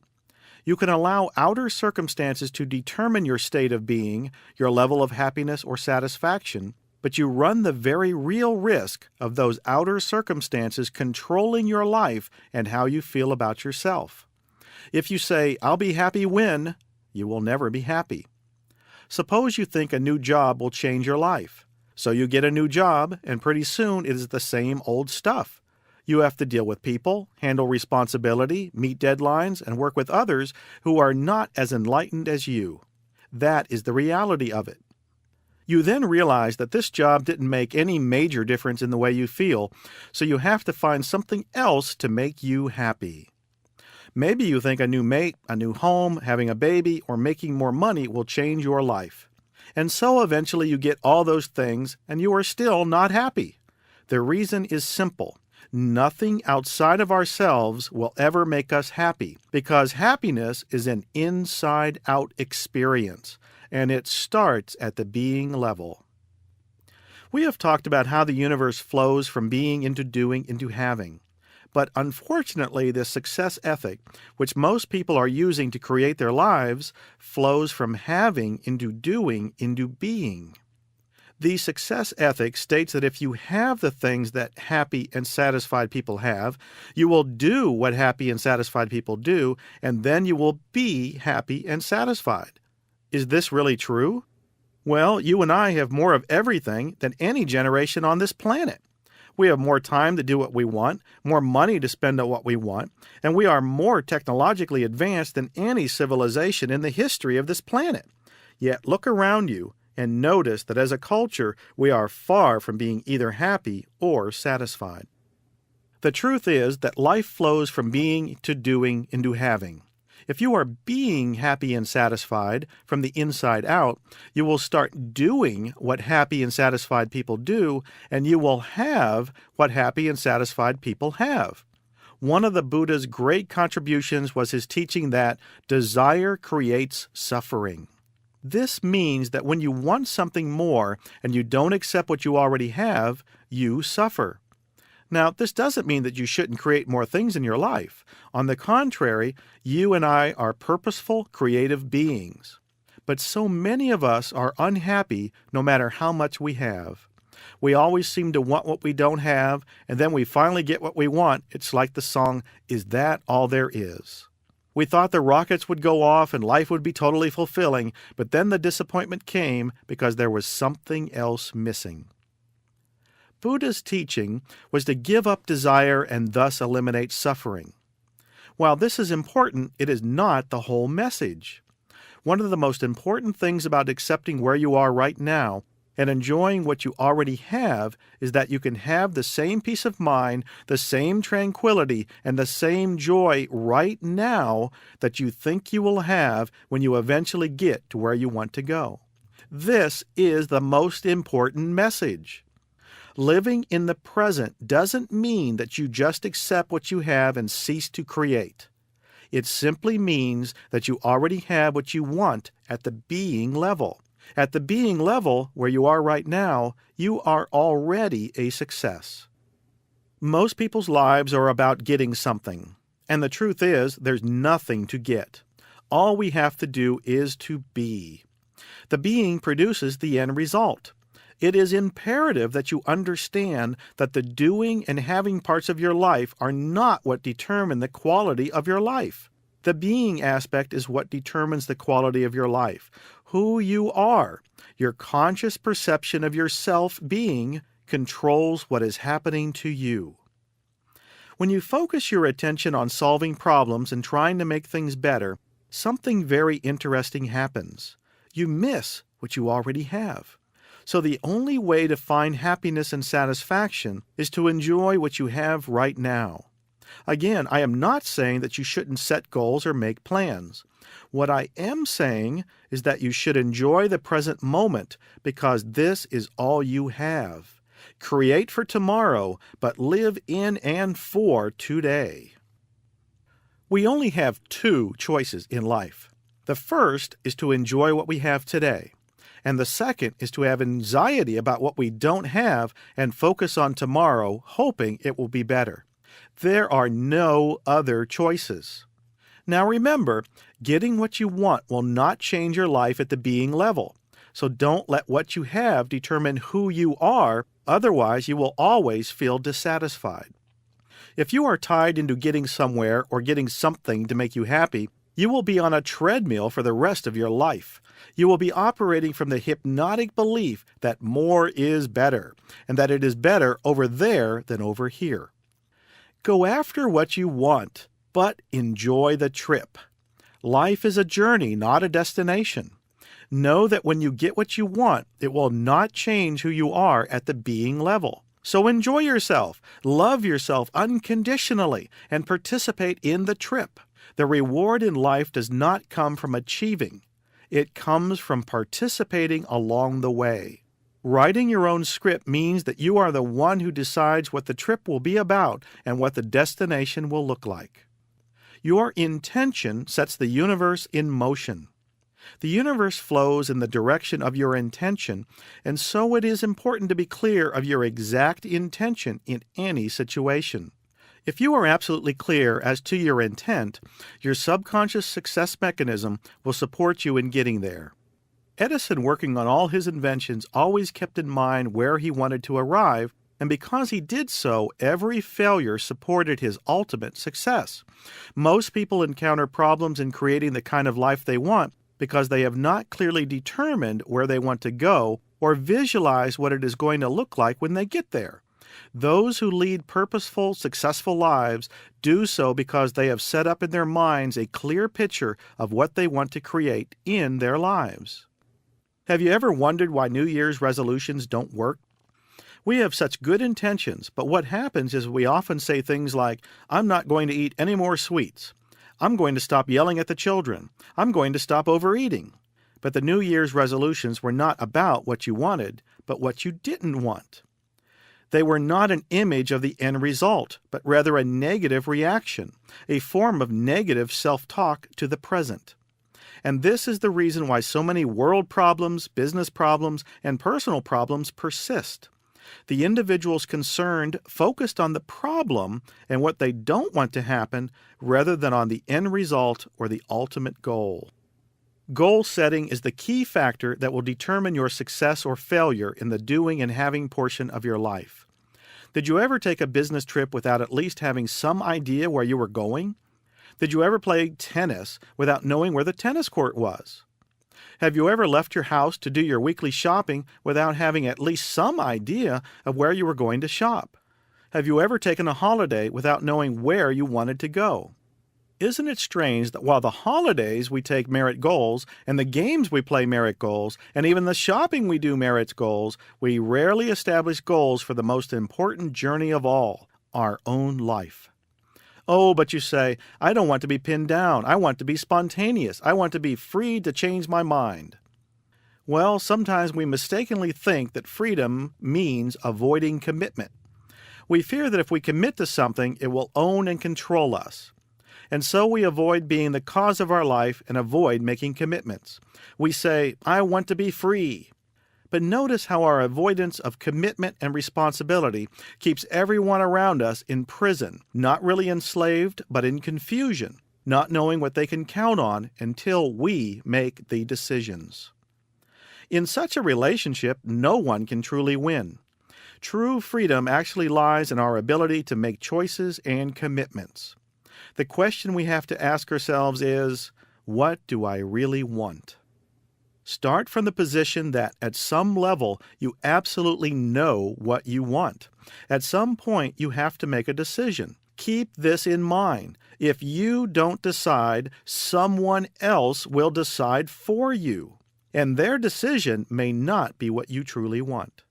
Speaker 1: You can allow outer circumstances to determine your state of being, your level of happiness or satisfaction, but you run the very real risk of those outer circumstances controlling your life and how you feel about yourself. If you say, "I'll be happy when," you will never be happy. Suppose you think a new job will change your life. So you get a new job, and pretty soon it is the same old stuff. You have to deal with people, handle responsibility, meet deadlines, and work with others who are not as enlightened as you. That is the reality of it. You then realize that this job didn't make any major difference in the way you feel, so you have to find something else to make you happy. Maybe you think a new mate, a new home, having a baby, or making more money will change your life. And so eventually you get all those things and you are still not happy. The reason is simple. Nothing outside of ourselves will ever make us happy, because happiness is an inside-out experience, and it starts at the being level. We have talked about how the universe flows from being into doing into having. But unfortunately, this success ethic, which most people are using to create their lives, flows from having into doing into being. The success ethic states that if you have the things that happy and satisfied people have, you will do what happy and satisfied people do, and then you will be happy and satisfied. Is this really true? Well, you and I have more of everything than any generation on this planet. We have more time to do what we want, more money to spend on what we want, and we are more technologically advanced than any civilization in the history of this planet. Yet look around you and notice that as a culture, we are far from being either happy or satisfied. The truth is that life flows from being to doing into having. If you are being happy and satisfied from the inside out, you will start doing what happy and satisfied people do, and you will have what happy and satisfied people have. One of the Buddha's great contributions was his teaching that desire creates suffering. This means that when you want something more and you don't accept what you already have, you suffer. Now, this doesn't mean that you shouldn't create more things in your life. On the contrary, you and I are purposeful, creative beings. But so many of us are unhappy no matter how much we have. We always seem to want what we don't have, and then we finally get what we want. It's like the song, "Is That All There Is?" We thought the rockets would go off and life would be totally fulfilling, but then the disappointment came because there was something else missing. Buddha's teaching was to give up desire and thus eliminate suffering. While this is important, it is not the whole message. One of the most important things about accepting where you are right now and enjoying what you already have is that you can have the same peace of mind, the same tranquility, and the same joy right now that you think you will have when you eventually get to where you want to go. This is the most important message. Living in the present doesn't mean that you just accept what you have and cease to create. It simply means that you already have what you want at the being level. At the being level, where you are right now, you are already a success. Most people's lives are about getting something, and the truth is there's nothing to get. All we have to do is to be. The being produces the end result. It is imperative that you understand that the doing and having parts of your life are not what determine the quality of your life. The being aspect is what determines the quality of your life. Who you are, your conscious perception of yourself being, controls what is happening to you. When you focus your attention on solving problems and trying to make things better, something very interesting happens. You miss what you already have. So the only way to find happiness and satisfaction is to enjoy what you have right now. Again, I am not saying that you shouldn't set goals or make plans. What I am saying is that you should enjoy the present moment because this is all you have. Create for tomorrow, but live in and for today. We only have two choices in life. The first is to enjoy what we have today, and the second is to have anxiety about what we don't have and focus on tomorrow, hoping it will be better. There are no other choices. Now remember, getting what you want will not change your life at the being level. So don't let what you have determine who you are, otherwise you will always feel dissatisfied. If you are tied into getting somewhere or getting something to make you happy, you will be on a treadmill for the rest of your life. You will be operating from the hypnotic belief that more is better, and that it is better over there than over here. Go after what you want, but enjoy the trip. Life is a journey, not a destination. Know that when you get what you want, it will not change who you are at the being level. So enjoy yourself, love yourself unconditionally, and participate in the trip. The reward in life does not come from achieving. It comes from participating along the way. Writing your own script means that you are the one who decides what the trip will be about and what the destination will look like. Your intention sets the universe in motion. The universe flows in the direction of your intention, and so it is important to be clear of your exact intention in any situation. If you are absolutely clear as to your intent, your subconscious success mechanism will support you in getting there. Edison, working on all his inventions, always kept in mind where he wanted to arrive, and because he did so, every failure supported his ultimate success. Most people encounter problems in creating the kind of life they want because they have not clearly determined where they want to go or visualize what it is going to look like when they get there. Those who lead purposeful, successful lives do so because they have set up in their minds a clear picture of what they want to create in their lives. Have you ever wondered why New Year's resolutions don't work? We have such good intentions, but what happens is we often say things like, "I'm not going to eat any more sweets. I'm going to stop yelling at the children. I'm going to stop overeating." But the New Year's resolutions were not about what you wanted, but what you didn't want. They were not an image of the end result, but rather a negative reaction, a form of negative self-talk to the present. And this is the reason why so many world problems, business problems, and personal problems persist. The individuals concerned focused on the problem and what they don't want to happen rather than on the end result or the ultimate goal. Goal setting is the key factor that will determine your success or failure in the doing and having portion of your life. Did you ever take a business trip without at least having some idea where you were going? Did you ever play tennis without knowing where the tennis court was? Have you ever left your house to do your weekly shopping without having at least some idea of where you were going to shop? Have you ever taken a holiday without knowing where you wanted to go? Isn't it strange that while the holidays we take merit goals, and the games we play merit goals, and even the shopping we do merits goals, we rarely establish goals for the most important journey of all, our own life? Oh, but you say, "I don't want to be pinned down. I want to be spontaneous. I want to be free to change my mind." Well, sometimes we mistakenly think that freedom means avoiding commitment. We fear that if we commit to something, it will own and control us. And so we avoid being the cause of our life and avoid making commitments. We say, "I want to be free." But notice how our avoidance of commitment and responsibility keeps everyone around us in prison, not really enslaved, but in confusion, not knowing what they can count on until we make the decisions. In such a relationship, no one can truly win. True freedom actually lies in our ability to make choices and commitments. The question we have to ask ourselves is, what do I really want? Start from the position that, at some level, you absolutely know what you want. At some point, you have to make a decision. Keep this in mind. If you don't decide, someone else will decide for you, and their decision may not be what you truly want.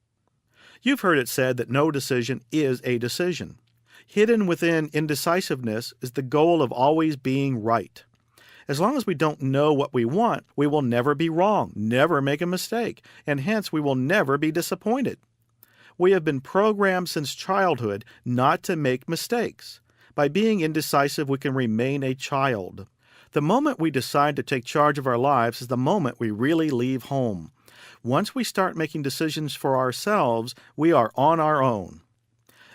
Speaker 1: You've heard it said that no decision is a decision. Hidden within indecisiveness is the goal of always being right. As long as we don't know what we want, we will never be wrong, never make a mistake, and hence we will never be disappointed. We have been programmed since childhood not to make mistakes. By being indecisive, we can remain a child. The moment we decide to take charge of our lives is the moment we really leave home. Once we start making decisions for ourselves, we are on our own.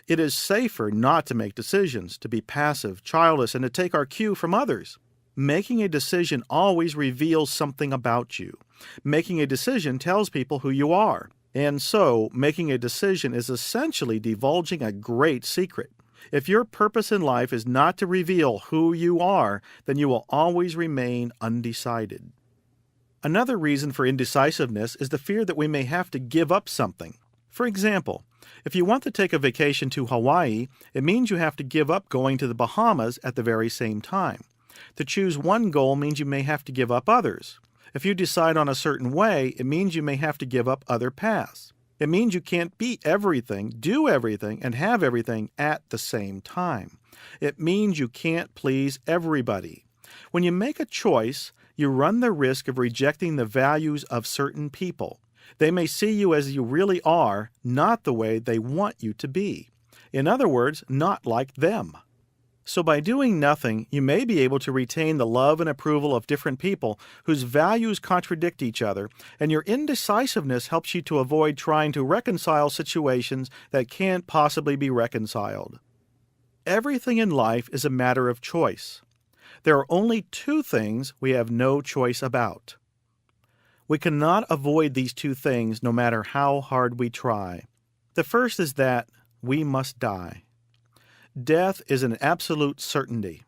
Speaker 1: It is safer not to make decisions, to be passive, childish, and to take our cue from others. Making a decision always reveals something about you. Making a decision tells people who you are. And so, making a decision is essentially divulging a great secret. If your purpose in life is not to reveal who you are, then you will always remain undecided. Another reason for indecisiveness is the fear that we may have to give up something. For example, if you want to take a vacation to Hawaii, it means you have to give up going to the Bahamas at the very same time. To choose one goal means you may have to give up others. If you decide on a certain way, it means you may have to give up other paths. It means you can't be everything, do everything, and have everything at the same time. It means you can't please everybody. When you make a choice, you run the risk of rejecting the values of certain people. They may see you as you really are, not the way they want you to be. In other words, not like them. So by doing nothing, you may be able to retain the love and approval of different people whose values contradict each other, and your indecisiveness helps you to avoid trying to reconcile situations that can't possibly be reconciled. Everything in life is a matter of choice. There are only two things we have no choice about. We cannot avoid these two things no matter how hard we try. The first is that we must die. Death is an absolute certainty.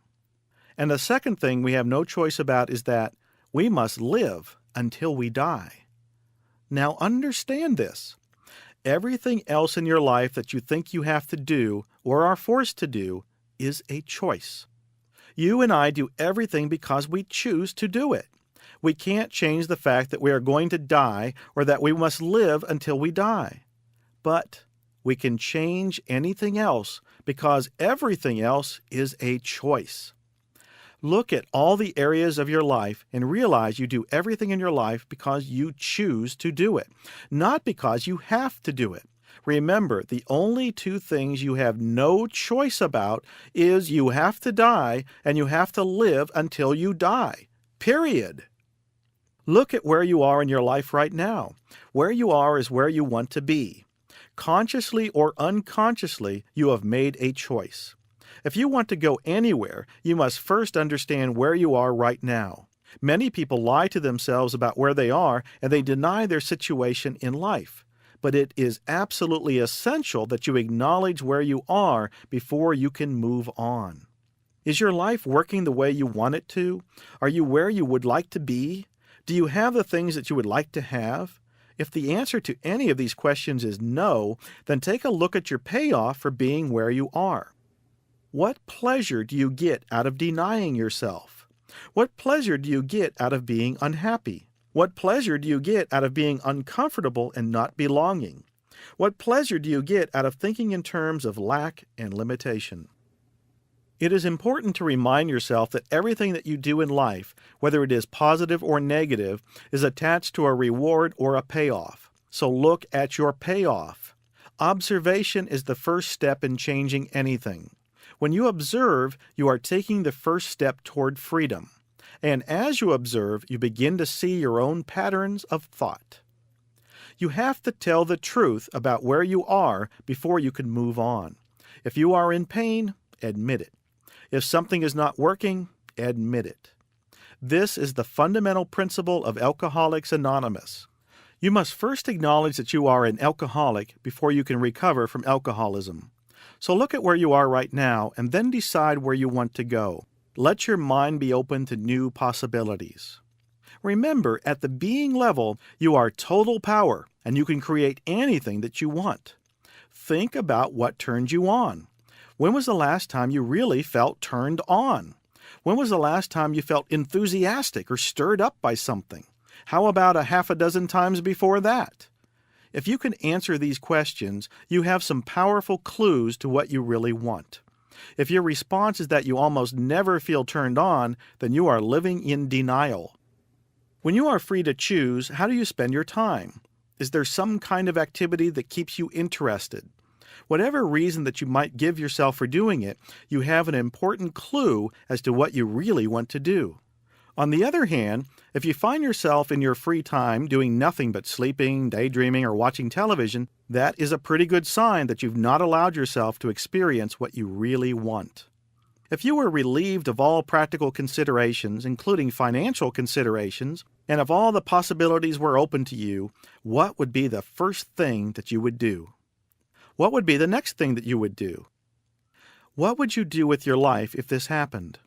Speaker 1: And the second thing we have no choice about is that we must live until we die. Now understand this. Everything else in your life that you think you have to do or are forced to do is a choice. You and I do everything because we choose to do it. We can't change the fact that we are going to die or that we must live until we die. But we can change anything else because everything else is a choice. Look at all the areas of your life and realize you do everything in your life because you choose to do it, not because you have to do it. Remember, the only two things you have no choice about is you have to die and you have to live until you die. Period. Look at where you are in your life right now. Where you are is where you want to be. Consciously or unconsciously, you have made a choice. If you want to go anywhere, you must first understand where you are right now. Many people lie to themselves about where they are and they deny their situation in life. But it is absolutely essential that you acknowledge where you are before you can move on. Is your life working the way you want it to? Are you where you would like to be? Do you have the things that you would like to have? If the answer to any of these questions is no, then take a look at your payoff for being where you are. What pleasure do you get out of denying yourself? What pleasure do you get out of being unhappy? What pleasure do you get out of being uncomfortable and not belonging? What pleasure do you get out of thinking in terms of lack and limitation? It is important to remind yourself that everything that you do in life, whether it is positive or negative, is attached to a reward or a payoff. So look at your payoff. Observation is the first step in changing anything. When you observe, you are taking the first step toward freedom. And as you observe, you begin to see your own patterns of thought. You have to tell the truth about where you are before you can move on. If you are in pain, admit it. If something is not working, admit it. This is the fundamental principle of Alcoholics Anonymous. You must first acknowledge that you are an alcoholic before you can recover from alcoholism. So look at where you are right now and then decide where you want to go. Let your mind be open to new possibilities. Remember, at the being level, you are total power and you can create anything that you want. Think about what turns you on. When was the last time you really felt turned on? When was the last time you felt enthusiastic or stirred up by something? How about a half a dozen times before that? If you can answer these questions, you have some powerful clues to what you really want. If your response is that you almost never feel turned on, then you are living in denial. When you are free to choose, how do you spend your time? Is there some kind of activity that keeps you interested? Whatever reason that you might give yourself for doing it, you have an important clue as to what you really want to do. On the other hand, if you find yourself in your free time doing nothing but sleeping, daydreaming, or watching television, that is a pretty good sign that you've not allowed yourself to experience what you really want. If you were relieved of all practical considerations, including financial considerations, and if all the possibilities were open to you, what would be the first thing that you would do? What would be the next thing that you would do? What would you do with your life if this happened?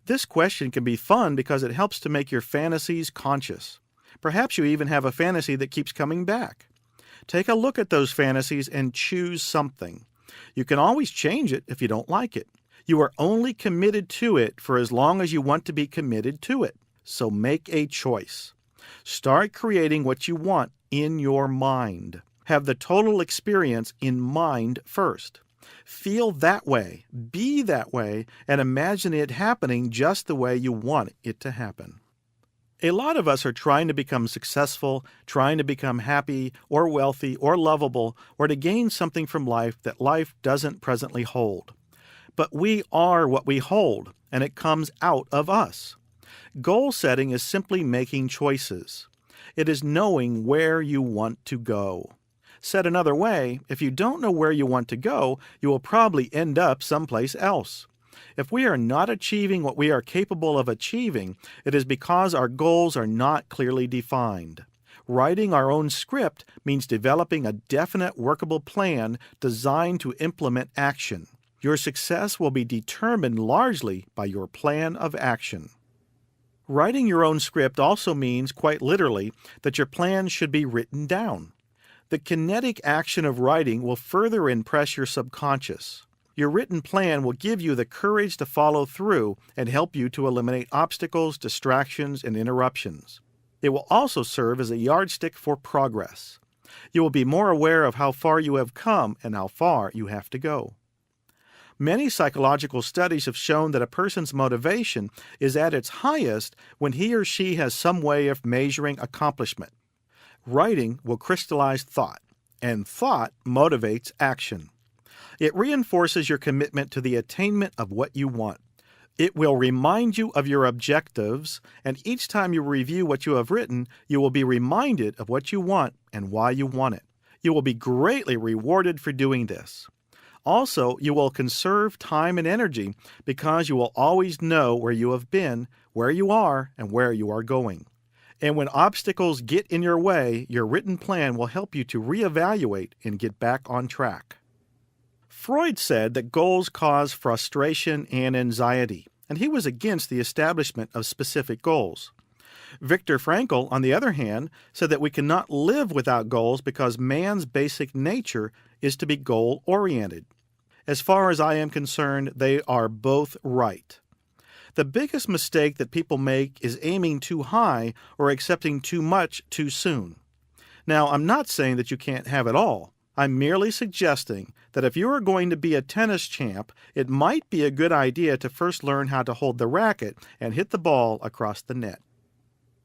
Speaker 1: This question can be fun because it helps to make your fantasies conscious. Perhaps you even have a fantasy that keeps coming back. Take a look at those fantasies and choose something. You can always change it if you don't like it. You are only committed to it for as long as you want to be committed to it. So make a choice. Start creating what you want in your mind. Have the total experience in mind first. Feel that way, be that way, and imagine it happening just the way you want it to happen. A lot of us are trying to become successful, trying to become happy or wealthy or lovable, or to gain something from life that life doesn't presently hold. But we are what we hold, and it comes out of us. Goal setting is simply making choices. It is knowing where you want to go. Said another way, if you don't know where you want to go, you will probably end up someplace else. If we are not achieving what we are capable of achieving, it is because our goals are not clearly defined. Writing our own script means developing a definite workable plan designed to implement action. Your success will be determined largely by your plan of action. Writing your own script also means, quite literally, that your plan should be written down. The kinetic action of writing will further impress your subconscious. Your written plan will give you the courage to follow through and help you to eliminate obstacles, distractions, and interruptions. It will also serve as a yardstick for progress. You will be more aware of how far you have come and how far you have to go. Many psychological studies have shown that a person's motivation is at its highest when he or she has some way of measuring accomplishment. Writing will crystallize thought, and thought motivates action. It reinforces your commitment to the attainment of what you want. It will remind you of your objectives, and each time you review what you have written, you will be reminded of what you want and why you want it. You will be greatly rewarded for doing this. Also, you will conserve time and energy because you will always know where you have been, where you are, and where you are going. And when obstacles get in your way, your written plan will help you to reevaluate and get back on track. Freud said that goals cause frustration and anxiety, and he was against the establishment of specific goals. Viktor Frankl, on the other hand, said that we cannot live without goals because man's basic nature is to be goal-oriented. As far as I am concerned, they are both right. The biggest mistake that people make is aiming too high or accepting too much too soon. Now, I'm not saying that you can't have it all. I'm merely suggesting that if you are going to be a tennis champ, it might be a good idea to first learn how to hold the racket and hit the ball across the net.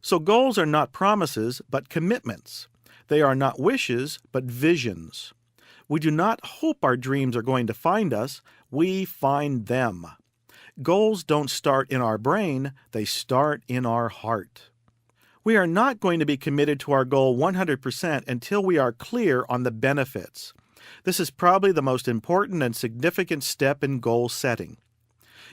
Speaker 1: So goals are not promises, but commitments. They are not wishes, but visions. We do not hope our dreams are going to find us. We find them. Goals don't start in our brain, they start in our heart. We are not going to be committed to our goal 100% until we are clear on the benefits. This is probably the most important and significant step in goal setting.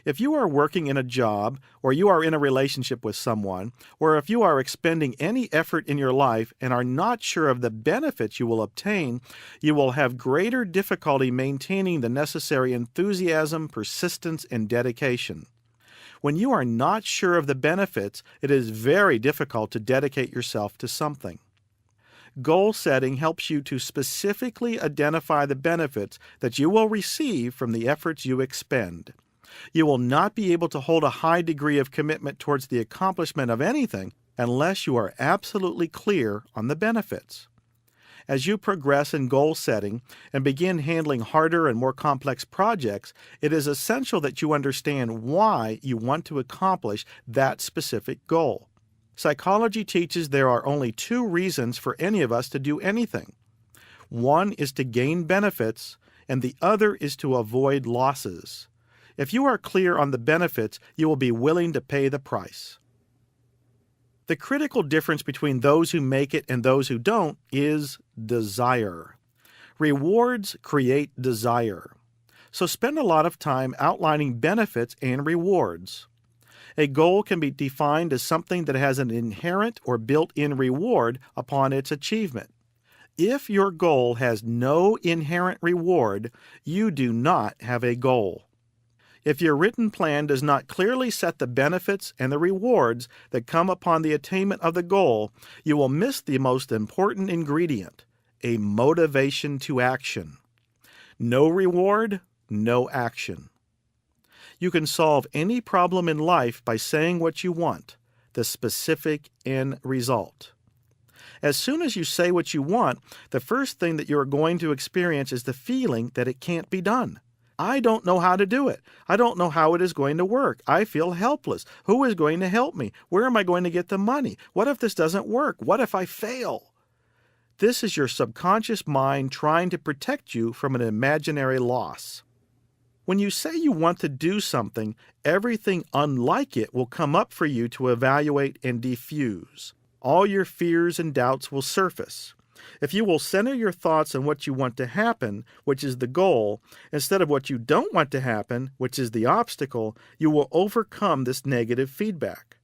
Speaker 1: If you are working in a job, or you are in a relationship with someone, or if you are expending any effort in your life and are not sure of the benefits you will obtain, you will have greater difficulty maintaining the necessary enthusiasm, persistence, and dedication. When you are not sure of the benefits, it is very difficult to dedicate yourself to something. Goal setting helps you to specifically identify the benefits that you will receive from the efforts you expend. You will not be able to hold a high degree of commitment towards the accomplishment of anything unless you are absolutely clear on the benefits. As you progress in goal setting and begin handling harder and more complex projects, it is essential that you understand why you want to accomplish that specific goal. Psychology teaches there are only two reasons for any of us to do anything. One is to gain benefits, and the other is to avoid losses. If you are clear on the benefits, you will be willing to pay the price. The critical difference between those who make it and those who don't is desire. Rewards create desire. So spend a lot of time outlining benefits and rewards. A goal can be defined as something that has an inherent or built-in reward upon its achievement. If your goal has no inherent reward, you do not have a goal. If your written plan does not clearly set the benefits and the rewards that come upon the attainment of the goal, you will miss the most important ingredient, a motivation to action. No reward, no action. You can solve any problem in life by saying what you want, the specific end result. As soon as you say what you want, the first thing that you are going to experience is the feeling that it can't be done. I don't know how to do it. I don't know how it is going to work. I feel helpless. Who is going to help me? Where am I going to get the money? What if this doesn't work? What if I fail? This is your subconscious mind trying to protect you from an imaginary loss. When you say you want to do something, everything unlike it will come up for you to evaluate and diffuse. All your fears and doubts will surface. If you will center your thoughts on what you want to happen, which is the goal, instead of what you don't want to happen, which is the obstacle, you will overcome this negative feedback.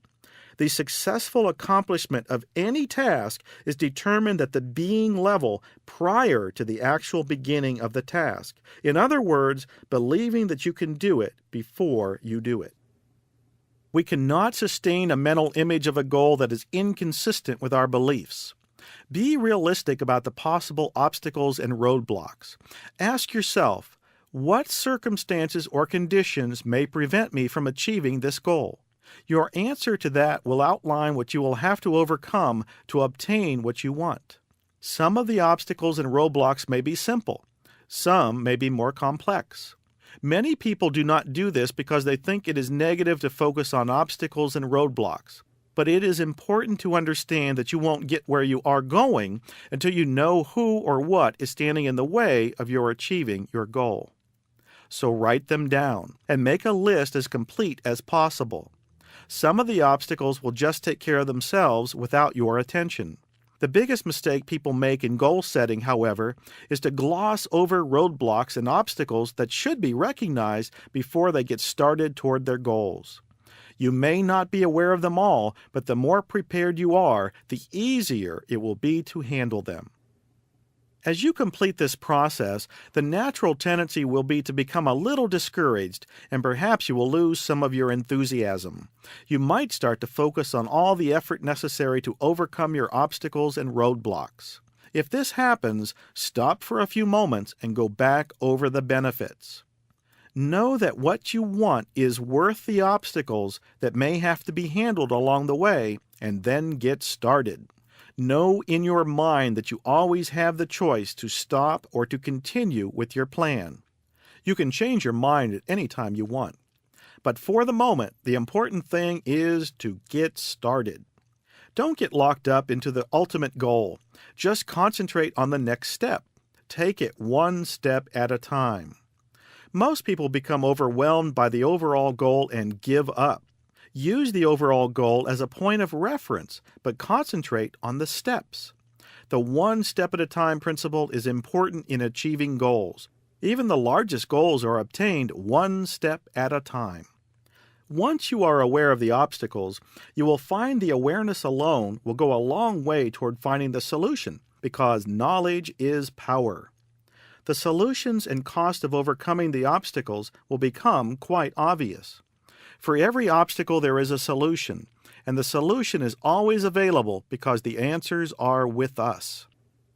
Speaker 1: The successful accomplishment of any task is determined at the being level prior to the actual beginning of the task. In other words, believing that you can do it before you do it. We cannot sustain a mental image of a goal that is inconsistent with our beliefs. Be realistic about the possible obstacles and roadblocks. Ask yourself, what circumstances or conditions may prevent me from achieving this goal? Your answer to that will outline what you will have to overcome to obtain what you want. Some of the obstacles and roadblocks may be simple. Some may be more complex. Many people do not do this because they think it is negative to focus on obstacles and roadblocks. But it is important to understand that you won't get where you are going until you know who or what is standing in the way of your achieving your goal. So write them down and make a list as complete as possible. Some of the obstacles will just take care of themselves without your attention. The biggest mistake people make in goal setting, however, is to gloss over roadblocks and obstacles that should be recognized before they get started toward their goals. You may not be aware of them all, but the more prepared you are, the easier it will be to handle them. As you complete this process, the natural tendency will be to become a little discouraged, and perhaps you will lose some of your enthusiasm. You might start to focus on all the effort necessary to overcome your obstacles and roadblocks. If this happens, stop for a few moments and go back over the benefits. Know that what you want is worth the obstacles that may have to be handled along the way, and then get started. Know in your mind that you always have the choice to stop or to continue with your plan. You can change your mind at any time you want. But for the moment, the important thing is to get started. Don't get locked up into the ultimate goal. Just concentrate on the next step. Take it one step at a time. Most people become overwhelmed by the overall goal and give up. Use the overall goal as a point of reference, but concentrate on the steps. The one step at a time principle is important in achieving goals. Even the largest goals are obtained one step at a time. Once you are aware of the obstacles, you will find the awareness alone will go a long way toward finding the solution, because knowledge is power. The solutions and cost of overcoming the obstacles will become quite obvious. For every obstacle there is a solution, and the solution is always available because the answers are with us.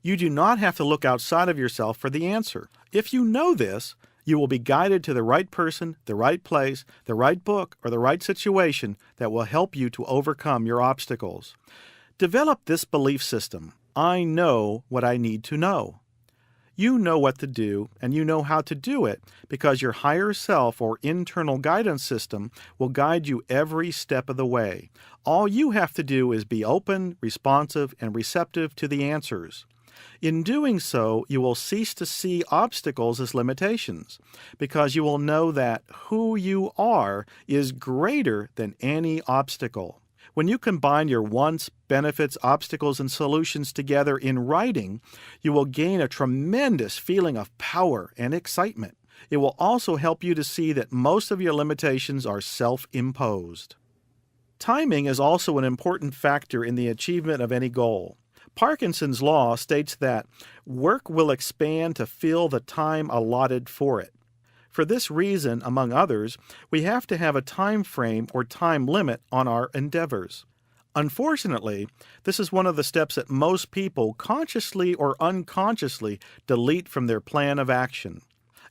Speaker 1: You do not have to look outside of yourself for the answer. If you know this, you will be guided to the right person, the right place, the right book, or the right situation that will help you to overcome your obstacles. Develop this belief system. I know what I need to know. You know what to do, and you know how to do it because your higher self or internal guidance system will guide you every step of the way. All you have to do is be open, responsive, and receptive to the answers. In doing so, you will cease to see obstacles as limitations because you will know that who you are is greater than any obstacle. When you combine your wants, benefits, obstacles, and solutions together in writing, you will gain a tremendous feeling of power and excitement. It will also help you to see that most of your limitations are self-imposed. Timing is also an important factor in the achievement of any goal. Parkinson's law states that work will expand to fill the time allotted for it. For this reason, among others, we have to have a time frame or time limit on our endeavors. Unfortunately, this is one of the steps that most people consciously or unconsciously delete from their plan of action.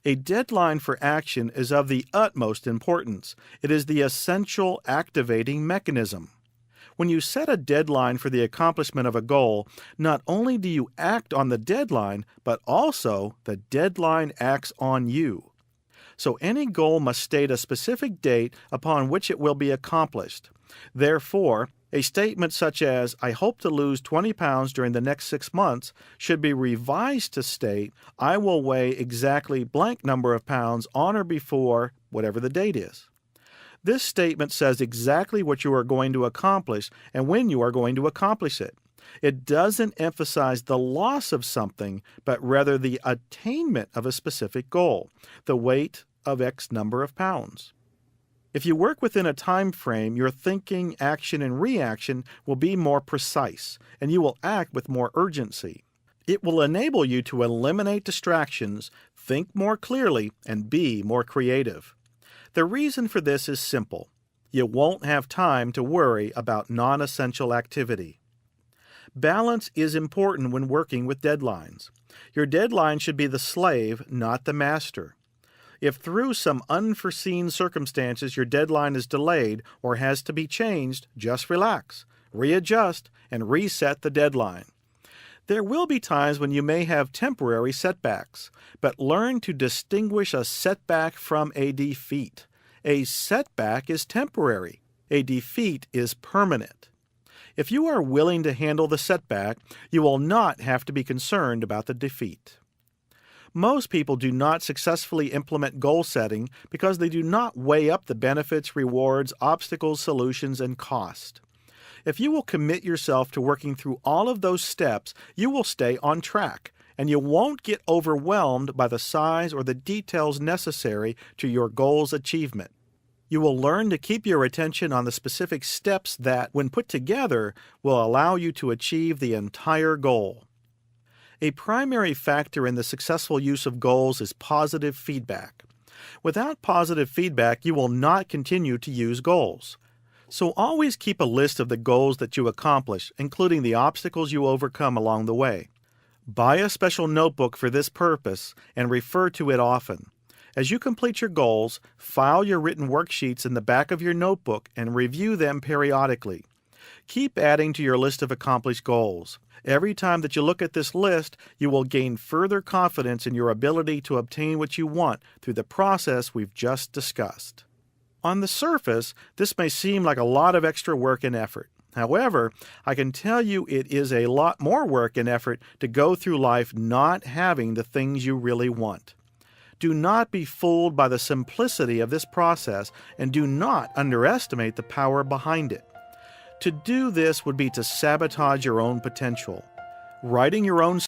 Speaker 1: A deadline for action is of the utmost importance. It is the essential activating mechanism. When you set a deadline for the accomplishment of a goal, not only do you act on the deadline, but also the deadline acts on you. So any goal must state a specific date upon which it will be accomplished. Therefore, a statement such as, I hope to lose 20 pounds during the next 6 months, should be revised to state, I will weigh exactly blank number of pounds on or before whatever the date is. This statement says exactly what you are going to accomplish and when you are going to accomplish it. It doesn't emphasize the loss of something, but rather the attainment of a specific goal, the weight of X number of pounds. If you work within a time frame, your thinking, action, and reaction will be more precise, and you will act with more urgency. It will enable you to eliminate distractions, think more clearly, and be more creative. The reason for this is simple. You won't have time to worry about non-essential activity. Balance is important when working with deadlines. Your deadline should be the slave, not the master. If through some unforeseen circumstances your deadline is delayed or has to be changed, just relax, readjust, and reset the deadline. There will be times when you may have temporary setbacks, but learn to distinguish a setback from a defeat. A setback is temporary. A defeat is permanent. If you are willing to handle the setback, you will not have to be concerned about the defeat. Most people do not successfully implement goal setting because they do not weigh up the benefits, rewards, obstacles, solutions, and cost. If you will commit yourself to working through all of those steps, you will stay on track, and you won't get overwhelmed by the size or the details necessary to your goal's achievement. You will learn to keep your attention on the specific steps that, when put together, will allow you to achieve the entire goal. A primary factor in the successful use of goals is positive feedback. Without positive feedback, you will not continue to use goals. So always keep a list of the goals that you accomplish, including the obstacles you overcome along the way. Buy a special notebook for this purpose and refer to it often. As you complete your goals, file your written worksheets in the back of your notebook and review them periodically. Keep adding to your list of accomplished goals. Every time that you look at this list, you will gain further confidence in your ability to obtain what you want through the process we've just discussed. On the surface, this may seem like a lot of extra work and effort. However, I can tell you it is a lot more work and effort to go through life not having the things you really want. Do not be fooled by the simplicity of this process, and do not underestimate the power behind it. To do this would be to sabotage your own potential. Writing your own